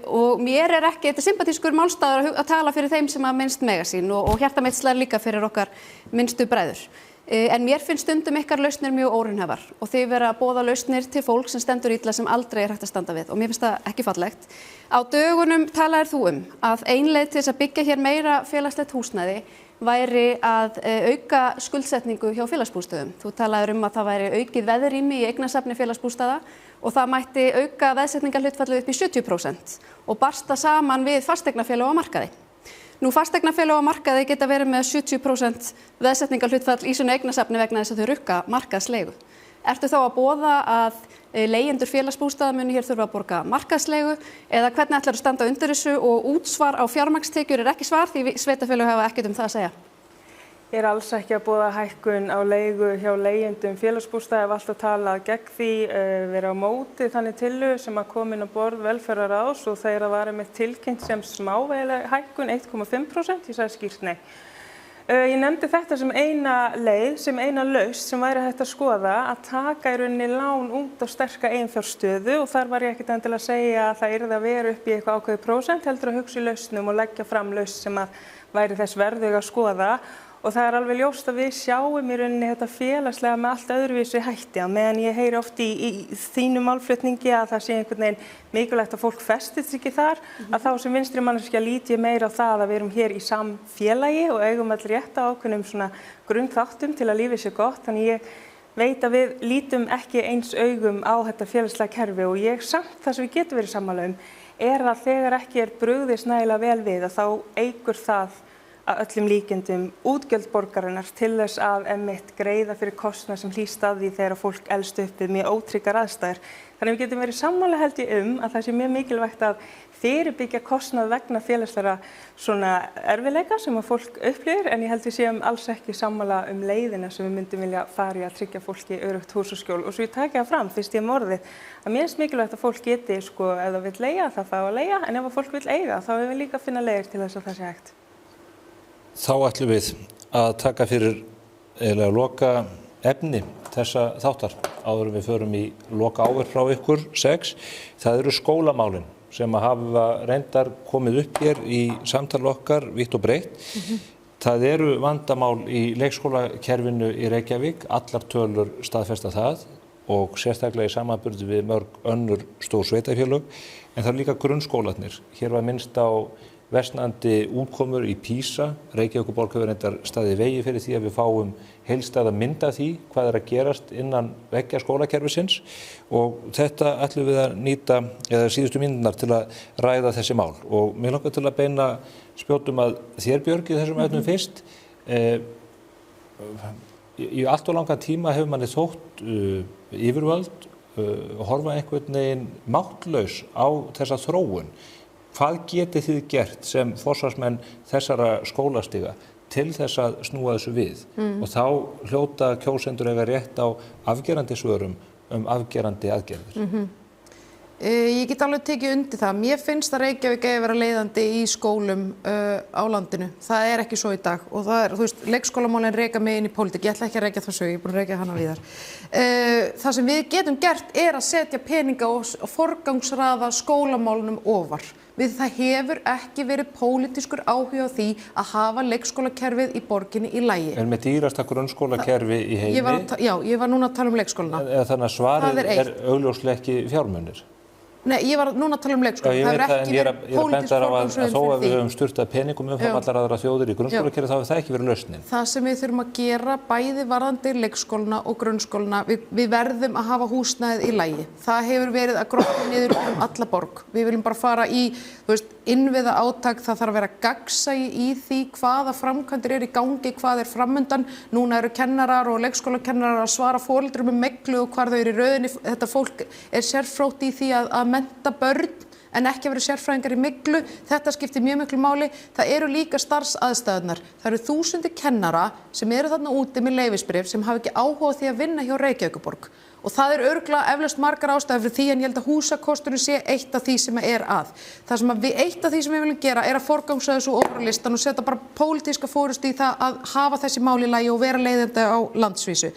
Og mér ekki, þetta sympatískur málstaður að tala fyrir þeim sem að minnst mega sín og hjarta mitt slær líka fyrir okkar minnstu bræður. En mér finnst stundum ykkar lausnir mjög óraunhæfar og þið vera að boða lausnir til fólk sem stendur illa sem aldrei hægt að standa við og mér finnst það ekki fallegt. Á dögunum talaðir þú að ein leið til þess að byggja hér meira félagslegt húsnæði væri að auka skuldsetningu hjá félagsbústöðum. Þú talaðir að það væri aukið veðrými í eignasafni félagsbústaða og það mætti auka veðsetningarhlutfallið upp í 70% og barsta saman við fasteignafélög á markaði. Nú fasteignafélög á markaði geta verið með 70% veðsetningarhlutfall í svona eignasafni vegna þess að þau rukka markaðsleigu. Ertu þá að boða að leigjendur félagsbústaða muni hér þurfa að borga markaðsleigu eða hvernig ætlar að standa undir þessu og útsvar á fjármagnstekjur ekki svar því sveitarfélög hafa ekkert það að segja?
Ég alls ekki að boða hækkun á leigu hjá leigjendum félagsbústaða, hef alltaf talað gegn því, verið á móti þannig tillögu sem að kom inn á borð velferðarráðs og þeir að vara með tilkynnt sem smávægileg hækkun 1,5%, ég sagði skýrt nei. Ég nefndi þetta sem eina leið, sem eina lausn sem væri hægt að skoða að taka í rauninni lán út á sterka eiginfjárstöðu og þar var ég ekkert endilega að segja að það yrði að vera upp í eitthvað ákveðið prósent, heldur að hugsa í lausnum og leggja fram lausn sem að væri þess verðug að skoða. Og það alveg ljóst að við sjáum í rauninni þetta félagslega með allt öðruvísi hætti að meðan ég heyri oft í þínu málflutningi að það sé einhvern veginn mikilvægt að fólk festist ekki þar að þá sem vinstri manneskja lít ég meira á það að við erum hér í samfélagi og eigum allir rétt á ákveðnum svona grunnþáttum til að lífið sé gott þannig ég veit að við lítum ekki eins augum á þetta félagslega kerfi og ég samt það sem við getum verið sammála að þegar ekki brugðist nægilega vel við að þá eykur það að öllum líkindum útgjöld borgarinnar til þess að einmitt greiða fyrir kostnað sem hlýst af því þegar fólk elst upp við mjög ótryggar aðstæður. Þannig við getum verið sammála held ég að það sé mjög mikilvægt að fyrirbyggja kostnað vegna félagslegra svona erfiðleika sem að fólk upplifir en ég held við séum alls ekki sammála leiðina sem við myndum vilja fara í að tryggja fólki öruggt hús og skjól. Og svo ég taki það fram fyrst ég orðið að mér finnst mikilvægt að fólk geti ef það vill leigja það fá að leigja en ef fólk vill eiga þá við líka finna leiðir til þess að það sé hægt.
Þá ætlum við að taka fyrir eiginlega loka efni þessa þáttar áður við förum í loka áverk frá ykkur 6. Það eru skólamálin sem að hafa reyndar komið upp hér í samtali okkar vítt og breytt. Það eru vandamál í leikskólakerfinu í Reykjavík, allar tölur staðfesta það og sérstaklega í samanburði við mörg önnur stór sveitarfélög en það eru líka grunnskólarnir. Hér var minnst á versnandi útkomur í PISA. Reykjavíkurborg hefur reyndar staðið í vegi fyrir því að við fáum heildstæða mynd af því hvað að gerast innan veggja skólakerfisins og þetta ætlum við að nýta eða síðustu mínúturnar til að ræða þessi mál og mér langar til að beina spjótum að þér Björg í þessum efnum fyrst. Í allt og langan tíma hefur manni þótt yfirvöld horfa einhvern veginn máttlaus á þessa þróun. Hvað getið þið gert sem forsvarsmenn þessara skólastiga til þess að snúa þessu við og þá hljóta kjósendur eiga rétt á afgerandi svörum afgerandi aðgerðir?
Ég get alveg tekið undir það. Mér finnst að Reykjavík eigi að vera leiðandi í skólum á landinu. Það ekki svo í dag og það þú veist, leikskólamálin reka mig inn í pólitík. Ég ætla ekki að rekja það sögu, ég er búin að rekja hana víðar. Það sem við getum gert að setja peninga og forgangsraða skólamálunum ofar. það hefur ekki verið pólitískur áhuga á því að hafa leikskólakerfið í borginni í lagi.
En með dýrasta grunnskólakerfi í heimi?
Ég var núna að tala leikskólana.
Þannig að svarið augljóslega ekki fjármunir?
Nei, ég var núna að tala leikskóla.
Það hefur ekki verið pólitísk forgangsröðun fyrir því. Þó að við höfum sturtað peningum umfram allar aðra þjóðir í grunnskólakerfi, þá hefur það ekki verið lausnin. Það
sem við þurfum að gera bæði varðandi leikskólana og grunnskólana, við verðum að hafa húsnæðið í lagi. Það hefur verið að grópa niður alla borg. Við viljum bara fara í, innviða átak, það þarf að vera gagnsæi í því hvaða framkvæmdir í gangi, hvað framundan. Núna eru kennarar og leikskólakennarar að svara foreldrum meglu og hvar þau eru í röðinni. Þetta fólk sérfrótt í því að mennta börn en ekki að vera sérfræðingar í myglu. Þetta skiptir mjög miklu máli. Það eru líka starfsaðstæðurnar. Það eru þúsundir kennara sem eru þarna úti með leyfisbréf sem hafa ekki áhuga á því að vinna hjá Reykjavíkurborg. Og það örugglega eflaust margar ástæður fyrir því, en ég held að húsakosturinn sé eitt af því sem að. Það sem eitt af því sem við viljum gera að forgangsraða þessu ofar á listan og setja bara pólitíska forystu í það að hafa þessi mál í lagi og vera leiðandi á landsvísu.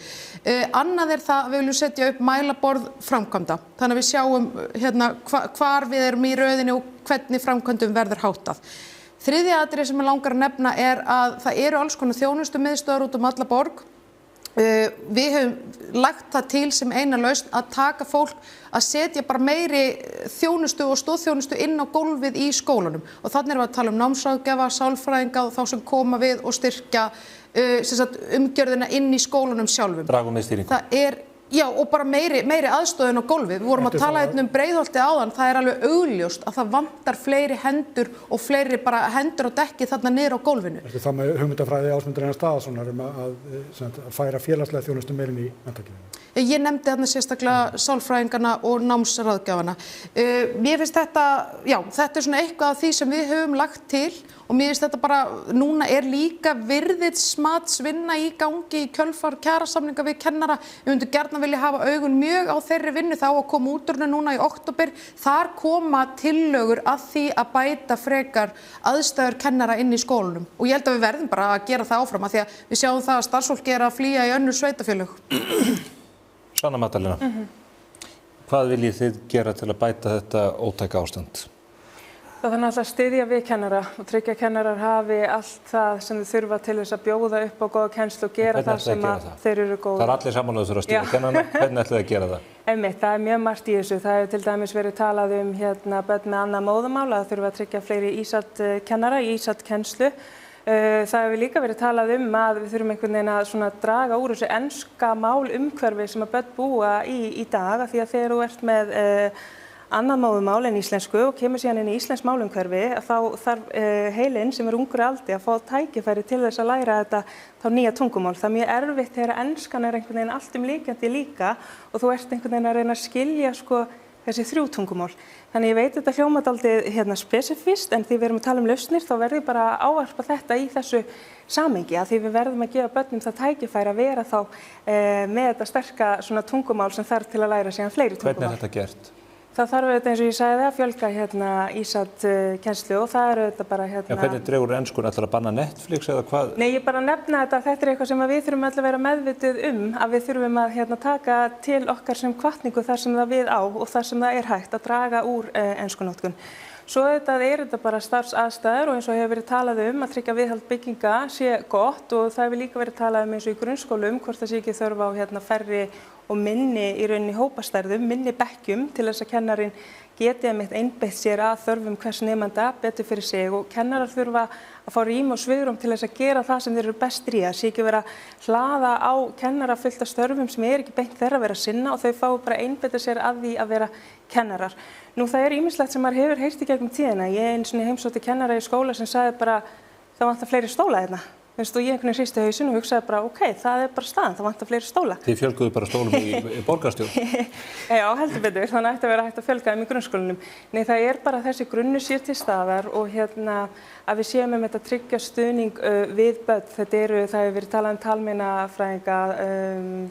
Annað það að við viljum setja upp mælaborð framkvæmda. Þannig að við sjáum hvar við erum í röðinni og hvernig framkvæmdum verður háttað. Þriðja atriði sem ég langar að nefna að það eru alls konar þjónustumiðstöðvar út alla borg. Við höfum lagt það til sem eina lausn að taka fólk að setja bara meiri þjónustu og stoðþjónustu inn á gólfið í skólanum. Og þannig erum við að tala námsráðgjafa, sálfræðinga og þá sem koma við og styrkja umgjörðina inn í skólanum sjálfum.
Draga úr miðstýringu.
Já, og bara meiri aðstöðun á gólfið. Við vorum að tala um Breiðholti áðan, það alveg augljóst að það vantar fleiri hendur og fleiri bara hendur á dekki þarna niður á gólfinu.
Ertu það með hugmyndafræði Ásmundur Einar Daðasonar að færa félagslega þjónustu meira inn í menntakerfið?
Ég nefndi þarna sérstaklega sálfræðingana og námsráðgjafana. Mér finnst þetta svona eitthvað af því sem við höfum lagt til og mér finnst þetta bara, núna líka virðismatsvinna í gangi í kjölfar kjarasamninga við kennara. Við myndum gjarnan vilja hafa augun mjög á þeirri vinnu, þá að koma útúrnu núna í október. Þar koma tillögur að því að bæta frekar aðstæður kennara inn í skólanum. Og ég held að við verðum bara að gera það áfram af því að við sjáum það að starfsfólk að flýja í önnur sveitarfélög.
Sanna Magdalena, hvað viljið þið gera til að bæta þetta ótæka ástand?
Það þarf náttúrulega að styðja við kennara og tryggja að kennarar hafi allt það sem þau þurfa til þess að bjóða upp á góða kennslu og gera það sem þeir eru góð.
Það allir samanlega þurfa að styðja kennarana, hvernig ætlið þið að gera það?
Einmitt, það mjög margt í þessu. Það hefur til dæmis verið talað börn með annað móðurmál að þurfa að tryggja fleiri ísat-kennara í ísat-kennslu. Það hefur líka verið talað að við þurfum einhvern veginn að draga úr þessu enska málumhverfi sem að börn búa í dag, því að þegar þú ert með annað móðurmál en íslensku og kemur síðan inn í íslensk málumhverfi, þá þarf heilinn sem ungur aldi að fá tækifæri til þess að læra þá nýja tungumál. Það mjög erfitt þegar enskan einhvern veginn alltumlíkjandi líka og þú ert einhvern veginn að reyna að skilja þessi 3 tungumál. Þannig ég veit þetta hljómar dálítið spesifískt, en því við erum að tala lausnir þá verður bara að ávarpa þetta í þessu samhengi, að því við verðum að gefa börnum það tækifæri að vera þá með þetta sterka tungumál sem þarf til að læra síðan fleiri tungumál.
Hvernig er þetta gert?
Það þarf eins og ég sagði að fjölga ísat-kennslu og það þetta bara
Hvernig dregur enskun ætlar að banna Netflix eða hvað?
Nei, ég bara nefna þetta eitthvað sem við þurfum að vera meðvituð að við þurfum að taka til okkar sem hvatningu þar sem það við á og þar sem það hægt að draga úr enskunotkun. Svo þetta bara starfsaðstæður og eins og hefur verið talað að tryggja viðhald bygginga sé gott og það hefur líka verið talað eins og í grunnskólum hvort það sé ekki þörf á færri og minni í rauninni hópastærðum, minni bekkjum til þess að kennarinn geti einbeitt sér að þörfum hvers nemanda betur fyrir sig og kennarar þurfa að fá rými og svigrúm til þess að gera það sem þeir eru bestir í. Það sé ekki vera hlaða á kennara fullt af störfum sem ekki beint þeirra að vera að sinna og þau fá bara einbeita sér að því að vera kennarar. Nú það ýmislegt sem maður hefur heyrt í gegnum tíðina. Ég einu sinni heimsótti kennara í skóla sem sagði bara það vantar fleiri stóla hérna. Og ég einhvern veginn hristi hausinn og hugsaði bara ok, það bara staðan, það vantar fleiri stóla.
Þið fjölguðu bara stólum í borgarstjórn?
Já, heldur betur, þannig ætti að vera hægt að fjölga þeim í grunnskólanum. Nei, það bara þessi grunnur sé til staðar og að við séum þetta tryggja stuðning við börn. Það hefur verið talað talmeinafræðinga,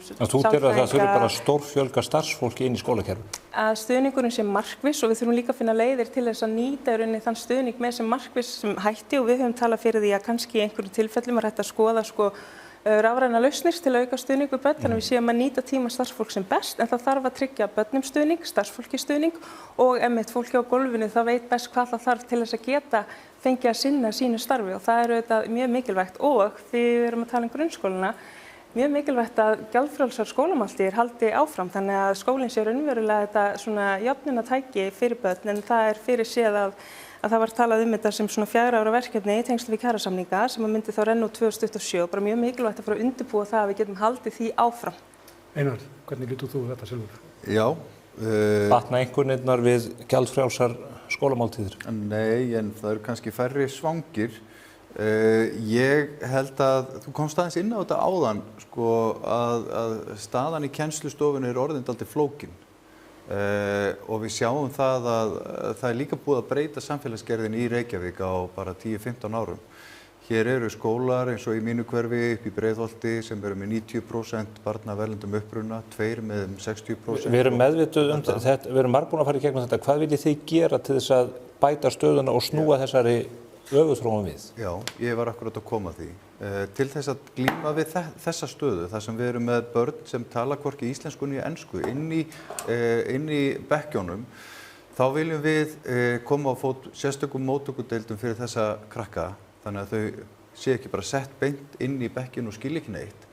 sálfræðinga. Þú að það þurfi bara stórfjölga starfsfólki inn í skólakerfið?
Að stuðningurinn sé markviss og við þurfum líka að finna leiðir til þess að nýta þann stuðning með sem markviss sem hætti og við höfum talað fyrir því að kannski í einhverju tilfellum hægt að skoða rafrænar lausnir til að auka stuðning við börn, þannig að við séum að nýta tíma starfsfólk sem best, en það þarf að tryggja börnum stuðning, starfsfólki stuðning og einmitt fólki á gólfinu það veit best hvað það þarf til þess að geta fengið að sinna sínu starfi og það er auðvitað mjög mikilvægt og því við erum að tala um grunnskólana, mjög mikilvægt að gjaldfrjálsar skólamáltíðir haldi áfram þannig að skólinn sé raunverulega þetta svona jöfnunartæki fyrir börn en það er fyrir séð að það var talað um þetta sem svona 4 ára verkefni í tengslum við kjarasamninga sem að myndi þá renna út 2027 bara mjög mikilvægt að fara að undirbúa það að við getum haldið því áfram.
Einar, hvernig lítur þú þetta sjálfur?
Já.
Batna einhvernirnar við gjaldfrjálsar skólamáltíðir?
Nei, en það eru kannski færri svangir. Ég held að þú komst aðeins inn á þetta áðan sko, að staðan í kennslustofunni er orðin dálítið flókin. Og við sjáum það að það er líka búið að breyta samfélagsgerðin í Reykjavík á bara 10-15 árum. Hér eru skólar eins og í mínu hverfi upp í Breiðholti sem eru með 90% barna af erlendum uppruna, 2 með 60%.
Við erum meðvituð þetta, við erum margbúin að fara í gegnum þetta. Hvað viljið þið gera til þess að bæta stöðuna og snúa þessari öfuþróun við?
Já, ég var akkurat að koma að því. Til þess að glíma við þessa stöðu, þar sem við erum með börn sem tala hvorki íslensku né ensku inn í bekkjónum, þá viljum við koma á fót sérstökum móttökudeildum fyrir þessa krakka, þannig að þau sé ekki bara sett beint inn í bekkjun og skilja ekki neitt.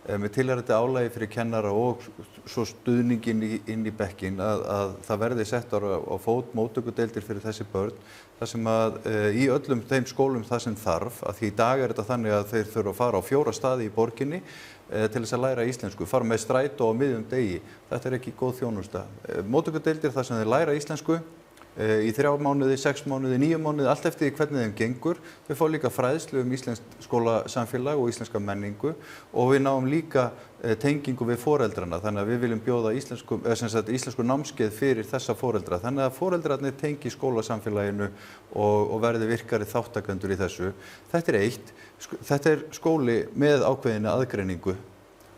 Með tilheyrandi álagi fyrir kennara og svo stuðningin inn í bekkin að það verði sett á fót móttökudeildir fyrir þessi börn þar sem að í öllum þeim skólum það sem þarf, að því í dag er þetta þannig að þeir þurfa að fara á 4 staði í borginni til þess að læra íslensku, fara með strætó á miðjum degi. Þetta er ekki góð þjónusta. Móttökudeildir þar sem þeir læra íslensku í 3 mánuði, 6 mánuði, 9 mánuði, allt eftir því hvernig þeim gengur. Þau fá líka fræðslu íslenskt skólasamfélag og íslenska menningu og við náum líka tengingu við foreldrana, þannig að við viljum bjóða íslensku námskeið fyrir þessa foreldra, þannig að foreldrarnir tengi skólasamfélaginu og verði virkari þáttakendur í þessu. Þetta er eitt, þetta er skóli með ákveðinni aðgreiningu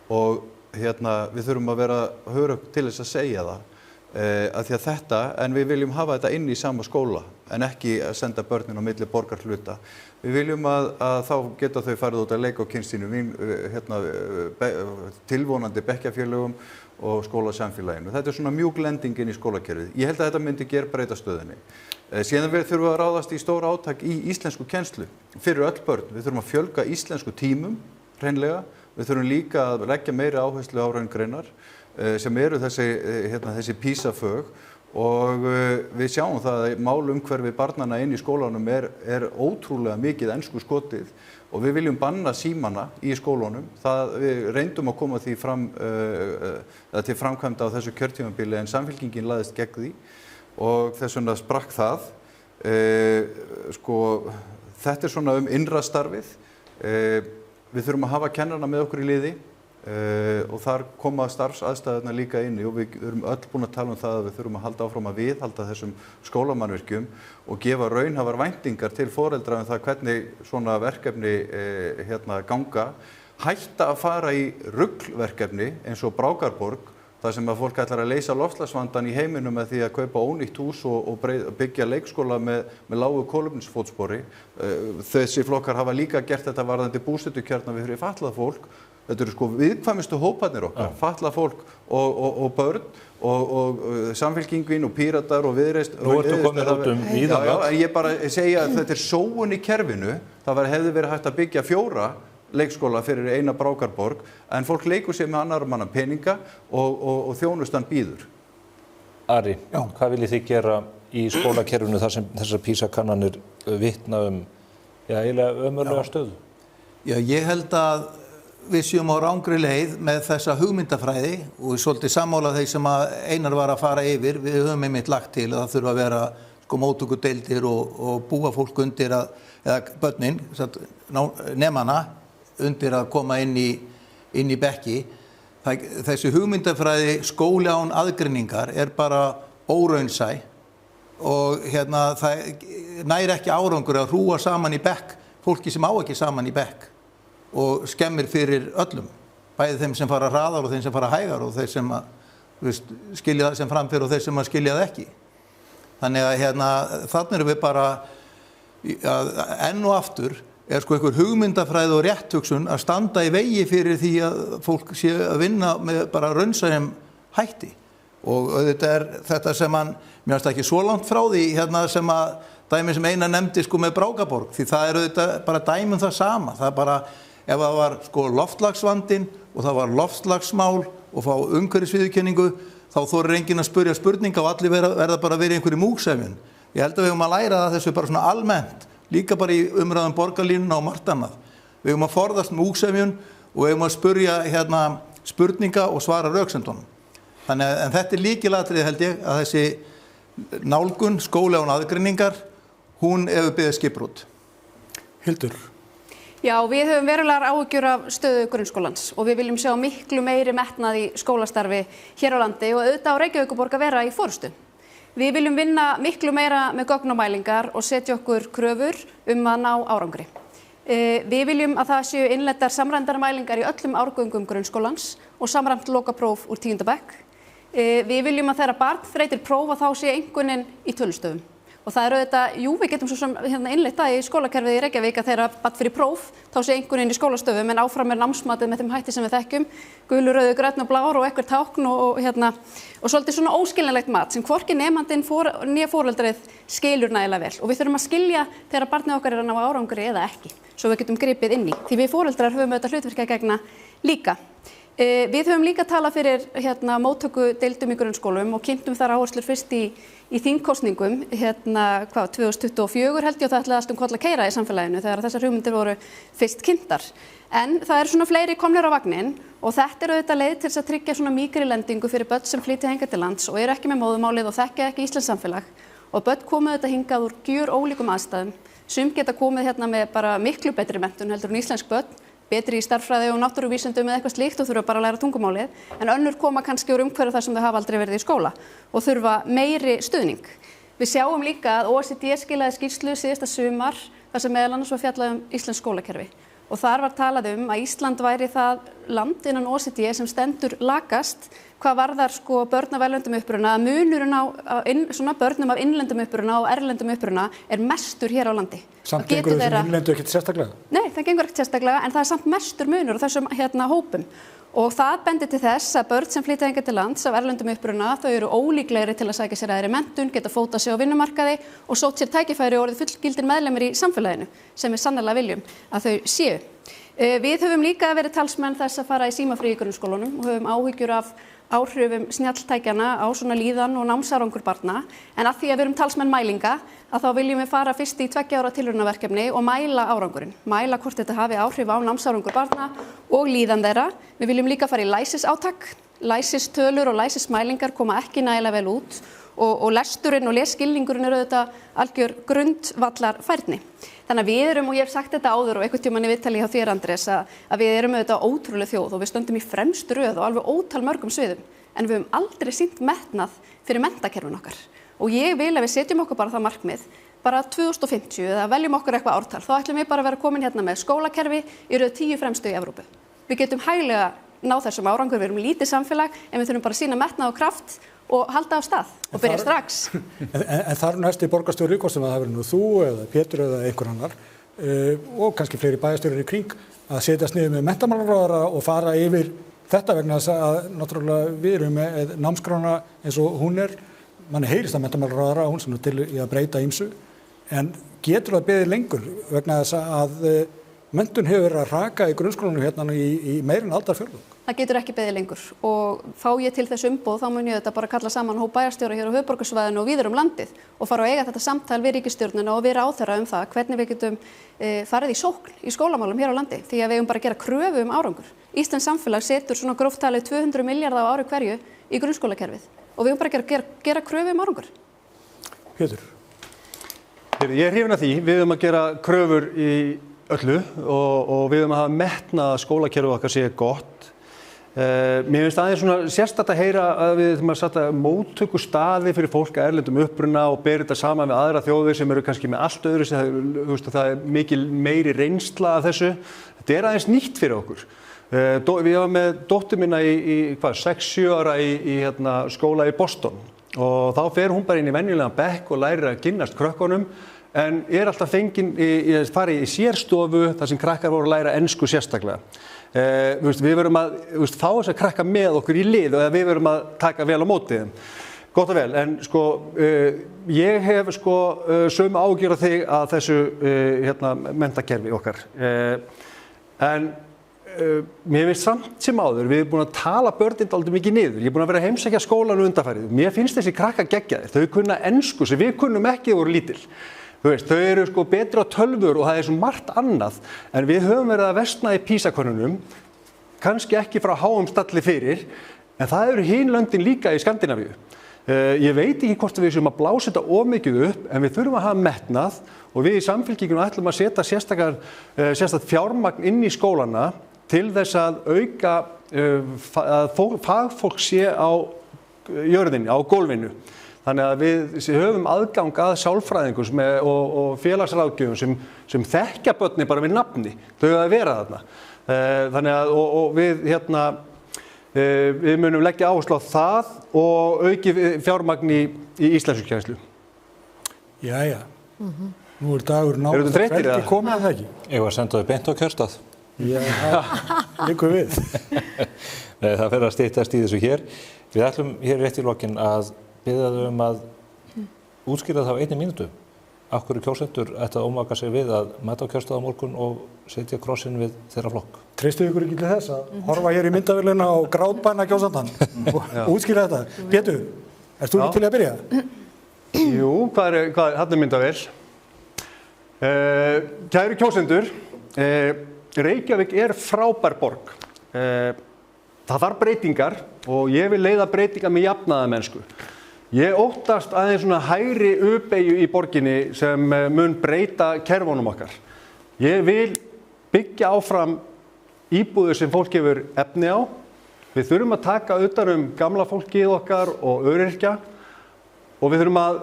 og við þurfum að vera hörug til þess að segja það. Að því að þetta, en við viljum hafa þetta inn í sama skóla en ekki að senda börnin á milli borgarhluta. Við viljum að þá geta þau farið út að leika á kynstínum tilvonandi bekkjarfélögum og skólasamfélaginu. Þetta er svona mjúk lending inn í skólakerfið. Ég held að þetta myndi gerbreyta stöðunni. Síðan við þurfum að ráðast í stóra átak í íslensku kennslu fyrir öll börn. Við þurfum að fjölga íslensku tímum hreinlega. Við þurfum líka að leggja meiri áherslu á raungreinar sem eru þessi PISA-fög og við sjáum það að málumhverfi barnanna inn í skólanum er ótrúlega mikið ensku skotið og við viljum banna símana í skólunum. Við reyndum að koma því til framkvæmda á þessu kjörtímabili en Samfylkingin laðist gegn því og þess vegna sprakk það. Þetta er svona innra starfið. Við þurfum að hafa kennarana með okkur í liði. Og þar koma starfsaðstæðurnar líka inn og við erum öll búin að tala um það að við þurfum að halda áfram að viðhalda þessum skólamannvirkjum og gefa raunhæfar væntingar til foreldra um það hvernig svona verkefni ganga. Hætta að fara í ruglverkefni eins og Brákarborg, þar sem að fólk ætlar að leysa loftslagsvandann í heiminum með því að kaupa ónýtt hús og byggja leikskóla með lágu kolefnisfótspori. Þessi flokkar hafa líka gert þetta varðandi búsetukjarna við fyrir fatlað fólk. Þetta eru viðkvæmustu hóparnir okkar, fatlað fólk og börn og Samfylkingin og Píratar og Viðreisn.
Nú ertu komin út víðan völl.
Já, ég bara segja að þetta er sóun í kerfinu. Það hefði verið hægt að byggja 4 leikskóla fyrir eina Brákarborg en fólk leikur sér með annar manna peninga og þjónustan býður.
Ari, hvað viljið þið gera í skólakerfinu þar sem þessar PISA-kannanir vitna eiginlega ömurlega stöðu?
Já, ég held að við séum á rangri leið með þessa hugmyndafræði og svolítið sammála þeir sem Einar var að fara yfir. Við höfum einmitt lagt til að það þurfa að vera móttökudeildir og búa fólk undir eða börnin, nemana, undir að koma inn í bekki. Þessi hugmyndafræði skóli án aðgreiningar er bara óraunsæ og það næri ekki árangur að hrúa saman í bekk fólki sem á ekki saman í bekk og skemmir fyrir öllum, bæði þeim sem fara hraðar og þeim sem fara hægar og þeir sem skilja það sem framfyrir og þeir sem skilja það ekki. Þannig að þarna erum við bara enn og aftur sko einhver hugmyndafræði og rétthugsun að standa í vegi fyrir því að fólk sé að vinna með bara raunsæjum hætti. Og auðvitað þetta sem mér finnst ekki svo langt frá því hérna sem að dæmi sem Einar nefndi sko með Brákaborg, því það auðvitað bara dæmi það sama. Það bara, ef það var sko loftslagsvandinn og það var loftslagsmál og fá umhverfisviðurkenningu, þá þorir enginn að spyrja spurninga og allir verða bara að vera í einhverju múgsefjun. Ég held að við höfum að læra það þessu bara svona almennt, líka bara í umræðum borgarlínuna og margt annað. Við höfum að forðast múgsefjun og við höfum að spyrja hérna spurninga og svara röksemdunum. Þannig en þetta lykilatriði held ég að þessi nálgun, skóli án aðgreiningar, hún hefur beðið skipbrot.
Hildur.
Já, við höfum verulegar áhyggjur af stöðu grunnskólans og við viljum sjá miklu meiri metnað í skólastarfi hér á landi og auðvitað á Reykjavíkurborg að vera í forystu. Við viljum vinna miklu meira með gögnamælingar og setja okkur kröfur að ná árangri. Við viljum að það séu innleiddar samræmdar mælingar í öllum árgöngum grunnskólans og samræmt lokapróf úr 10. bekk. Við viljum að þegar barn þreytir próf að þá sé einkunnin í tölustöfum. Og það auðvitað, jú, við getum svo sem innleitt það í skólakerfið í Reykjavík að þegar barn fyrir próf, þá sé einhvern inn í skólastöfum en áfram námsmatið með þeim hætti sem við þekkjum, gulur, rauður, grænn og blár og eitthvað tákn og svolítið svona óskiljanlegt mat sem hvorki nemandinn né foreldrið skilur nægilega vel. Og við þurfum að skilja þegar barnið okkar er að ná árangri eða ekki, svo við getum gripið inn í. Því við foreldrar höfum auðvitað hlutverki að gegna líka. Við höfum líka talað fyrir móttökudeildum í grunnskólum og kynntum þar áherslur fyrst í þingkosningum 2024 held ég og það ætlaði allt koll að keyra í samfélaginu þegar þessar hugmyndir voru fyrst kynntar. En það eru svona fleiri komnir á vagninn og þetta er auðvitað leið til þess að tryggja svona mýkri lendingu fyrir börn sem flytja hingað til lands og eru ekki með móðurmálið og þekkja ekki íslenskt samfélag og börn komið auðvitað hingað úr gjör ólíkum aðstæðum. Sum geta komið með bara miklu betri menntun heldur en íslensk börn, betri í starffræði og náttúruvísindum eða eitthvað slíkt og þurfa bara að læra tungumálið, en önnur koma kannski úr umhverju þar sem þau hafa aldrei verið í skóla og þurfa meiri stuðning. Við sjáum líka að OECD skilaði skýrslu síðasta sumar þar sem meðal annars var fjallað íslenskt skólakerfi og þar var talað að Ísland væri það land innan OECD sem stendur lakast hvað varðar börn af erlendum uppruna, að munurinn á börnum af innlendum uppruna og erlendum uppruna er mestur hér á landi.
Samt gengur þessum innlendu ekkert sérstaklega?
Nei, það gengur ekkert sérstaklega en það er samt mestur munur á þessum hópum. Og það bendir til þess að börn sem flytja hingað til lands af erlendum uppruna, þau eru ólíklegri til að sækja sér æðri menntun, geta fótað sig á vinnumarkaði og sótt sér tækifæri og orðið fullgildir meðlimir í samfélaginu sem við sannarlega viljum að þau séu. Við höfum líka verið talsmenn þess að fara í símafrí í grunnskólunum og höfum áhyggjur af áhrifum snjalltækjana á svona líðan og námsárangur barna en að því að við erum talsmenn mælinga að þá viljum við fara fyrst í 2 ára tilraunaverkefni og mæla árangurinn, mæla hvort þetta hafi áhrif á námsárangur barna og líðan þeirra. Við viljum líka fara í læsisátak, læsistölur og læsismælingar koma ekki nægilega vel út og lesturinn og lesskilningurinn eru auðvitað algjör grundvallarfærni. Þannig að við erum, og ég hef sagt þetta áður og einhvern tímann í viðtali hjá þér Andrés, að við erum auðvitað ótrúlega þjóð og við stöndum í fremstu röð og alveg ótal mörgum sviðum, en við höfum aldrei sýnt metnað fyrir menntakerfin okkar. Og ég vil að við setjum okkur bara það markmið, bara 2050 eða veljum okkur eitthvað ártal, þá ætlum við bara að vera komin hérna með skólakerfi í röð 10 fremstu í Evrópu. Við getum hæglega náð þessum árangur, við erum lítið samfélag, en við þurfum bara að sýna metnað og kraft og halda á stað og byrja strax.
En þar næsti borgarstjóri, hvort sem það hefur nú þú eða Pétur eða einhver annar og kannski fleiri bæjarstjórar í kring að setjast niður með menntamálaráðherra og fara yfir þetta vegna þess að náttúrulega við erum með námskrána eins og hún er, manni heyrist að menntamálaráðherra, hún sem til í að breyta ýmsu, en getur það beðið lengur vegna þess að menntun hefur verið að raka í grunnskólanum hérna í meira en aldarfjórðung.
Það getur ekki beðið lengur og fá ég til þess umboð þá mun ég þetta bara kalla saman hóp bæjarstjóra hér á höfuðborgarsvæðinu og víðar landið og fara að eiga þetta samtal við ríkisstjórnina og við ráðherra það hvernig við getum farið í sókn í skólamálum hér á landi því að við eigum bara að gera kröfu árangur. Íslenskt samfélag setur svona gróft talið 200 milljarða á ári hverju í grunnskólakerfið og við eigum bara að gera kröfu árangur.
Pétur.
Ég er hrifinn af því, við eigum að gera kröfur í öllu og við höfum að hafa metnað að skólakerfið okkar sé gott. Mér finnst aðeins svona sérstakt að heyra að við þurfum að setja móttökustaði fyrir fólk að erlendum uppruna og bera þetta saman við aðra þjóðir sem eru kannski með allt öðru það er mikil meiri reynsla af þessu. Þetta er aðeins nýtt fyrir okkur. Við var með dóttur mína í 6-7 ára í skóla í Boston og þá fer hún bara inn í venjulegan bekk og lærir að kynnast krökkunum en alltaf fenginn fara í sérstofu þar sem krakkar voru að læra ensku sérstaklega. Við verum að fá þess að krakka með okkur í lið og við verum að taka vel á móti þeim. Gott og vel, en ég hef sömu áhyggjur af þig að þessu menntakerfi okkar. En mér finnst samt sem áður, við erum búin að tala börnin dálítið mikið niður. Ég er búin að vera að heimsækja skólann undanfarið. Mér finnst þessi krakkar geggjaðir. Þau kunna ensku sem við kunnum ekki voru lítil. Þau eru betri á tölvur og það er svo margt annað. En við höfum verið að versna í PISA-könnunum, kannski ekki frá háum stalli fyrir, en það eru hin löndin líka í Skandinavíu. Ég veit ekki hvort við séum að blása þetta of mikið upp, en við þurfum að hafa metnað og við í Samfylkingunni ætlum að setja sérstakt fjármagn inn í skólana til þess að auka að fagfólk sé á jörðinni, á gólfinu. Þannig að við höfum aðgang að sálfræðingum og félagsráðgjöfum sem þekkja börnin bara við nafni. Þau að vera þarna. Þannig að við munum leggja áherslu á það og auki fjármagn í íslenskukennslu.
Jæja. Nú dagur náttúrulega
þreyttir
komið að það ekki.
Ég var að senda þau beint á kjörstað.
Já, líkur við.
Nei, það fer að styttast í þessu hér. Við ætlum hér rétt í lokin að biðja þau að útskýra það á 1 mínútu. Af hverju kjósendur ættu að ómaka sig við að mæta á kjörstað á morgun og setja krossinn við þeirra flokk?
Treystu ykkur ekki til þess að horfa hér í myndavélina og grátbæna kjósandan og útskýra þetta? Pétur, erst þú ekki til að byrja?
Jú, hvað er myndavél? Kæru kjósendur, Reykjavík er frábær borg. Það þarf breytingar og ég vil leiða breytingar með jafnaðarmennsku. Ég óttast aðeins svona hægri uppeigju í borginni sem mun breyta kerfunum okkar. Ég vil byggja áfram íbúðir sem fólk hefur efni á. Við þurfum að taka utan gamla fólkið okkar og öryrkja og við þurfum að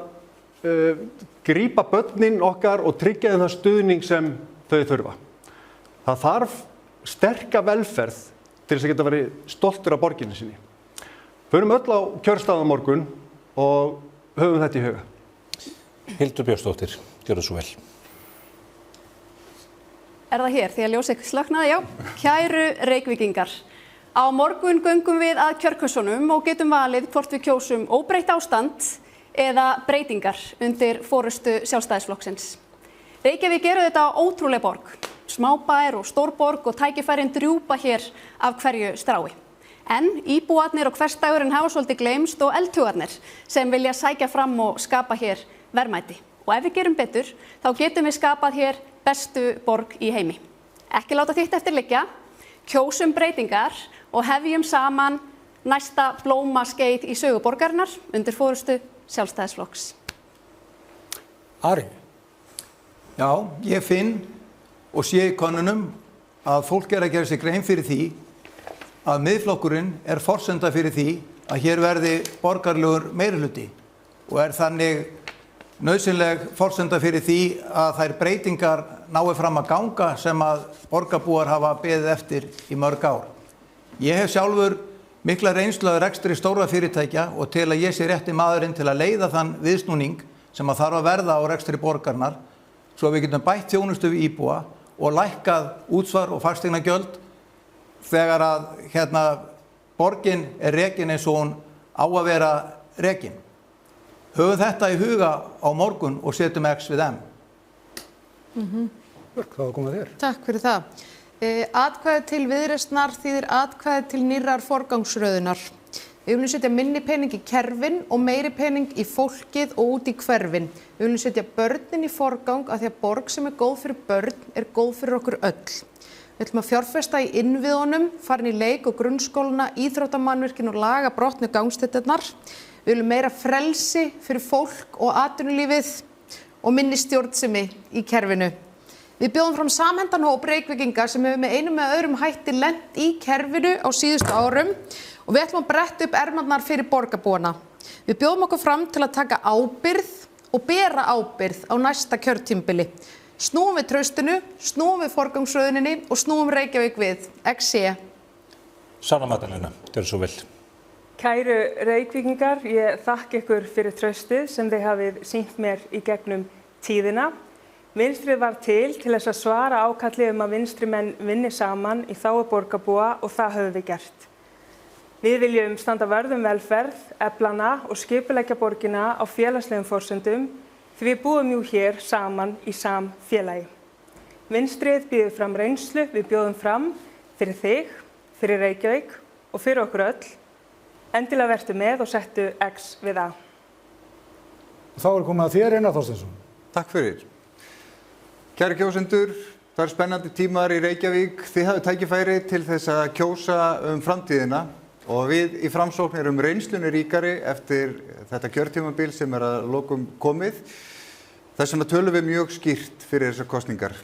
grípa börnin okkar og tryggja þeim það stuðning sem þau þurfa. Það þarf sterka velferð til þess að geta verið stoltur af borginni sinni. Förum öll á kjörstað á morgun og höfum þetta í huga.
Hildur Björnsdóttir, gjörðu svo vel.
Er það hér því að ljósið slöknaði? Já. Kæru Reykvíkingar. Á morgun göngum við að kjörkössunum og getum valið hvort við kjósum óbreytt ástand eða breytingar undir forystu Sjálfstæðisflokksins. Reykjavík eru þetta ótrúleg borg. Smábær og stórborg og tækifærin drjúpa hér af hverju strái. En íbúarnir og hversdagurinn hafa svolítið gleymst og eldhugarnir sem vilja sækja fram og skapa hér verðmæti. Og ef við gerum betur, þá getum við skapað hér bestu borg í heimi. Ekki láta þitt eftir liggja, kjósum breytingar og hefjum saman næsta blómaskeið í sögu borgarinnar undir forystu Sjálfstæðisflokks.
Ari?
Já, ég finn og sé í könnunum að fólk er að gera sig grein fyrir því að Miðflokkurinn er forsenda fyrir því að hér verði borgaralegur meirihluti og er þannig nauðsynleg forsenda fyrir því að þær breytingar nái fram að ganga sem að borgarbúar hafa beðið eftir í mörg ár. Ég hef sjálfur mikla reynslu af rekstri stórra fyrirtækja og til að ég sé rétti maðurinn til að leiða þann viðsnúning sem að þarf að verða á rekstri borgarnar svo við getum bætt þjónustu við íbúa og lækkað útsvar og fasteignagjöld þegar að borgin er rekin eins og hún á að vera rekin. Höfum þetta í huga á morgun og setjum X við M.
Það var komið þér.
Takk fyrir það. Atkvæði til Viðreisnar þýðir atkvæði til nýrrar forgangsröðunar. Við viljum setja minni pening í kerfin og meiri pening í fólkið og út í hverfin. Við viljum setja börnin í forgang af því að borg sem er góð fyrir börn er góð fyrir okkur öll. Við ætlum að fjárfesta í innviðunum, farin í leik og grunnskóluna, íþróttamannvirkin og laga brotnu gangstéttarnar. Við viljum meira frelsi fyrir fólk og atvinnulífið og minni stjórnsemi í kerfinu. Við bjóðum fram samhentan hóp Reykvíkinga sem hefur með einum eða öðrum hætti lent í kerfinu á síðustu árum og við ætlum að bretta upp ermarnar fyrir borgarbúana. Við bjóðum okkur fram til að taka ábyrgð og bera ábyrgð á næsta kjörtímabili. Snúum við traustinu, snúum við forgangsröðuninni og snúum Reykjavík við. XC.
Sanna Magdalena, gjörðu svo vel.
Kæru Reykvíkingar, ég þakka ykkur fyrir traustið sem þið hafið sýnt mér í gegnum tíðina. Vinstrið var til þess að svara ákalli að vinstri menn vinni saman í þágu borgarbúa og það höfum við gert. Við viljum standa vörð velferð, efla hana og skipuleggja borgina á félagslegum forsendum því við búum jú hér saman í samfélagi. Vinstrið býður fram reynslu, við bjóðum fram fyrir þig, fyrir Reykjavík og fyrir okkur öll. Endilega vertu með og settu X við A.
Þá komið að þér, Einar Þorsteinsson.
Takk fyrir. Kæru kjósendur, það eru spennandi tímar í Reykjavík. Þið hafið tækifæri til þess að kjósa framtíðina og við í Framsókn erum reynslunni ríkari eftir þetta kjörtímabil sem að lokum komið. Þess vegna tölum við mjög skýrt fyrir þessar kosningar.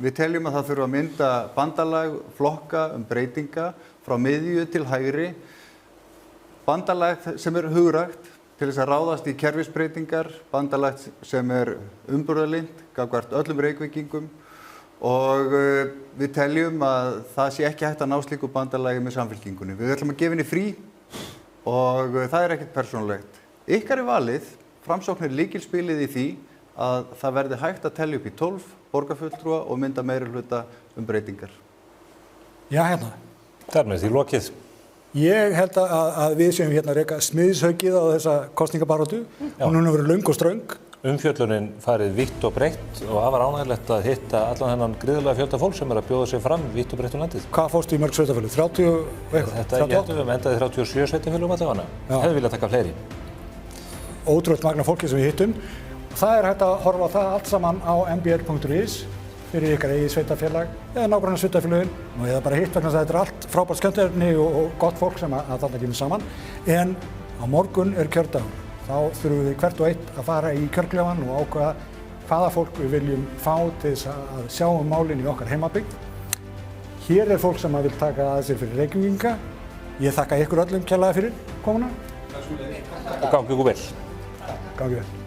Við teljum að það þurfa að mynda bandalag flokka breytinga frá miðju til hægri. Bandalag sem hugrægt til þess að ráðast í kerfisbreytingar, bandalag sem umburðarlynt gagnvart öllum Reykvíkingum og við teljum að það sé ekki hægt að ná slíku bandalagi með Samfylkingunni. Við ætlum að gefa henni frí og það ekkert persónulegt. Ykkar valið, Framsókn lykilspilið í því að það verði hægt að telja upp í 12 borgarfulltrúa og mynda meirihluta breytingar.
Já, hérna.
Þar með því lokið.
Ég held að við séum hérna reka smiðishaukið á þessa kosningabaráttu. Hún hefur verið löng og ströng.
Umfjöllunin farið vítt og breytt og það var ánægilegt að hitta allan þennan gríðarlega fjölda fólk sem að bjóða sig fram vítt og breytt landið.
Hvað fórstu í mörg sveitafélög? 30 og eitthvað?
Þetta ég endaði 37 sveitafélögum allavega. Hefði viljað taka fleiri.
Ótrúlegt magna fólki sem við hittum. Það hægt að horfa á það allt saman á mbl.is fyrir ykkar eigið sveitafélag eða nágranna sveitafélögin og eða bara hitt vegna þess að þetta allt frábært skemmtiefni og gott fólk sem að þarna kemur saman. En á morgun kjördagur. Þá þurfum við hvert og eitt að fara í kjörklefann og ákveða hvaða fólk við viljum fá til þess að sjá málin í okkar heimabyggð. Hér fólk sem vil taka að sér fyrir Reykvíkinga. Ég þakka ykkur öllum kærlega fyrir komuna.
Og gangi ykkur vel.
Gangi vel.